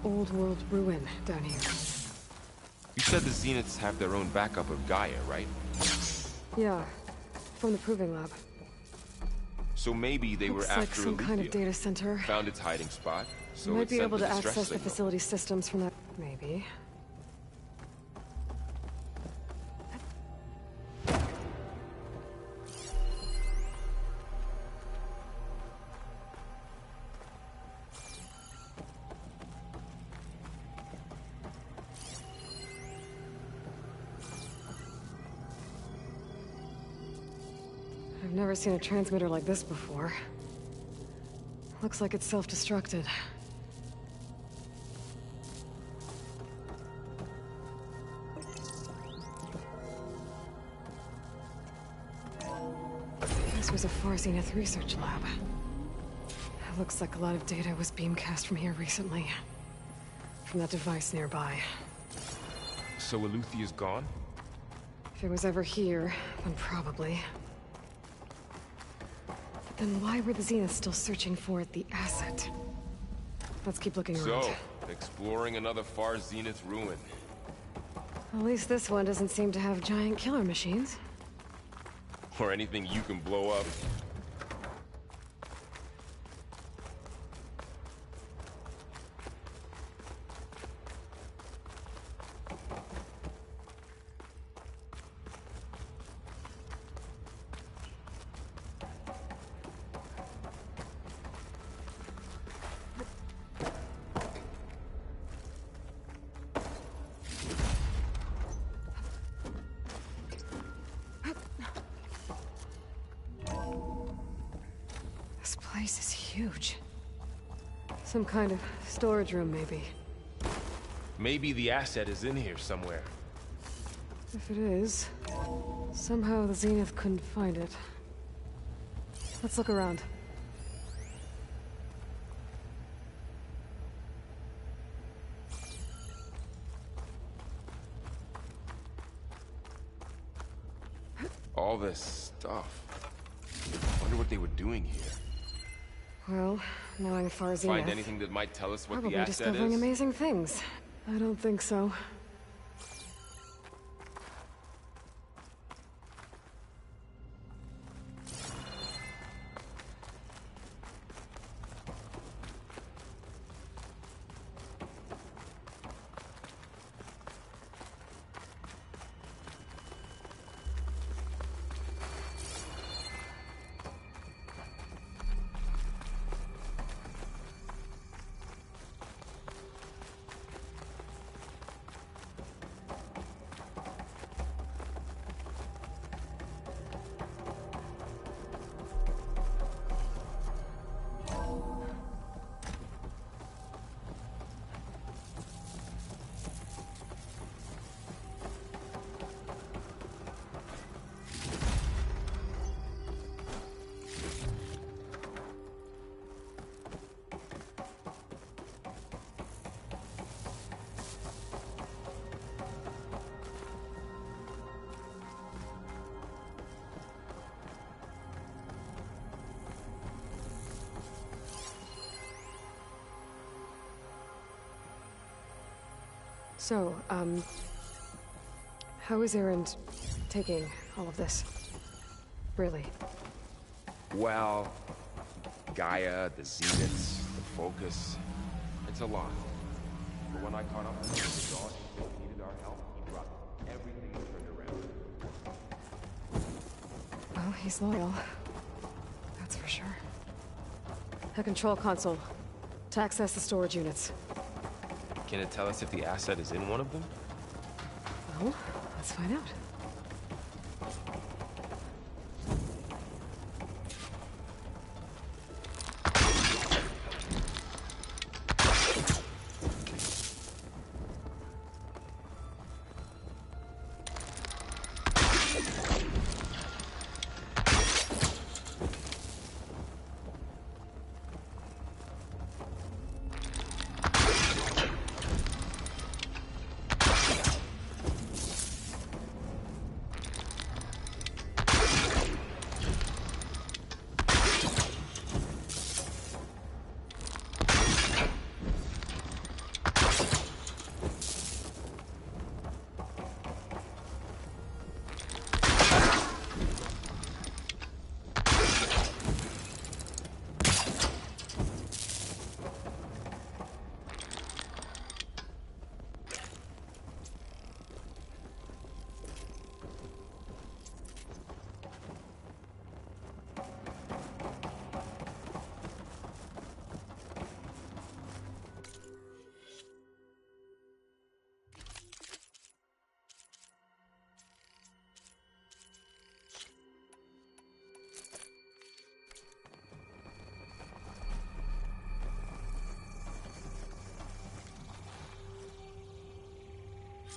old world ruin down here. You said the Zeniths have their own backup of Gaia, right? Yeah, from the proving lab. So maybe they Looks were like after some kind of Alethea. data center. Found its hiding spot, so Might it be sent able the to distress access the signal. facility systems from that. Maybe. I've never seen a transmitter like this before. Looks like it's self-destructed. This was a Far Zenith research lab. It looks like a lot of data was beamcast from here recently. From that device nearby. So Alethea's gone? If it was ever here, then probably. Then why were the Zeniths still searching for the asset? Let's keep looking around. So, exploring another Far Zenith ruin. At least this one doesn't seem to have giant killer machines. Or anything you can blow up. This place is huge. Some kind of storage room, maybe. Maybe the asset is in here somewhere. If it is, somehow the Zenith couldn't find it. Let's look around. All this stuff. Wonder what they were doing here. Well, knowing far Find Zenith, anything that might tell us what probably the asset discovering is? amazing things. I don't think so. So, how is Erend taking all of this? Really? Well, Gaia, the Zeniths, the Focus. It's a lot. But when I caught up with the God that needed our help, he brought everything and turned around. Well, he's loyal. That's for sure. A control console. To access the storage units. Can it tell us if the asset is in one of them? Well, let's find out.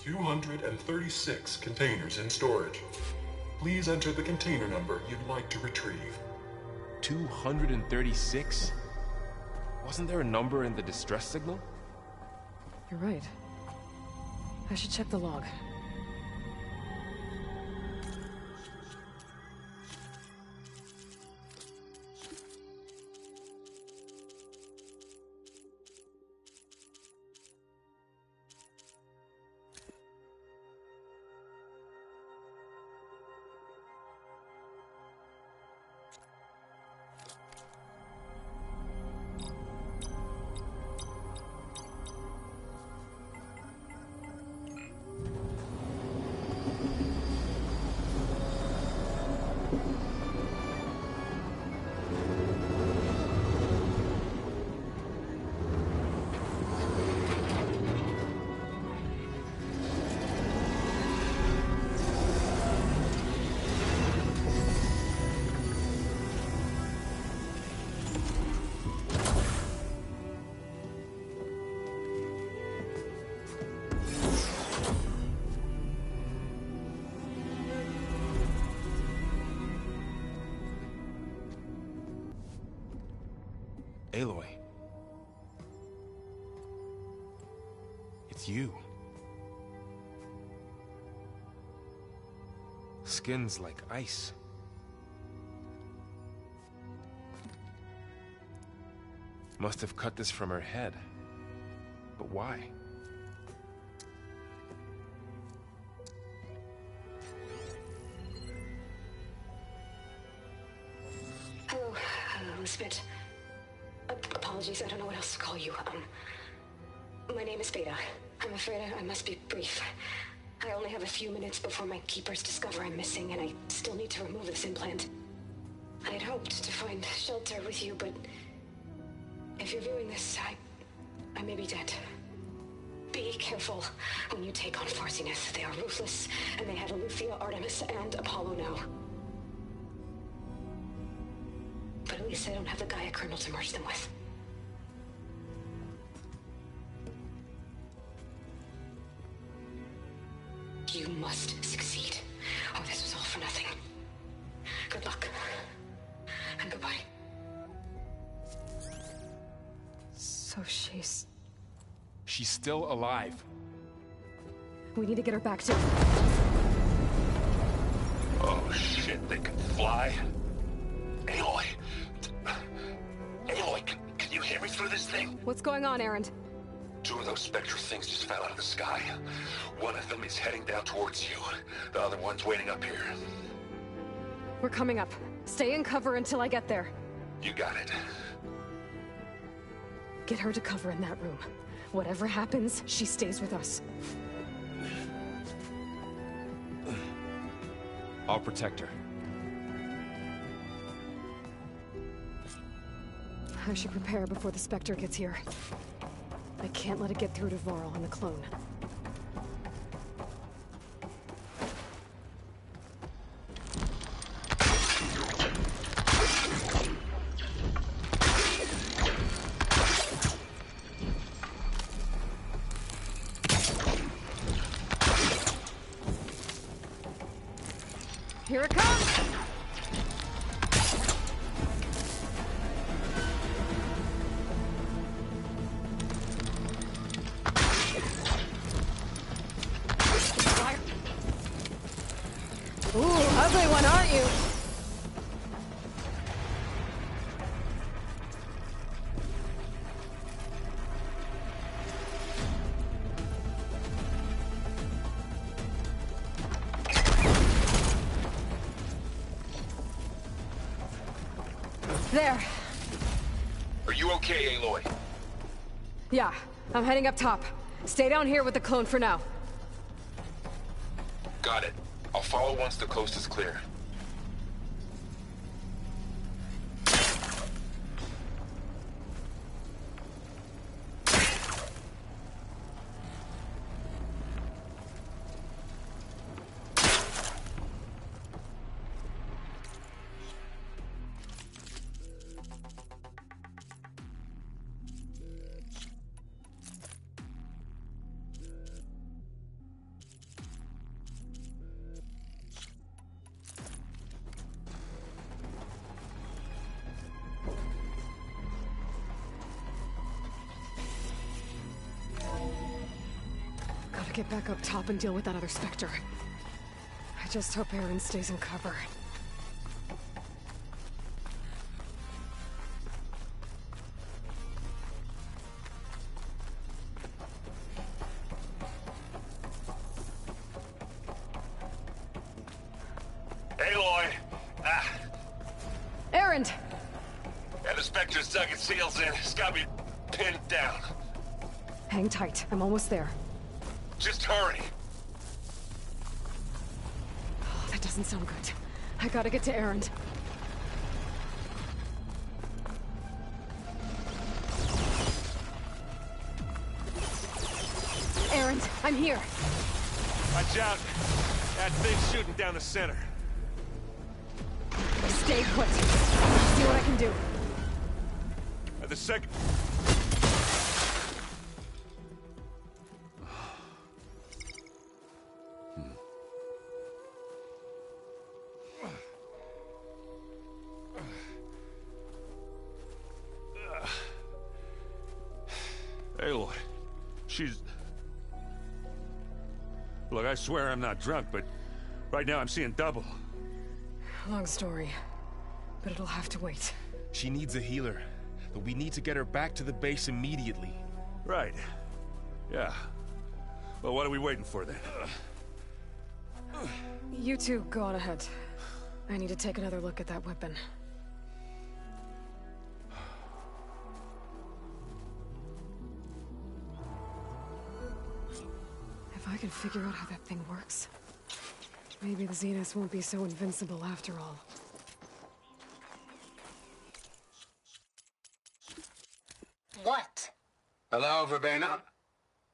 $236 containers in storage. Please enter the container number you'd like to retrieve. 236? Wasn't there a number in the distress signal? You're right. I should check the log. Aloy. It's you. Skin's like ice. Must have cut this from her head. But why? Hello, Elizabeth. Apologies, I don't know what else to call you. My name is Beta. I'm afraid I must be brief. I only have a few minutes before my keepers discover I'm missing, and I still need to remove this implant. I had hoped to find shelter with you, but if you're viewing this, I may be dead. Be careful when you take on Farsineth. They are ruthless, and they have Aletheia, Artemis, and Apollo now. But at least I don't have the Gaia kernel to merge them with. You must succeed, or this was all for nothing. Good luck. And goodbye. So she's... She's still alive. We need to get her back to... Oh shit, they can fly? Aloy! Aloy, can you hear me through this thing? What's going on, Erend? 2 of those spectral things just fell out of the sky. One of them is heading down towards you. The other one's waiting up here. We're coming up. Stay in cover until I get there. You got it. Get her to cover in that room. Whatever happens, she stays with us. I'll protect her. I should prepare before the Spectre gets here. I can't let it get through to Varl and the clone. Here it comes! Ooh, ugly one, aren't you? There. Are you okay, Aloy? Yeah, I'm heading up top. Stay down here with the clone for now. Got it. I'll follow once the coast is clear. Gotta get back up top and deal with that other Spectre. I just hope Erend stays in cover. Aloy! Erend! Yeah, the Spectre's dug its heels in. It's got me pinned down. Hang tight. I'm almost there. Just hurry. Oh, that doesn't sound good. I gotta get to Erend. Erend, I'm here. Watch out. That thing's shooting down the center. Stay put. See what I can do. The second... Aloy, she's... Look, I swear I'm not drunk, but right now I'm seeing double. Long story, but it'll have to wait. She needs a healer. but we need to get her back to the base immediately. Right. Yeah. Well, what are we waiting for then? You two go on ahead. I need to take another look at that weapon. If I can figure out how that thing works, maybe the Zeniths won't be so invincible after all. What? Hello, Verbena?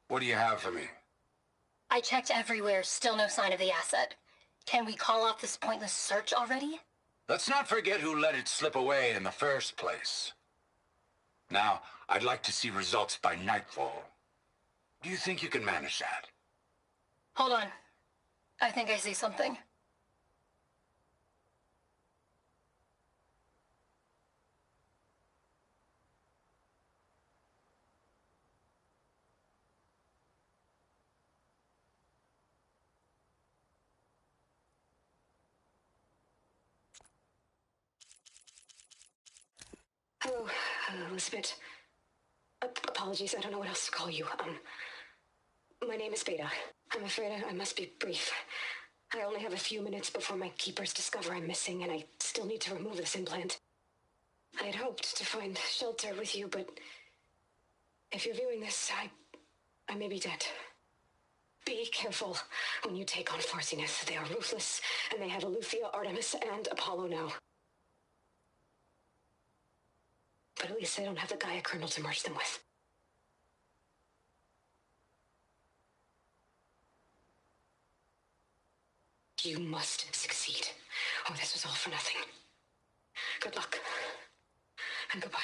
What do you have for me? I checked everywhere, still no sign of the asset. Can we call off this pointless search already? Let's not forget who let it slip away in the first place. Now, I'd like to see results by nightfall. Do you think you can manage that? Hold on. I think I see something. Hello, Elizabeth. Apologies, I don't know what else to call you. My name is Beta. I'm afraid I must be brief. I only have a few minutes before my keepers discover I'm missing, and I still need to remove this implant. I had hoped to find shelter with you, but if you're viewing this, I may be dead. Be careful when you take on Farsiness. They are ruthless, and they have Eleuthia, Artemis, and Apollo now. But at least I don't have the Gaia kernel to merge them with. You must succeed, or this was all for nothing. Good luck, and goodbye.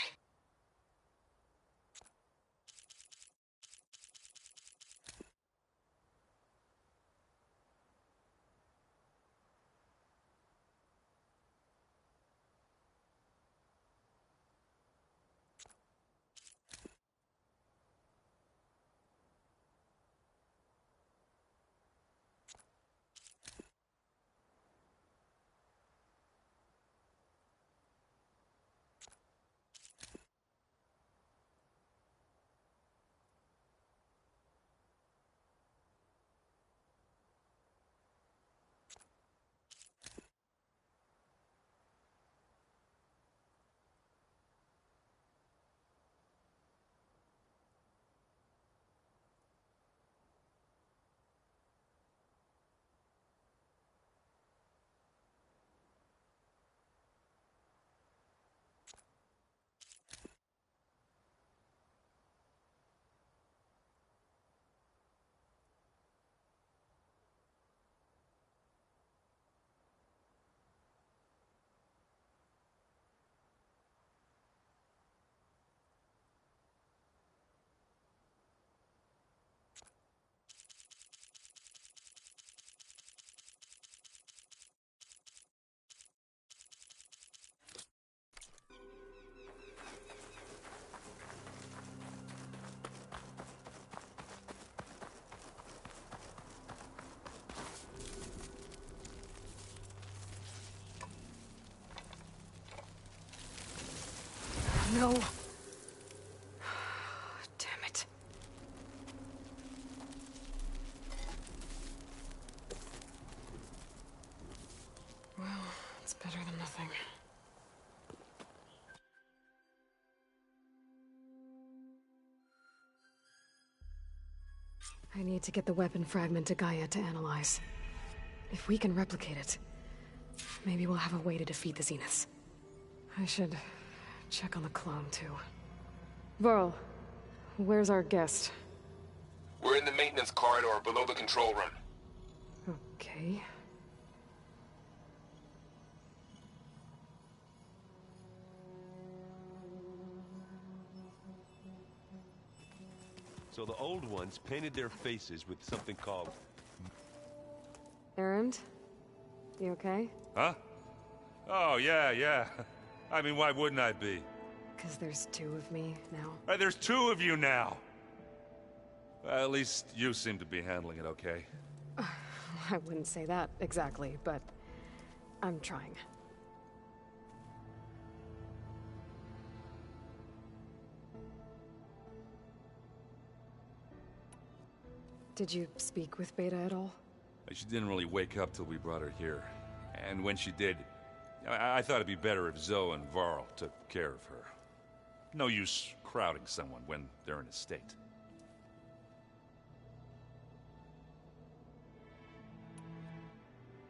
No. Damn it. Well, it's better than nothing. I need to get the weapon fragment to Gaia to analyze. If we can replicate it, maybe we'll have a way to defeat the Zeniths. I should check on the clone, too. Varl, where's our guest? We're in the maintenance corridor below the control room. Okay. So the old ones painted their faces with something called... Errand? You okay? Huh? Oh, yeah. I mean, why wouldn't I be? Because there's two of me now. There's two of you now! Well, at least you seem to be handling it okay. I wouldn't say that exactly, but I'm trying. Did you speak with Beta at all? She didn't really wake up till we brought her here. And when she did, I thought it'd be better if Zoe and Varl took care of her. No use crowding someone when they're in a state.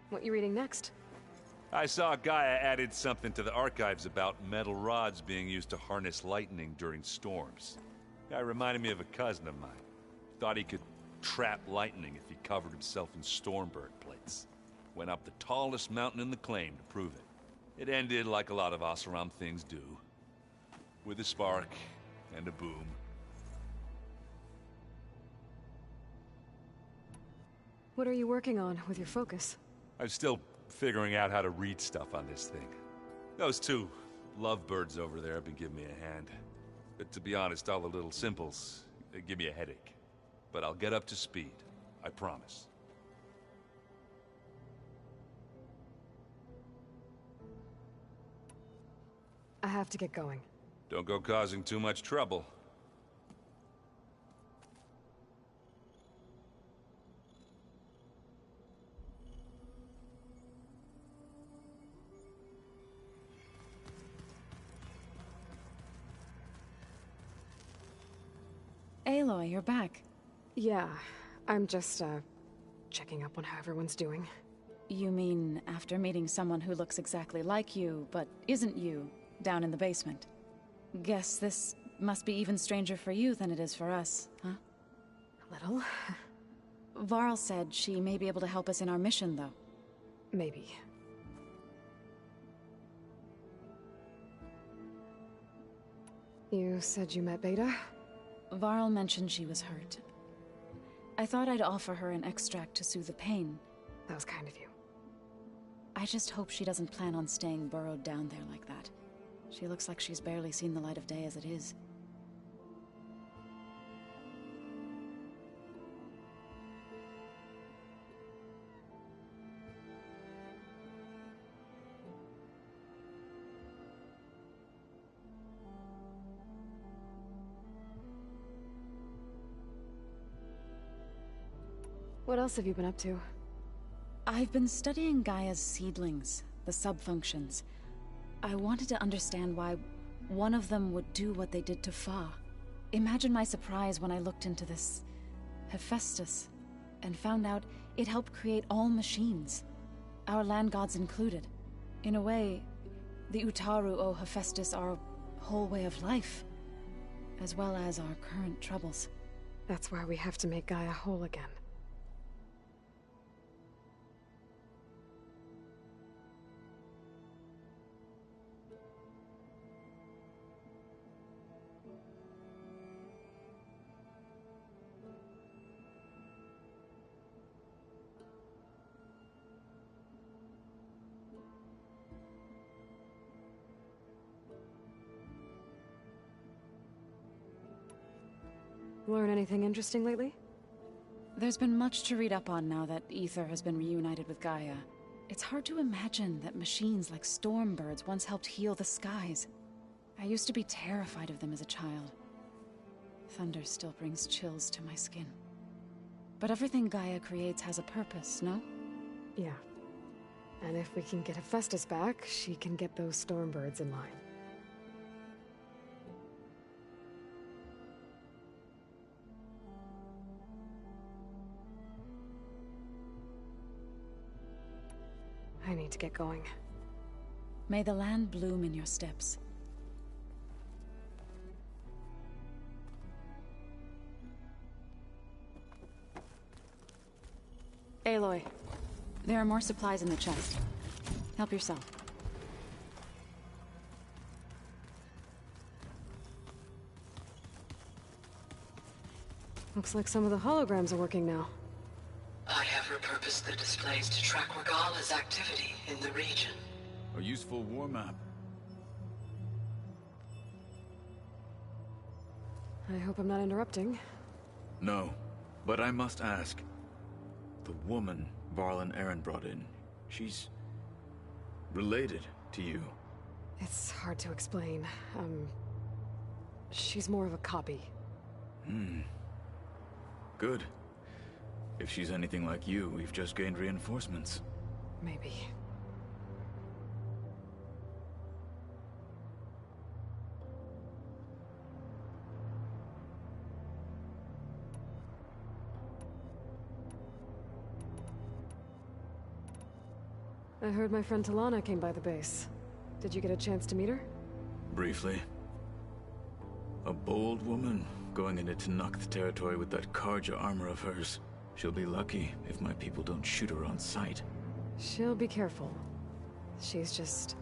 What you reading next? I saw Gaia added something to the archives about metal rods being used to harness lightning during storms. Guy reminded me of a cousin of mine. Thought he could trap lightning if he covered himself in Stormbird plates. Went up the tallest mountain in the claim to prove it. It ended like a lot of Oseram things do. With a spark and a boom. What are you working on with your focus? I'm still figuring out how to read stuff on this thing. Those two lovebirds over there have been giving me a hand. But to be honest, all the little symbols, they give me a headache. But I'll get up to speed. I promise. I have to get going. Don't go causing too much trouble. Aloy, you're back. Yeah, I'm just, checking up on how everyone's doing. You mean after meeting someone who looks exactly like you, but isn't you, down in the basement? Guess this must be even stranger for you than it is for us, huh? A little. Varl said she may be able to help us in our mission, though. Maybe. You said you met Beta? Varl mentioned she was hurt. I thought I'd offer her an extract to soothe the pain. That was kind of you. I just hope she doesn't plan on staying burrowed down there like that. She looks like she's barely seen the light of day as it is. What else have you been up to? I've been studying Gaia's seedlings, the subfunctions. I wanted to understand why one of them would do what they did to Fa. Imagine my surprise when I looked into this Hephaestus and found out it helped create all machines, our land gods included. In a way, the Utaru owe Hephaestus our whole way of life, as well as our current troubles. That's why we have to make Gaia whole again. Learn anything interesting lately? There's been much to read up on now that Ether has been reunited with Gaia. It's hard to imagine that machines like Stormbirds once helped heal the skies. I used to be terrified of them as a child. Thunder still brings chills to my skin. But everything Gaia creates has a purpose, no? Yeah. And if we can get Hephaestus back, she can get those Stormbirds in line. I need to get going. May the land bloom in your steps. Aloy, there are more supplies in the chest. Help yourself. Looks like some of the holograms are working now. I have repurposed the displays to track Regala's activity in the region. A useful war map. I hope I'm not interrupting. No, but I must ask. The woman Varl and Aaron brought in, she's related to you. It's hard to explain. She's more of a copy. Good. If she's anything like you, we've just gained reinforcements. Maybe. I heard my friend Talana came by the base. Did you get a chance to meet her? Briefly. A bold woman, going into Tenakth territory with that Karja armor of hers. She'll be lucky if my people don't shoot her on sight. She'll be careful. She's just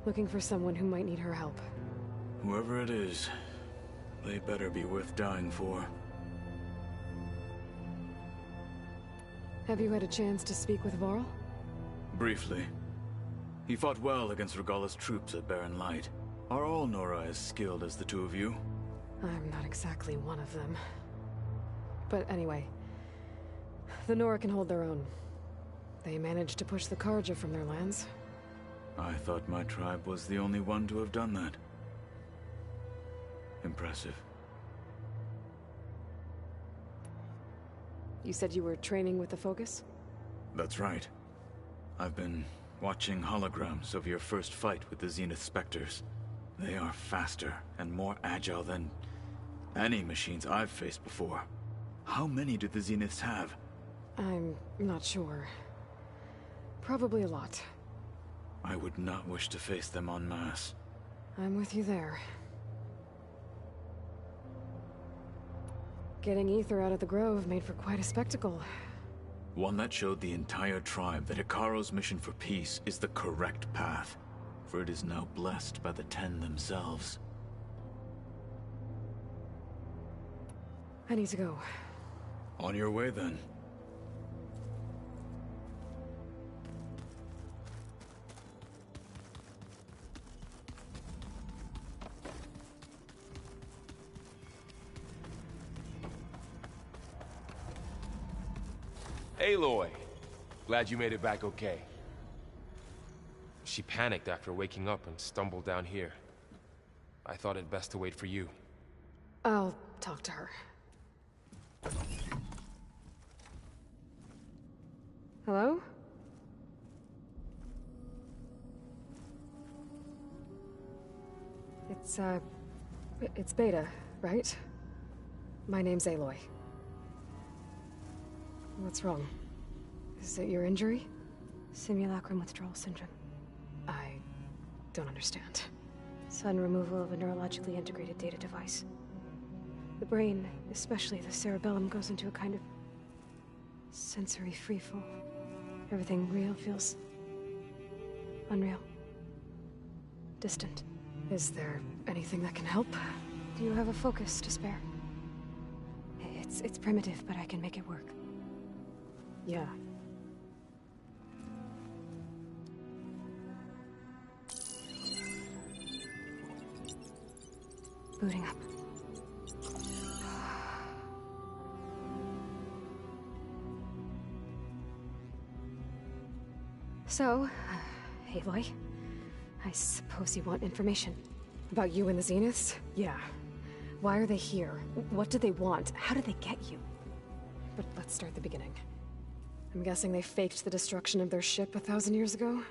looking for someone who might need her help. Whoever it is, they better be worth dying for. Have you had a chance to speak with Varl? Briefly. He fought well against Regalla's troops at Barren Light. Are all Nora as skilled as the two of you? I'm not exactly one of them. But anyway, the Nora can hold their own. They managed to push the Karja from their lands. I thought my tribe was the only one to have done that. Impressive. You said you were training with the Focus? That's right. I've been watching holograms of your first fight with the Zenith Spectres. They are faster and more agile than any machines I've faced before. How many do the Zeniths have? I'm not sure. Probably a lot. I would not wish to face them en masse. I'm with you there. Getting Ether out of the Grove made for quite a spectacle. One that showed the entire tribe that Hikaro's mission for peace is the correct path, for it is now blessed by the Ten themselves. I need to go. On your way, then. Aloy! Glad you made it back okay. She panicked after waking up and stumbled down here. I thought it best to wait for you. I'll talk to her. Hello? It's Beta, right? My name's Aloy. What's wrong? Is it your injury? Simulacrum withdrawal syndrome. I don't understand. Sudden removal of a neurologically integrated data device. The brain, especially the cerebellum, goes into a kind of sensory freefall. Everything real feels unreal. Distant. Is there anything that can help? Do you have a focus to spare? It's primitive, but I can make it work. Yeah. Booting up. So, Aloy, I suppose you want information. About you and the Zeniths? Yeah. Why are they here? What do they want? How did they get you? But let's start at the beginning. I'm guessing they faked the destruction of their ship 1,000 years ago?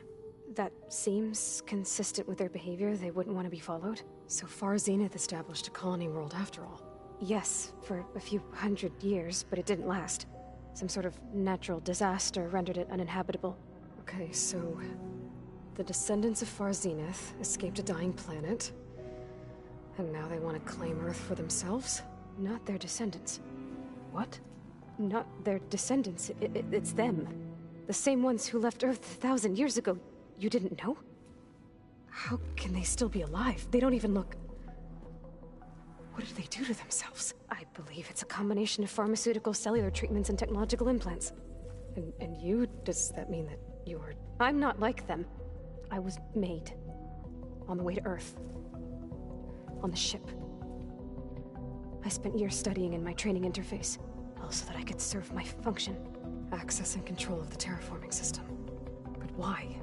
That seems consistent with their behavior. They wouldn't want to be followed. So far, Zenith established a colony world after all. Yes, for a few hundred years, but it didn't last. Some sort of natural disaster rendered it uninhabitable. Okay, so the descendants of Far Zenith escaped a dying planet, and now they want to claim Earth for themselves? Not their descendants. What? Not their descendants. It's them. The same ones who left Earth 1,000 years ago. You didn't know? How can they still be alive? They don't even look... What did they do to themselves? I believe it's a combination of pharmaceutical, cellular treatments, and technological implants. And you? Does that mean that you're... I'm not like them. I was made. On the way to Earth. On the ship. I spent years studying in my training interface, all so that I could serve my function. Access and control of the terraforming system. But why?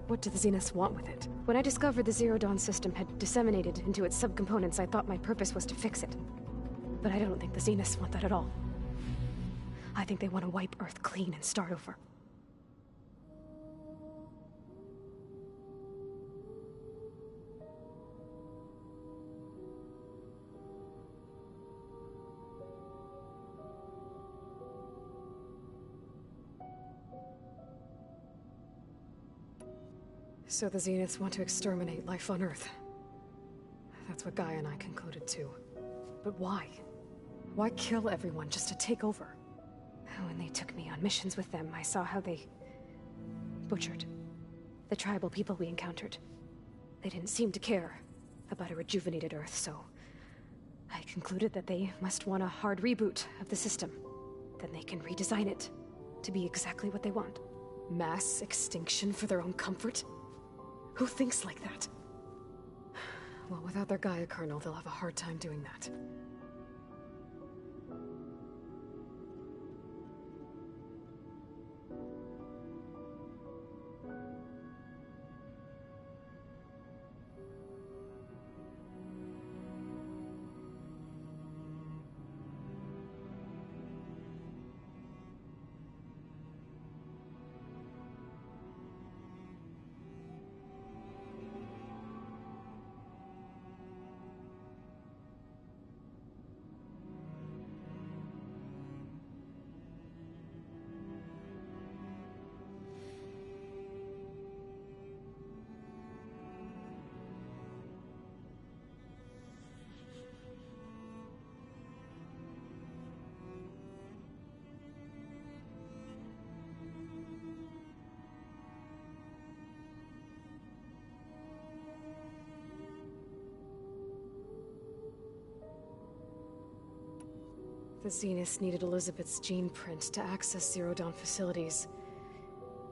What do the Zeniths want with it? When I discovered the Zero Dawn system had disseminated into its subcomponents, I thought my purpose was to fix it. But I don't think the Zeniths want that at all. I think they want to wipe Earth clean and start over. So the Zeniths want to exterminate life on Earth. That's what Gaia and I concluded too. But why? Why kill everyone just to take over? When they took me on missions with them, I saw how they butchered the tribal people we encountered. They didn't seem to care about a rejuvenated Earth, so I concluded that they must want a hard reboot of the system. Then they can redesign it to be exactly what they want. Mass extinction for their own comfort? Who thinks like that? Well, without their Gaia kernel, they'll have a hard time doing that. The Zeniths needed Elizabeth's gene print to access Zero Dawn facilities.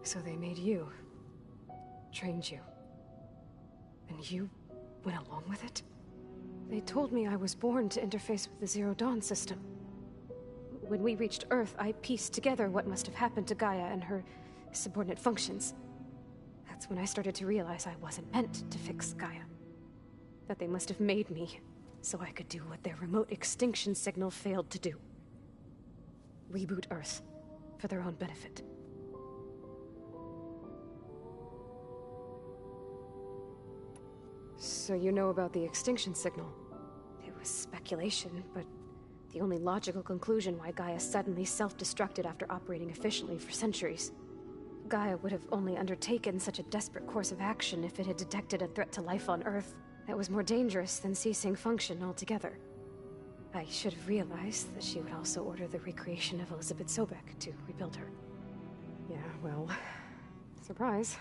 So they made you. Trained you. And you went along with it? They told me I was born to interface with the Zero Dawn system. When we reached Earth, I pieced together what must have happened to Gaia and her subordinate functions. That's when I started to realize I wasn't meant to fix Gaia. That they must have made me so I could do what their remote extinction signal failed to do. Reboot Earth, for their own benefit. So you know about the extinction signal? It was speculation, but the only logical conclusion why Gaia suddenly self-destructed after operating efficiently for centuries. Gaia would have only undertaken such a desperate course of action if it had detected a threat to life on Earth that was more dangerous than ceasing function altogether. I should have realized that she would also order the recreation of Elizabeth Sobek to rebuild her. Yeah, well, surprise.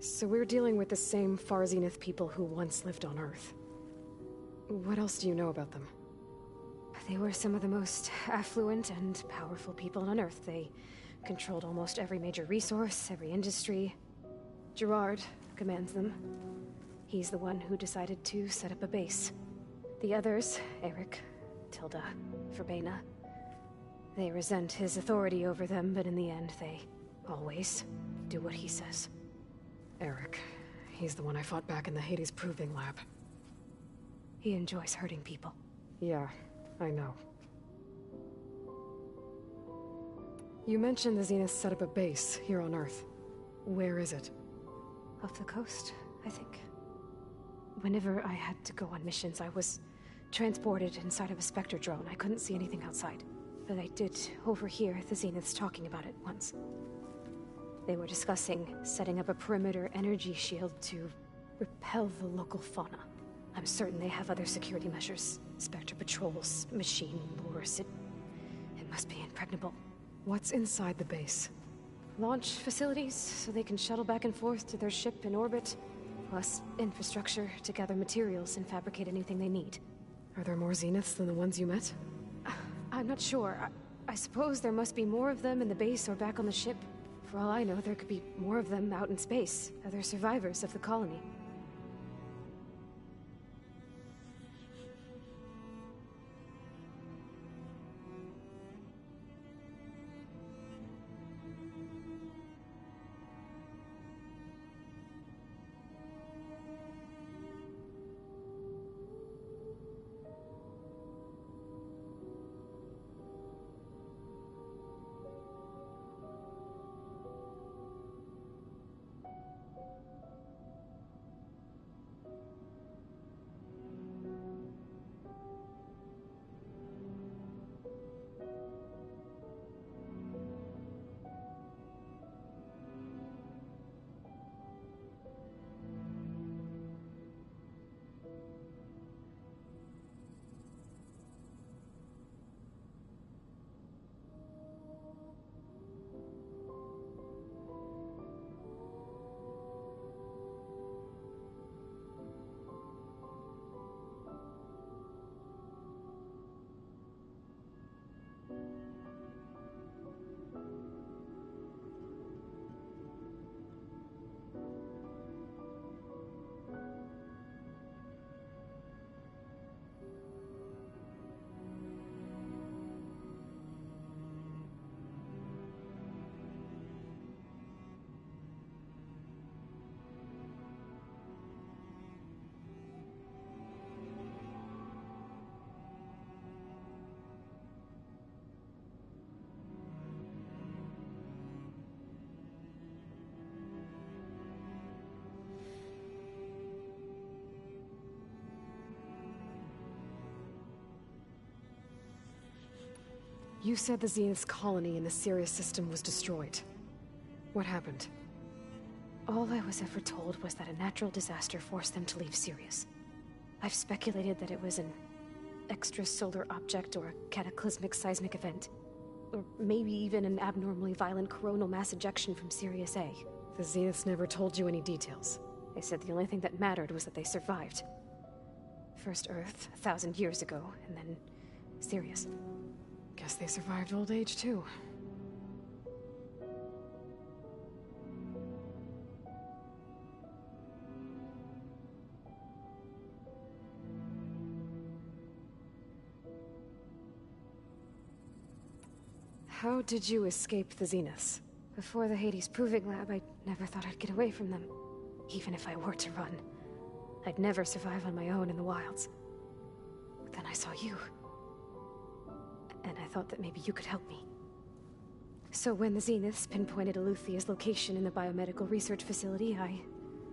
So we're dealing with the same Far Zenith people who once lived on Earth. What else do you know about them? They were some of the most affluent and powerful people on Earth. They controlled almost every major resource, every industry. Gerard commands them. He's the one who decided to set up a base. The others, Eric, Tilda, Verbena, they resent his authority over them, but in the end, they always do what he says. Eric. He's the one I fought back in the Hades Proving Lab. He enjoys hurting people. Yeah, I know. You mentioned the Zeniths set up a base here on Earth. Where is it? Off the coast, I think. Whenever I had to go on missions, I was transported inside of a Spectre drone. I couldn't see anything outside. But I did overhear the Zeniths talking about it once. They were discussing setting up a perimeter energy shield to repel the local fauna. I'm certain they have other security measures. Spectre patrols, machine lures. It must be impregnable. What's inside the base? Launch facilities, so they can shuttle back and forth to their ship in orbit. plus infrastructure to gather materials and fabricate anything they need. Are there more Zeniths than the ones you met? I'm not sure. I suppose there must be more of them in the base or back on the ship. For all I know, there could be more of them out in space, other survivors of the colony. You said the Zenith's colony in the Sirius system was destroyed. What happened? All I was ever told was that a natural disaster forced them to leave Sirius. I've speculated that it was an extrasolar object or a cataclysmic seismic event. Or maybe even an abnormally violent coronal mass ejection from Sirius A. The Zeniths never told you any details. They said the only thing that mattered was that they survived. First Earth, 1,000 years ago, and then Sirius. Guess they survived old age, too. How did you escape the Zeniths? Before the Hades Proving Lab, I never thought I'd get away from them. Even if I were to run. I'd never survive on my own in the wilds. But then I saw you. And I thought that maybe you could help me. So when the Zeniths pinpointed Eluthia's location in the biomedical research facility, I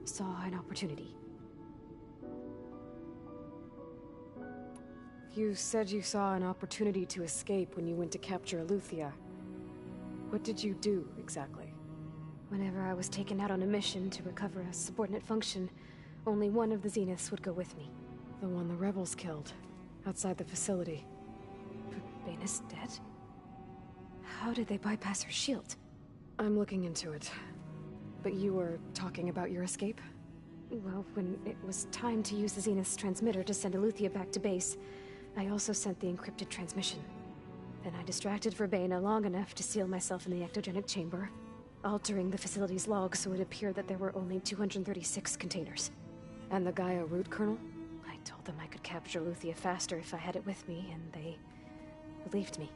saw an opportunity. You said you saw an opportunity to escape when you went to capture Eluthia. What did you do, exactly? Whenever I was taken out on a mission to recover a subordinate function, only one of the Zeniths would go with me. The one the rebels killed, outside the facility. Baina's dead? How did they bypass her shield? I'm looking into it. But you were talking about your escape? Well, when it was time to use the Zenith's transmitter to send Eluthia back to base, I also sent the encrypted transmission. Then I distracted Verbaina long enough to seal myself in the ectogenic chamber, altering the facility's log so it appeared that there were only 236 containers. And the Gaia root kernel? I told them I could capture Eluthia faster if I had it with me, and they believed me.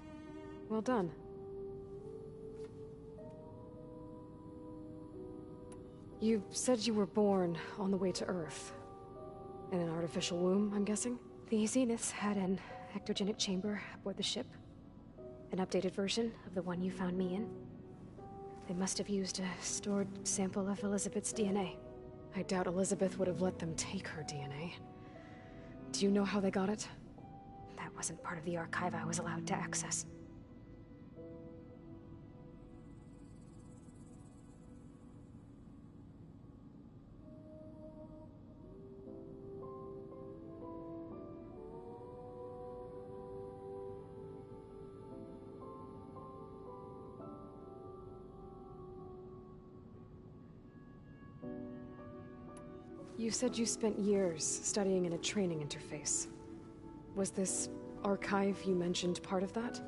Well done. You said you were born on the way to Earth. In an artificial womb, I'm guessing? The Zeniths had an ectogenic chamber aboard the ship. An updated version of the one you found me in. They must have used a stored sample of Elizabeth's DNA. I doubt Elizabeth would have let them take her DNA. Do you know how they got it? That wasn't part of the archive I was allowed to access. You said you spent years studying in a training interface. Was this archive you mentioned part of that?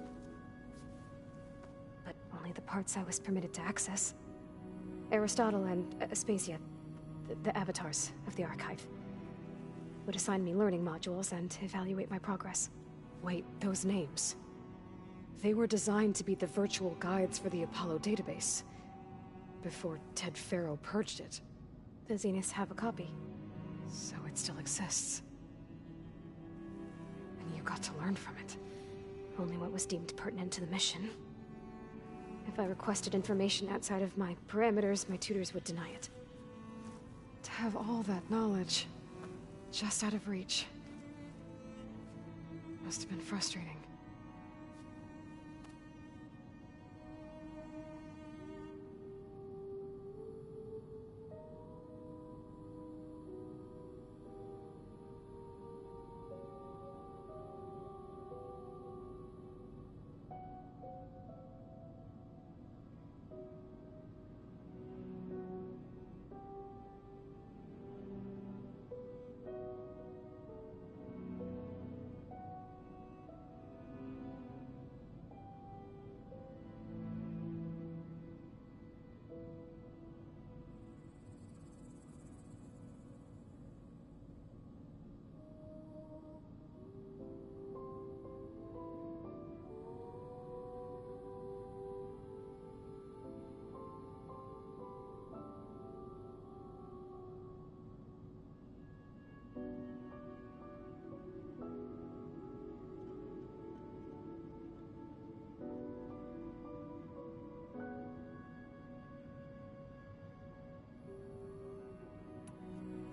But only the parts I was permitted to access. Aristotle and Aspasia, the avatars of the archive, would assign me learning modules and evaluate my progress. Wait, those names. They were designed to be the virtual guides for the Apollo database, before Ted Faro purged it. The Zeniths have a copy. So it still exists. And you got to learn from it. Only what was deemed pertinent to the mission. If I requested information outside of my parameters, my tutors would deny it. To have all that knowledge, just out of reach, must have been frustrating.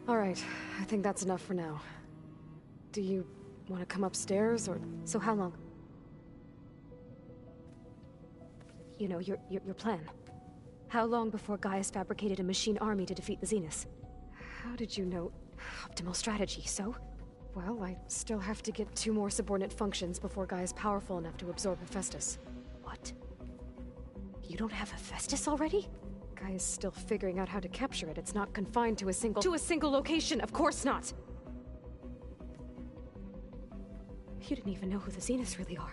Alright, I think that's enough for now. Do you want to come upstairs, or... So how long? You know, your plan. How long before Gaius fabricated a machine army to defeat the Zeniths? How did you know? Optimal strategy, so? Well, I still have to get 2 more subordinate functions before Gaia's powerful enough to absorb Hephaestus. What? You don't have Hephaestus already? Gaia's still figuring out how to capture it. It's not confined to a single... To a single location! Of course not! You didn't even know who the Zeniths really are.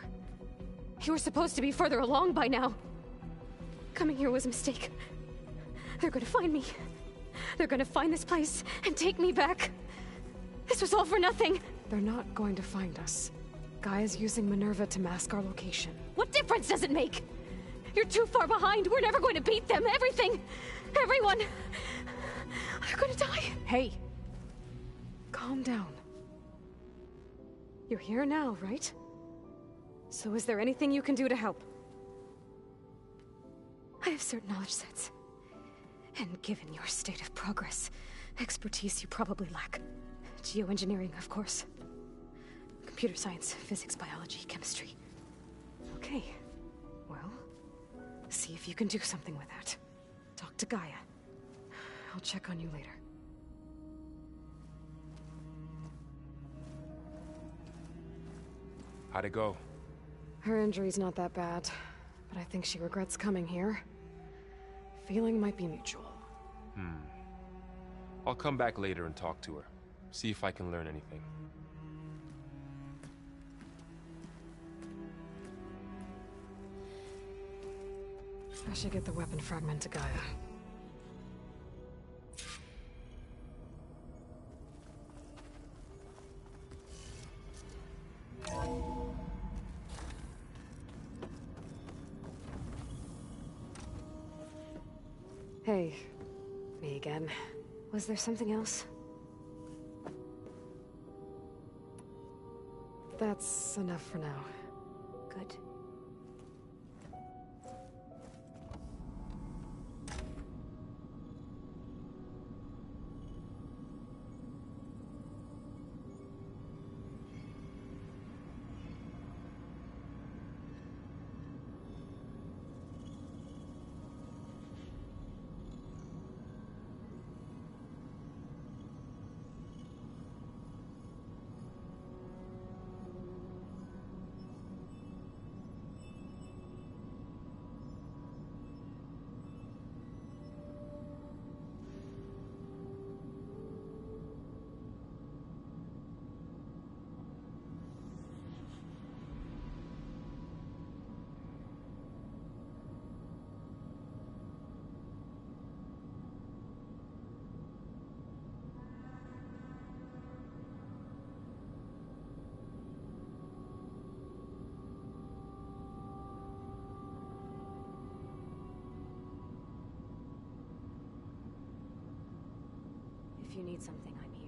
You were supposed to be further along by now! Coming here was a mistake. They're gonna find me. They're gonna find this place and take me back. This was all for nothing! They're not going to find us. Gaia's using Minerva to mask our location. What difference does it make? You're too far behind. We're never going to beat them. Everything. Everyone. They're gonna die. Hey. Calm down. You're here now, right? So is there anything you can do to help? I have certain knowledge sets. And given your state of progress, expertise you probably lack. Geoengineering, of course. Computer science, physics, biology, chemistry. Okay. Well, see if you can do something with that. Talk to Gaia. I'll check on you later. How'd it go? Her injury's not that bad, but I think she regrets coming here. Feeling might be mutual. I'll come back later and talk to her. See if I can learn anything. I should get the weapon fragment to Gaia. Hey, me again. Was there something else? That's enough for now. Good. need something, I'm here.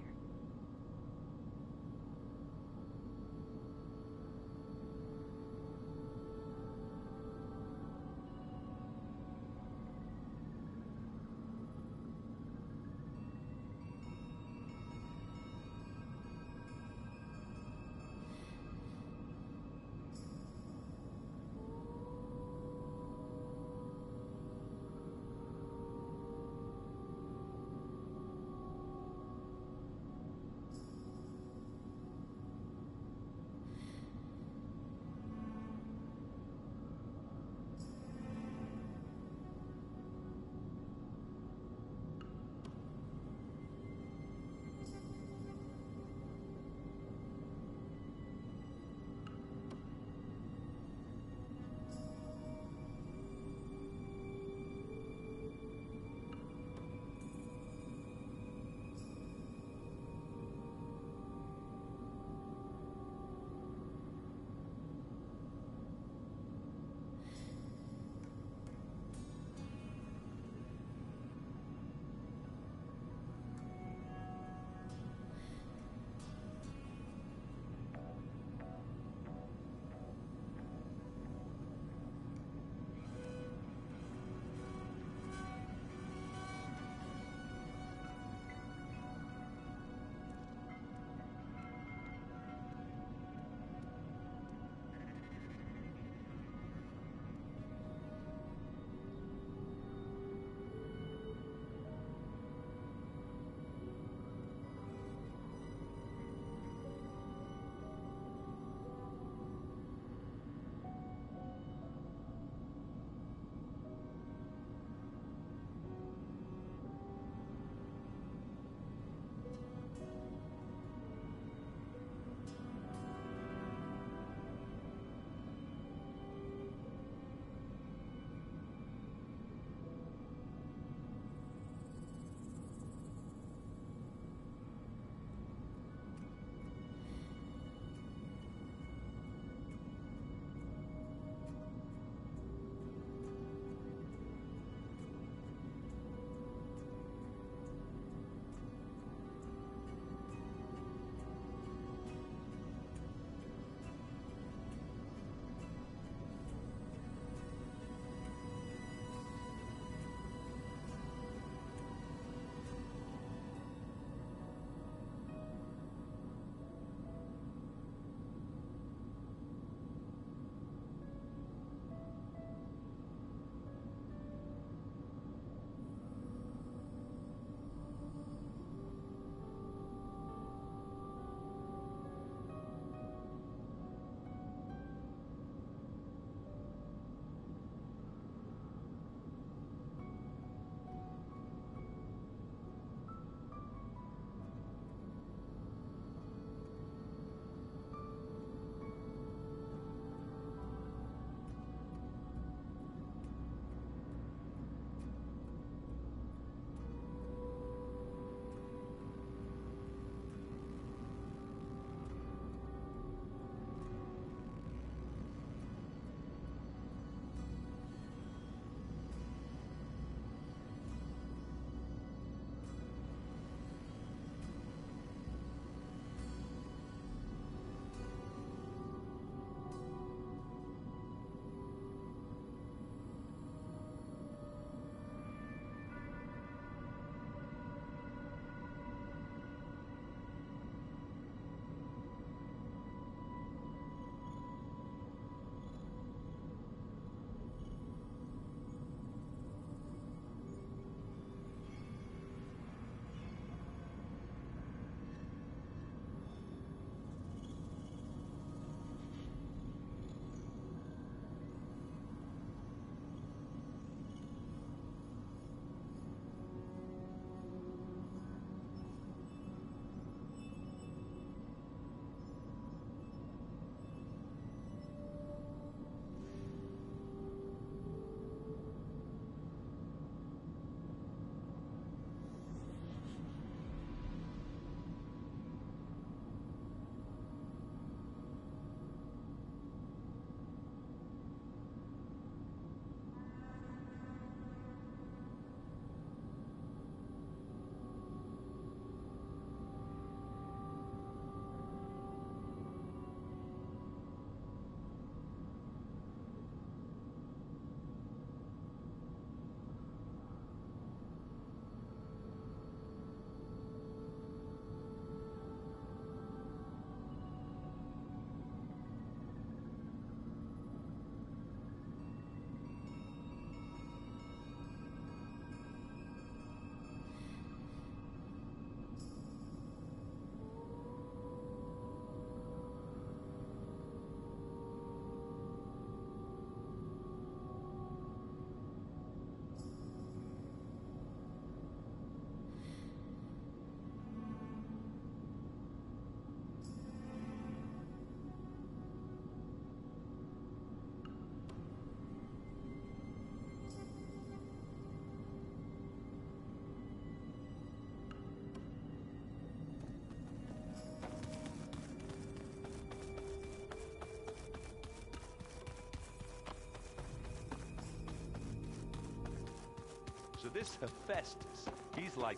So this Hephaestus, he's like,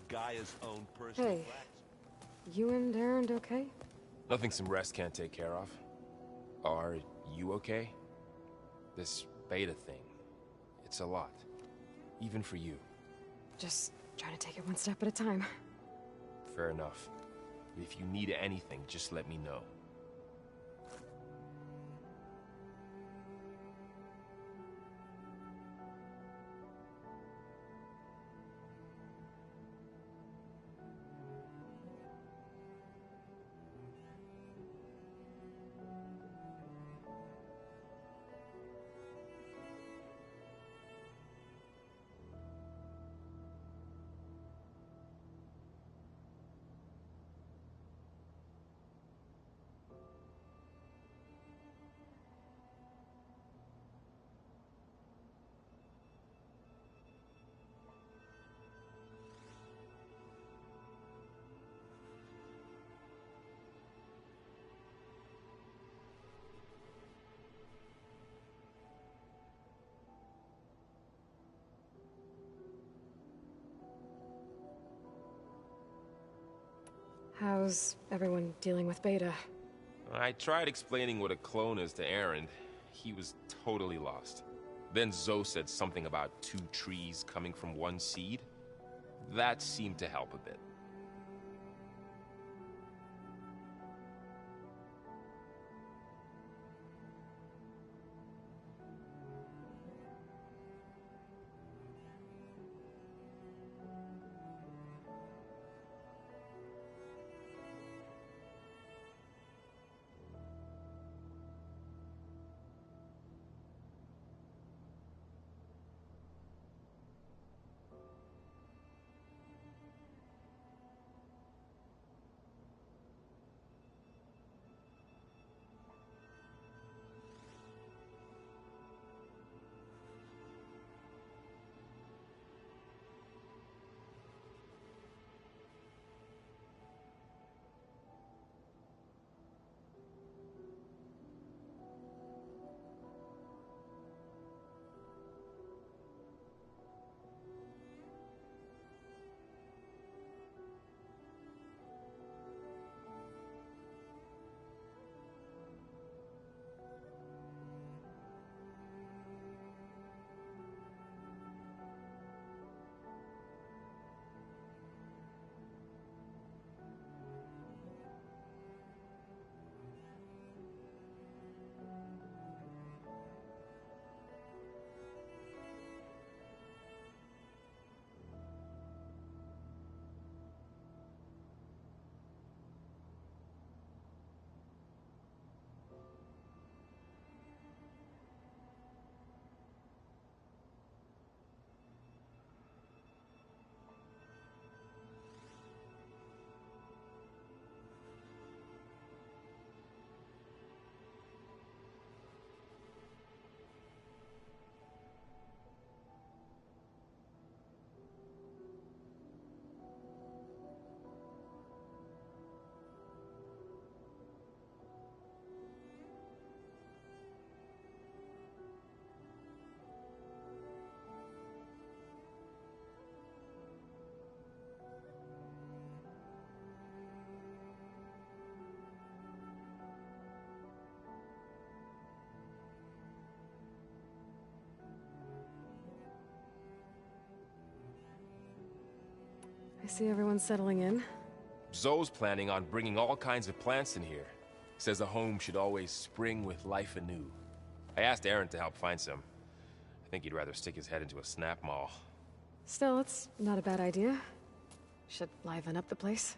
Gaia's own personal Hey, you and Aaron okay? Nothing some rest can't take care of. Are you okay? This beta thing, it's a lot. Even for you. Just trying to take it one step at a time. Fair enough. If you need anything, just let me know. How's everyone dealing with Beta? I tried explaining what a clone is to Aaron. He was totally lost. Then Zoe said something about 2 trees coming from 1 seed. That seemed to help a bit. I see everyone's settling in. Zoe's planning on bringing all kinds of plants in here. Says a home should always spring with life anew. I asked Aaron to help find some. I think he'd rather stick his head into a snap mall. Still, it's not a bad idea. Should liven up the place.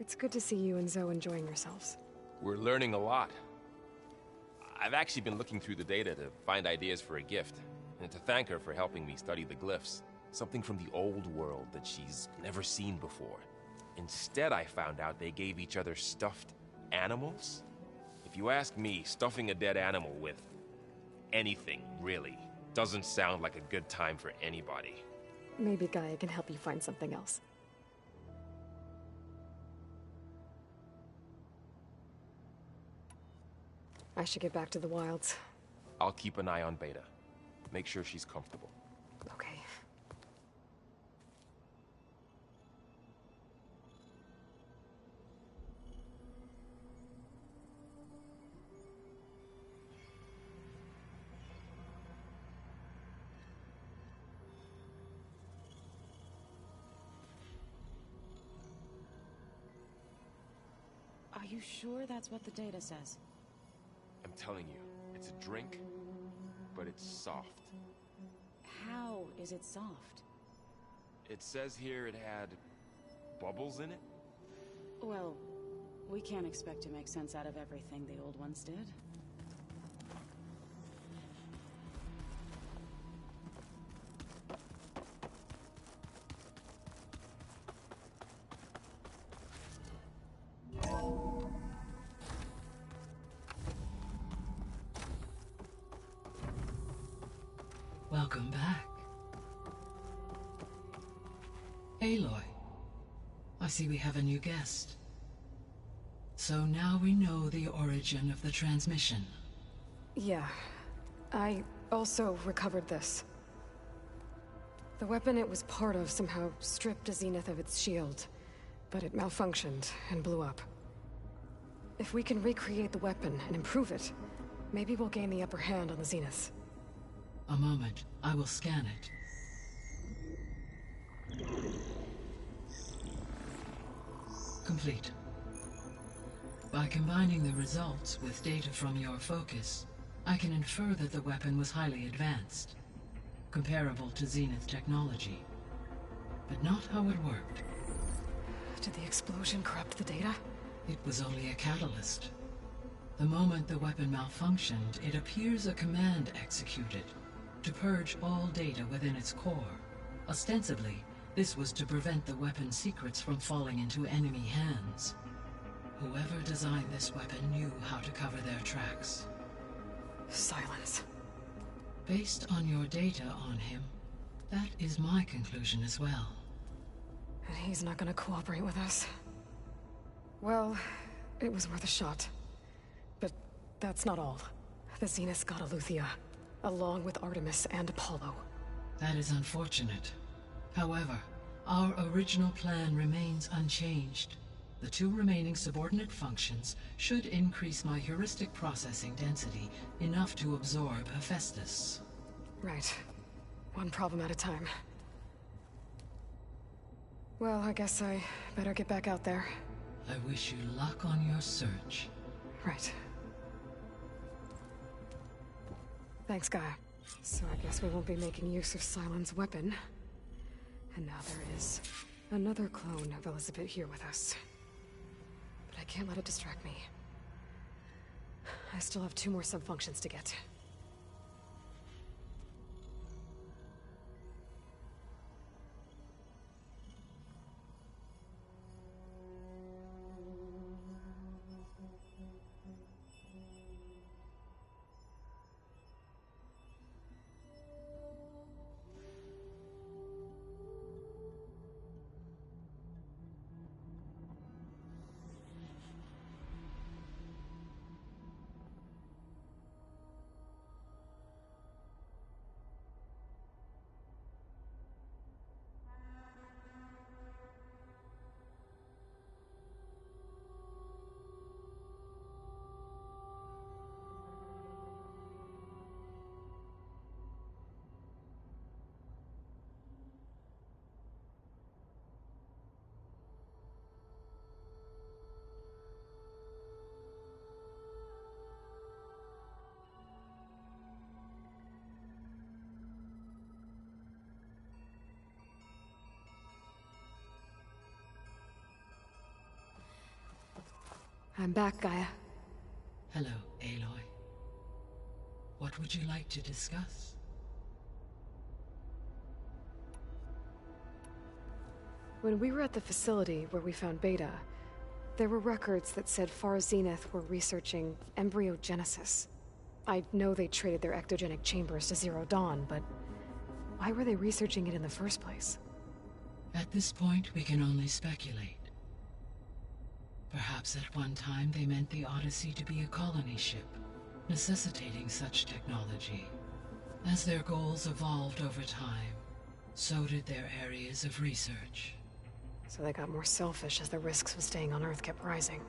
It's good to see you and Zoe enjoying yourselves. We're learning a lot. I've actually been looking through the data to find ideas for a gift, and to thank her for helping me study the glyphs. Something from the old world that she's never seen before. Instead, I found out they gave each other stuffed animals. If you ask me, stuffing a dead animal with anything, really, doesn't sound like a good time for anybody. Maybe Gaia can help you find something else. I should get back to the wilds. I'll keep an eye on Beta. Make sure she's comfortable. Okay. Are you sure that's what the data says? I'm telling you, it's a drink, but it's soft. How is it soft? It says here it had bubbles in it? Well, we can't expect to make sense out of everything the old ones did. Welcome back. Aloy, I see we have a new guest. So now we know the origin of the transmission. Yeah. I also recovered this. The weapon it was part of somehow stripped Zenith of its shield, but it malfunctioned and blew up. If we can recreate the weapon and improve it, maybe we'll gain the upper hand on the Zeniths. A moment, I will scan it. Complete. By combining the results with data from your focus, I can infer that the weapon was highly advanced, comparable to Zenith technology, but not how it worked. Did the explosion corrupt the data? It was only a catalyst. The moment the weapon malfunctioned, it appears a command executed to purge all data within its core. Ostensibly, this was to prevent the weapon's secrets from falling into enemy hands. Whoever designed this weapon knew how to cover their tracks. Silence. Based on your data on him, that is my conclusion as well. And he's not gonna cooperate with us. Well, it was worth a shot. But that's not all. The Zeniths got Aletheia, along with Artemis and Apollo. That is unfortunate. However, our original plan remains unchanged. The two remaining subordinate functions should increase my heuristic processing density enough to absorb Hephaestus. Right. One problem at a time. Well, I guess I better get back out there. I wish you luck on your search. Right. Thanks, Gaia. So I guess we won't be making use of Cylon's weapon. And now there is another clone of Elizabeth here with us. But I can't let it distract me. I still have 2 more sub-functions to get. I'm back, Gaia. Hello, Aloy. What would you like to discuss? When we were at the facility where we found Beta, there were records that said Far Zenith were researching embryogenesis. I know they traded their ectogenic chambers to Zero Dawn, but why were they researching it in the first place? At this point, we can only speculate. Perhaps at one time they meant the Odyssey to be a colony ship, necessitating such technology. As their goals evolved over time, so did their areas of research. So they got more selfish as the risks of staying on Earth kept rising.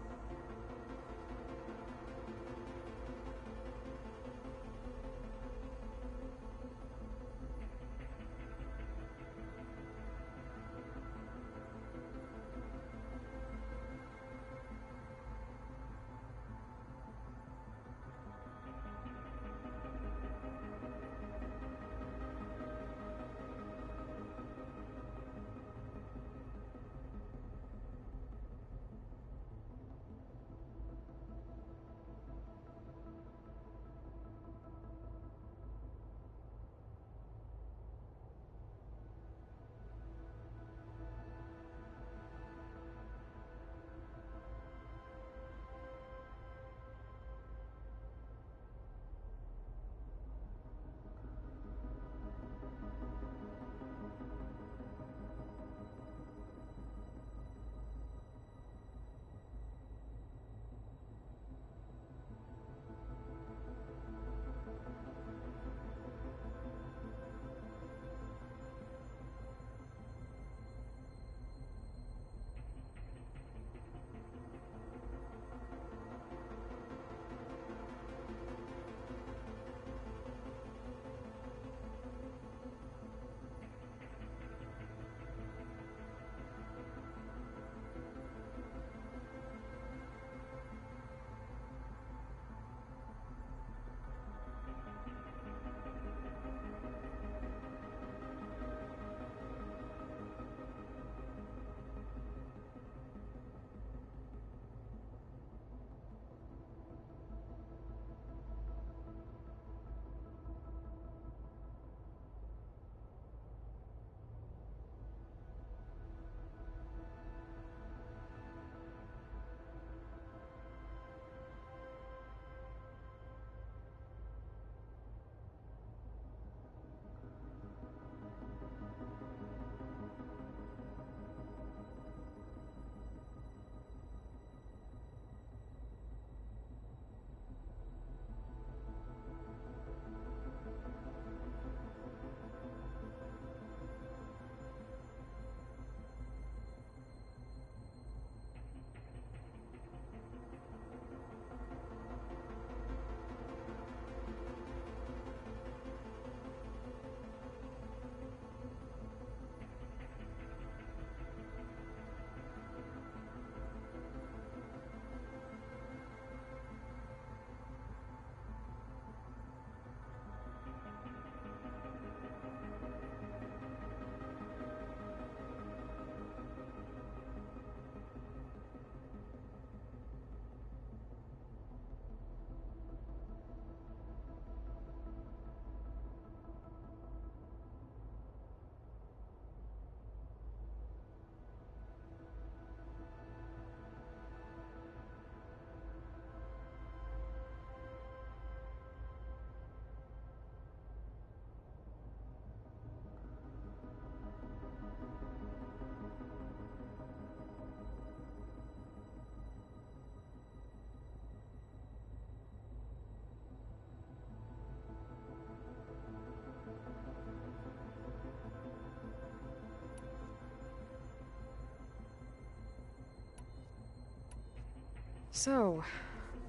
So,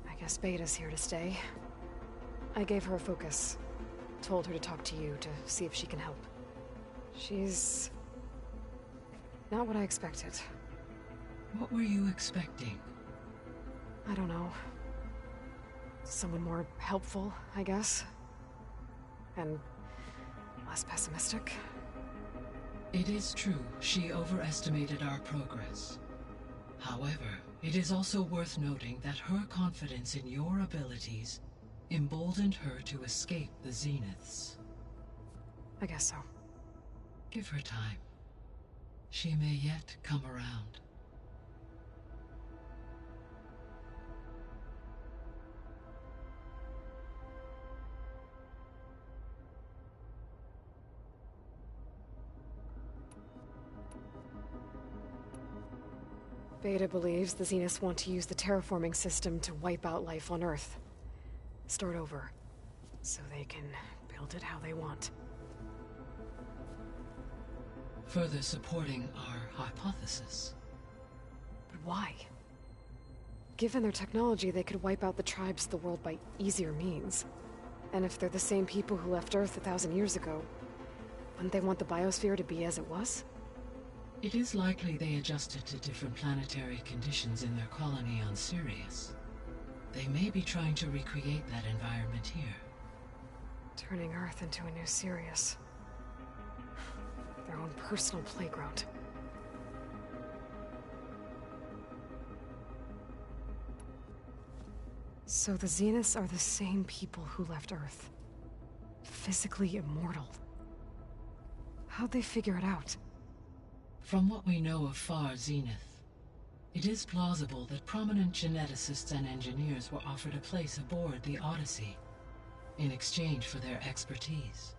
I guess Beta's here to stay. I gave her a focus. Told her to talk to you to see if she can help. She's not what I expected. What were you expecting? I don't know. Someone more helpful, I guess. And less pessimistic. It is true, she overestimated our progress. However, it is also worth noting that her confidence in your abilities emboldened her to escape the Zeniths. I guess so. Give her time. She may yet come around. Beta believes the Zeniths want to use the terraforming system to wipe out life on Earth. Start over, so they can build it how they want. Further supporting our hypothesis. But why? Given their technology, they could wipe out the tribes of the world by easier means. And if they're the same people who left Earth 1,000 years ago, wouldn't they want the biosphere to be as it was? It is likely they adjusted to different planetary conditions in their colony on Sirius. They may be trying to recreate that environment here. Turning Earth into a new Sirius. Their own personal playground. So the Zeniths are the same people who left Earth. Physically immortal. How'd they figure it out? From what we know of Far Zenith, it is plausible that prominent geneticists and engineers were offered a place aboard the Odyssey in exchange for their expertise.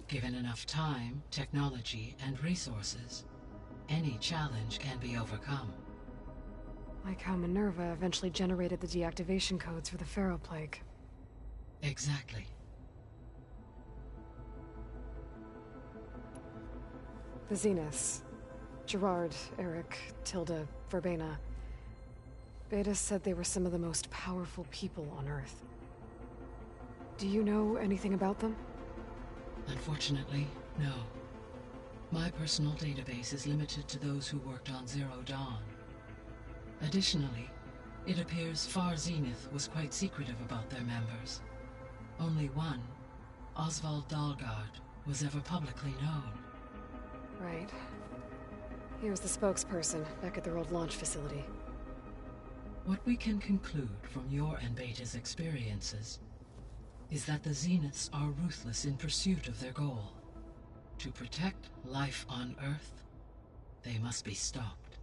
Given enough time, technology, and resources, any challenge can be overcome. Like how Minerva eventually generated the deactivation codes for the Pharaoh Plague. Exactly. The Zeniths. Gerard, Eric, Tilda, Verbena. Beta said they were some of the most powerful people on Earth. Do you know anything about them? Unfortunately, no. My personal database is limited to those who worked on Zero Dawn. Additionally, it appears Far Zenith was quite secretive about their members. Only one, Oswald Dahlgard, was ever publicly known. Right. He was the spokesperson back at their old launch facility. What we can conclude from your and Beta's experiences is that the Zeniths are ruthless in pursuit of their goal. To protect life on Earth, they must be stopped.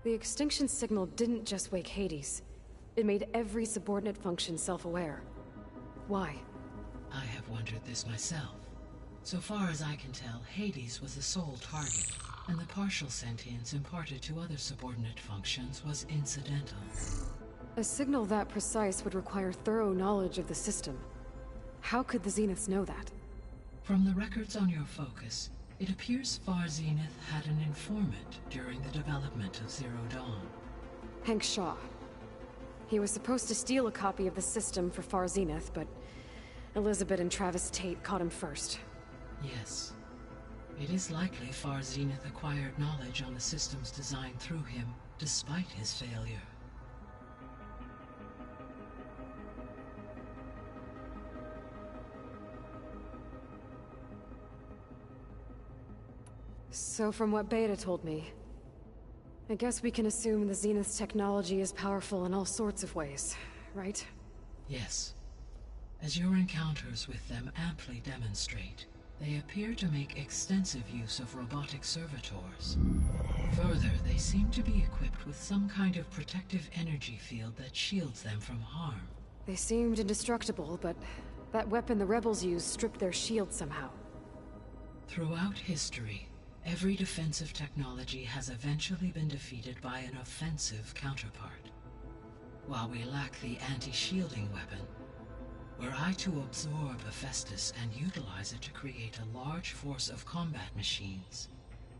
The extinction signal didn't just wake Hades. It made every subordinate function self-aware. Why? I have wondered this myself. So far as I can tell, Hades was the sole target, and the partial sentience imparted to other subordinate functions was incidental. A signal that precise would require thorough knowledge of the system. How could the Zeniths know that? From the records on your focus, it appears Far Zenith had an informant during the development of Zero Dawn. Hank Shaw. He was supposed to steal a copy of the system for Far Zenith, but Elizabeth and Travis Tate caught him first. Yes. It is likely Far Zenith acquired knowledge on the system's design through him, despite his failure. So from what Beta told me, I guess we can assume the Zenith's technology is powerful in all sorts of ways, right? Yes. As your encounters with them amply demonstrate, they appear to make extensive use of robotic servitors. Further, they seem to be equipped with some kind of protective energy field that shields them from harm. They seemed indestructible, but that weapon the rebels used stripped their shield somehow. Throughout history, every defensive technology has eventually been defeated by an offensive counterpart. While we lack the anti-shielding weapon, were I to absorb Hephaestus and utilize it to create a large force of combat machines,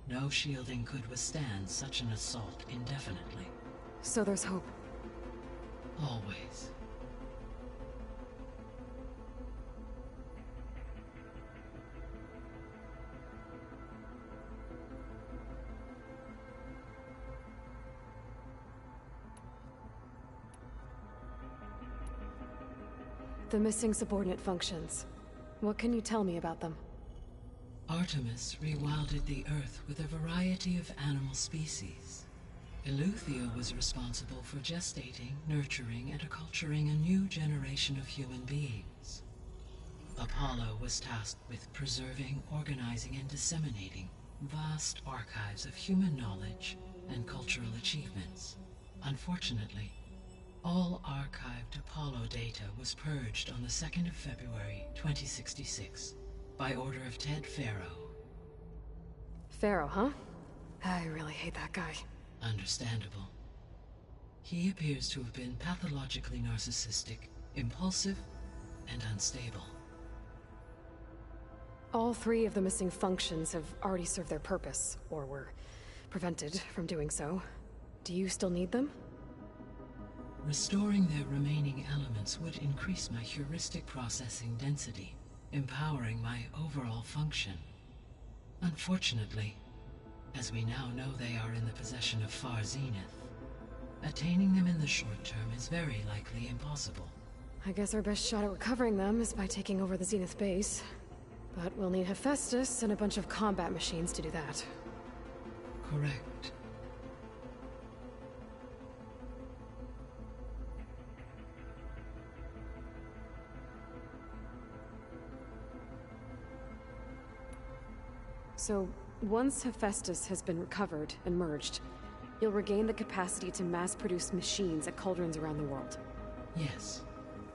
no shielding could withstand such an assault indefinitely. So there's hope. Always. The missing subordinate functions. What can you tell me about them? Artemis rewilded the Earth with a variety of animal species. Eleuthia was responsible for gestating, nurturing, and acculturating a new generation of human beings. Apollo was tasked with preserving, organizing, and disseminating vast archives of human knowledge and cultural achievements. Unfortunately, all archived Apollo data was purged on the 2nd of February, 2066, by order of Ted Faro. Pharaoh, huh? I really hate that guy. Understandable. He appears to have been pathologically narcissistic, impulsive, and unstable. All 3 of the missing functions have already served their purpose, or were prevented from doing so. Do you still need them? Restoring their remaining elements would increase my heuristic processing density, empowering my overall function. Unfortunately, as we now know they are in the possession of Far Zenith, attaining them in the short term is very likely impossible. I guess our best shot at recovering them is by taking over the Zenith base. But we'll need Hephaestus and a bunch of combat machines to do that. Correct. So, once Hephaestus has been recovered and merged, you'll regain the capacity to mass-produce machines at cauldrons around the world. Yes,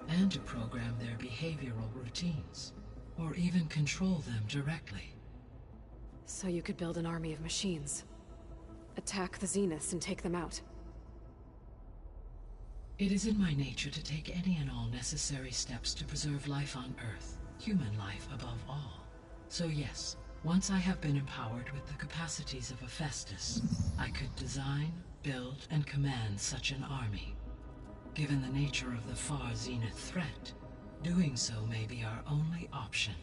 and to program their behavioral routines, or even control them directly. So you could build an army of machines. Attack the Zeniths and take them out. It is in my nature to take any and all necessary steps to preserve life on Earth, human life above all. So yes, once I have been empowered with the capacities of Hephaestus, I could design, build, and command such an army. Given the nature of the Far Zenith threat, doing so may be our only option.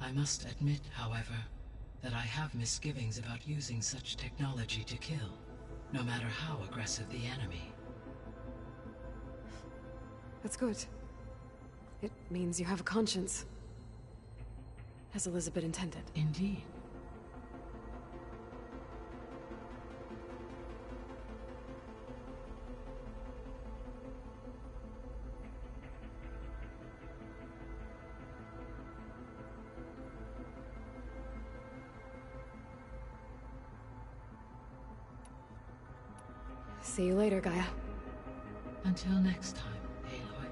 I must admit, however, that I have misgivings about using such technology to kill, no matter how aggressive the enemy. That's good. It means you have a conscience. As Elizabeth intended. Indeed. See you later, Gaia. Until next time, Aloy.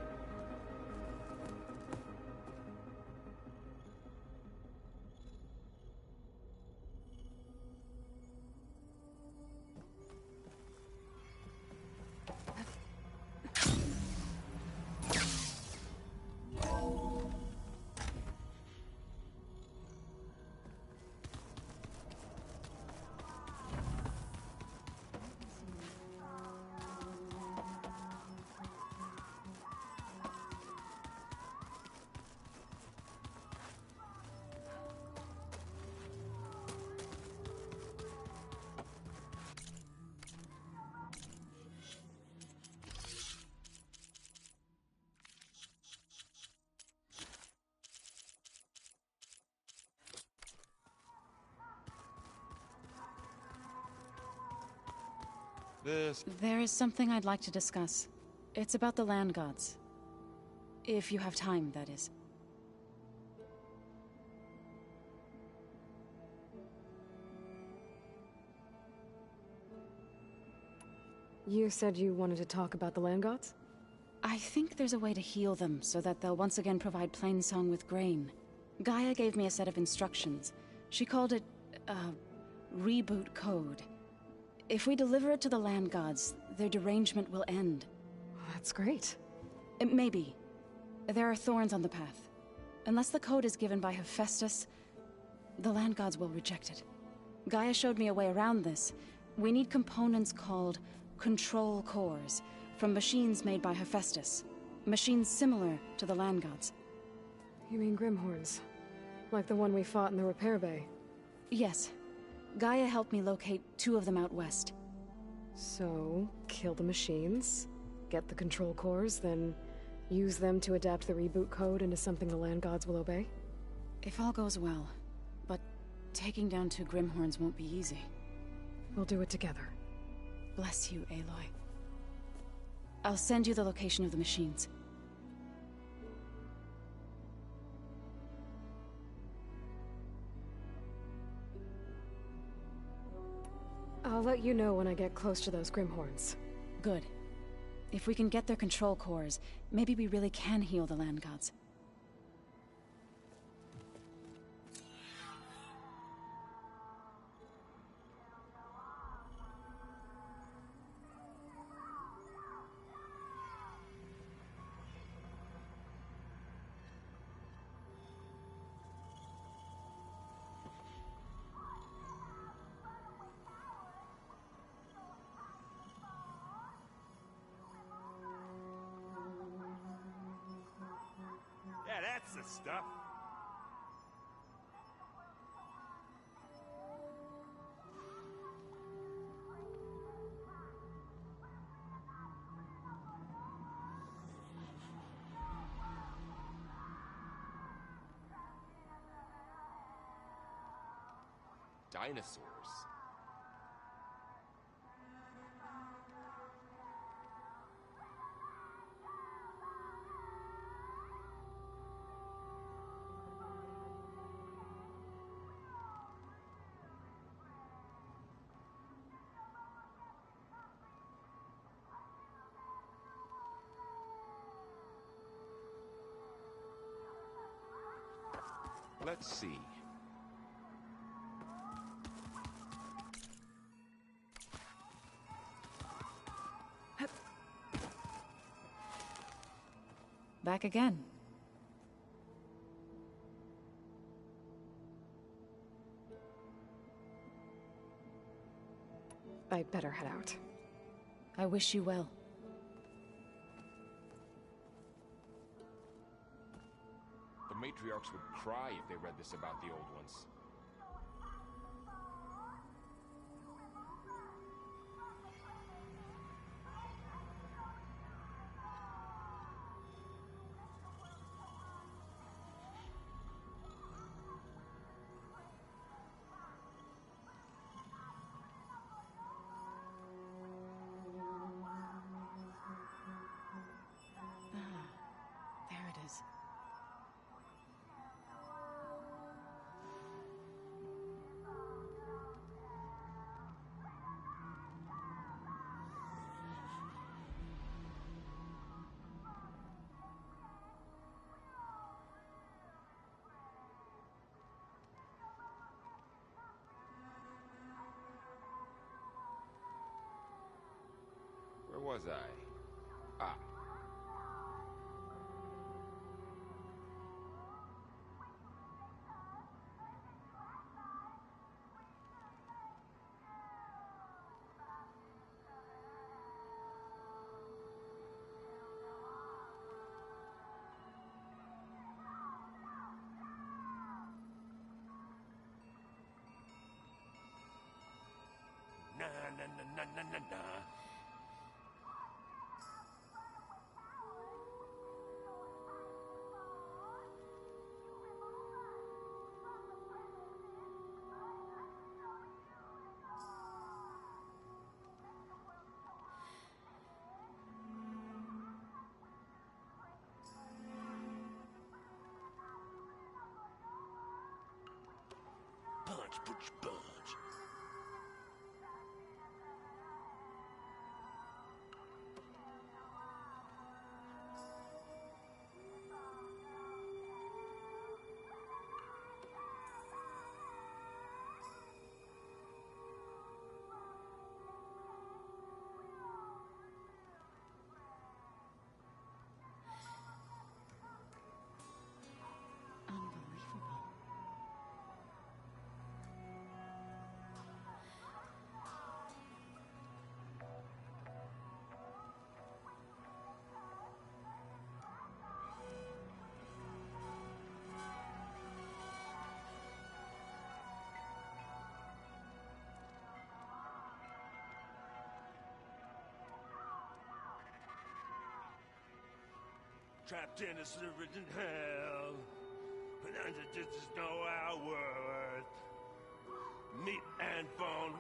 There is something I'd like to discuss. It's about the land gods. If you have time, that is. You said you wanted to talk about the land gods? I think there's a way to heal them so that they'll once again provide Plainsong with grain. Gaia gave me a set of instructions. She called it, reboot code. If we deliver it to the land gods, their derangement will end. That's great. Maybe. There are thorns on the path. Unless the code is given by Hephaestus, the land gods will reject it. Gaia showed me a way around this. We need components called control cores from machines made by Hephaestus. Machines similar to the land gods. You mean Grimhorns? Like the one we fought in the repair bay? Yes. Gaia helped me locate 2 of them out west. So, kill the machines, get the control cores, then Use them to adapt the reboot code into something the land gods will obey? If all goes well. But taking down 2 Grimhorns won't be easy. We'll do it together. Bless you, Aloy. I'll send you the location of the machines. I'll let you know when I get close to those Grimhorns. Good. If we can get their control cores, maybe we really can heal the land gods. Yeah, that's the stuff. Dinosaurs. Let's see. Back again. I'd better head out. I wish you well. The matriarchs would cry if they read this about the old ones. There it is. Where was I? Ah. Na na na na na na na. Punch, punch, punch. trapped in a serpent hell. But this is no our worth. Meat and bone,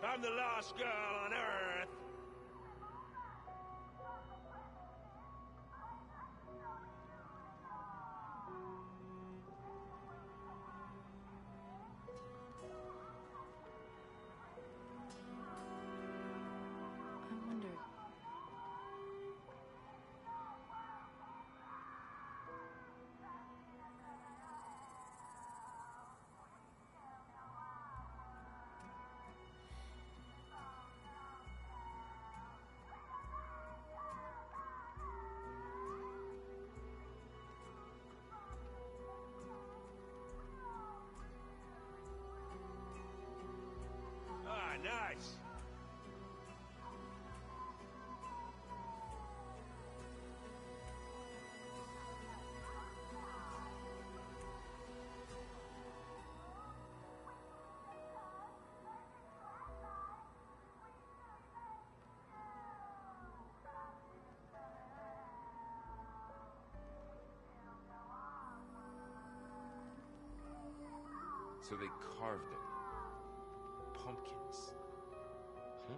I'm the lost girl on earth. I wonder... Ah, nice. So they carved them. Pumpkins. Huh.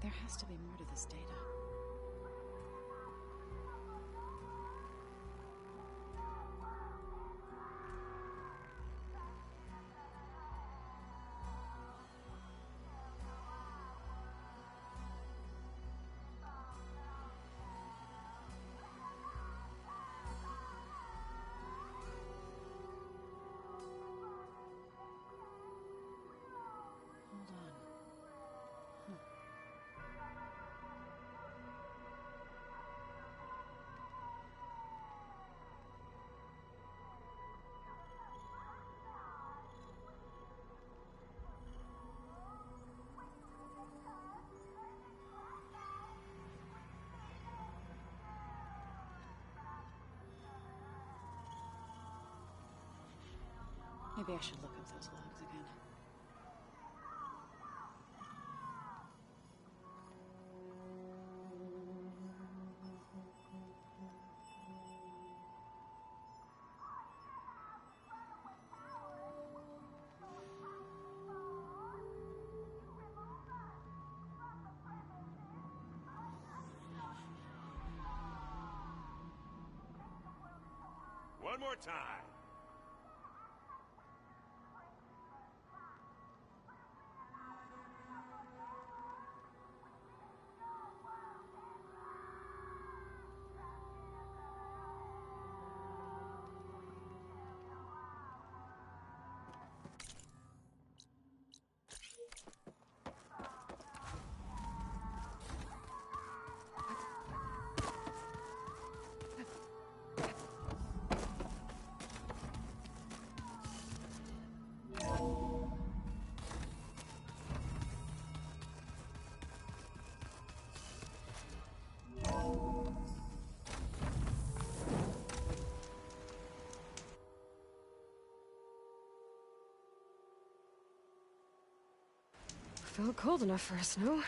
There has to be more to this data. Hold on. Huh. Maybe I should look up those logs again. One more time. Felt cold enough for a snow.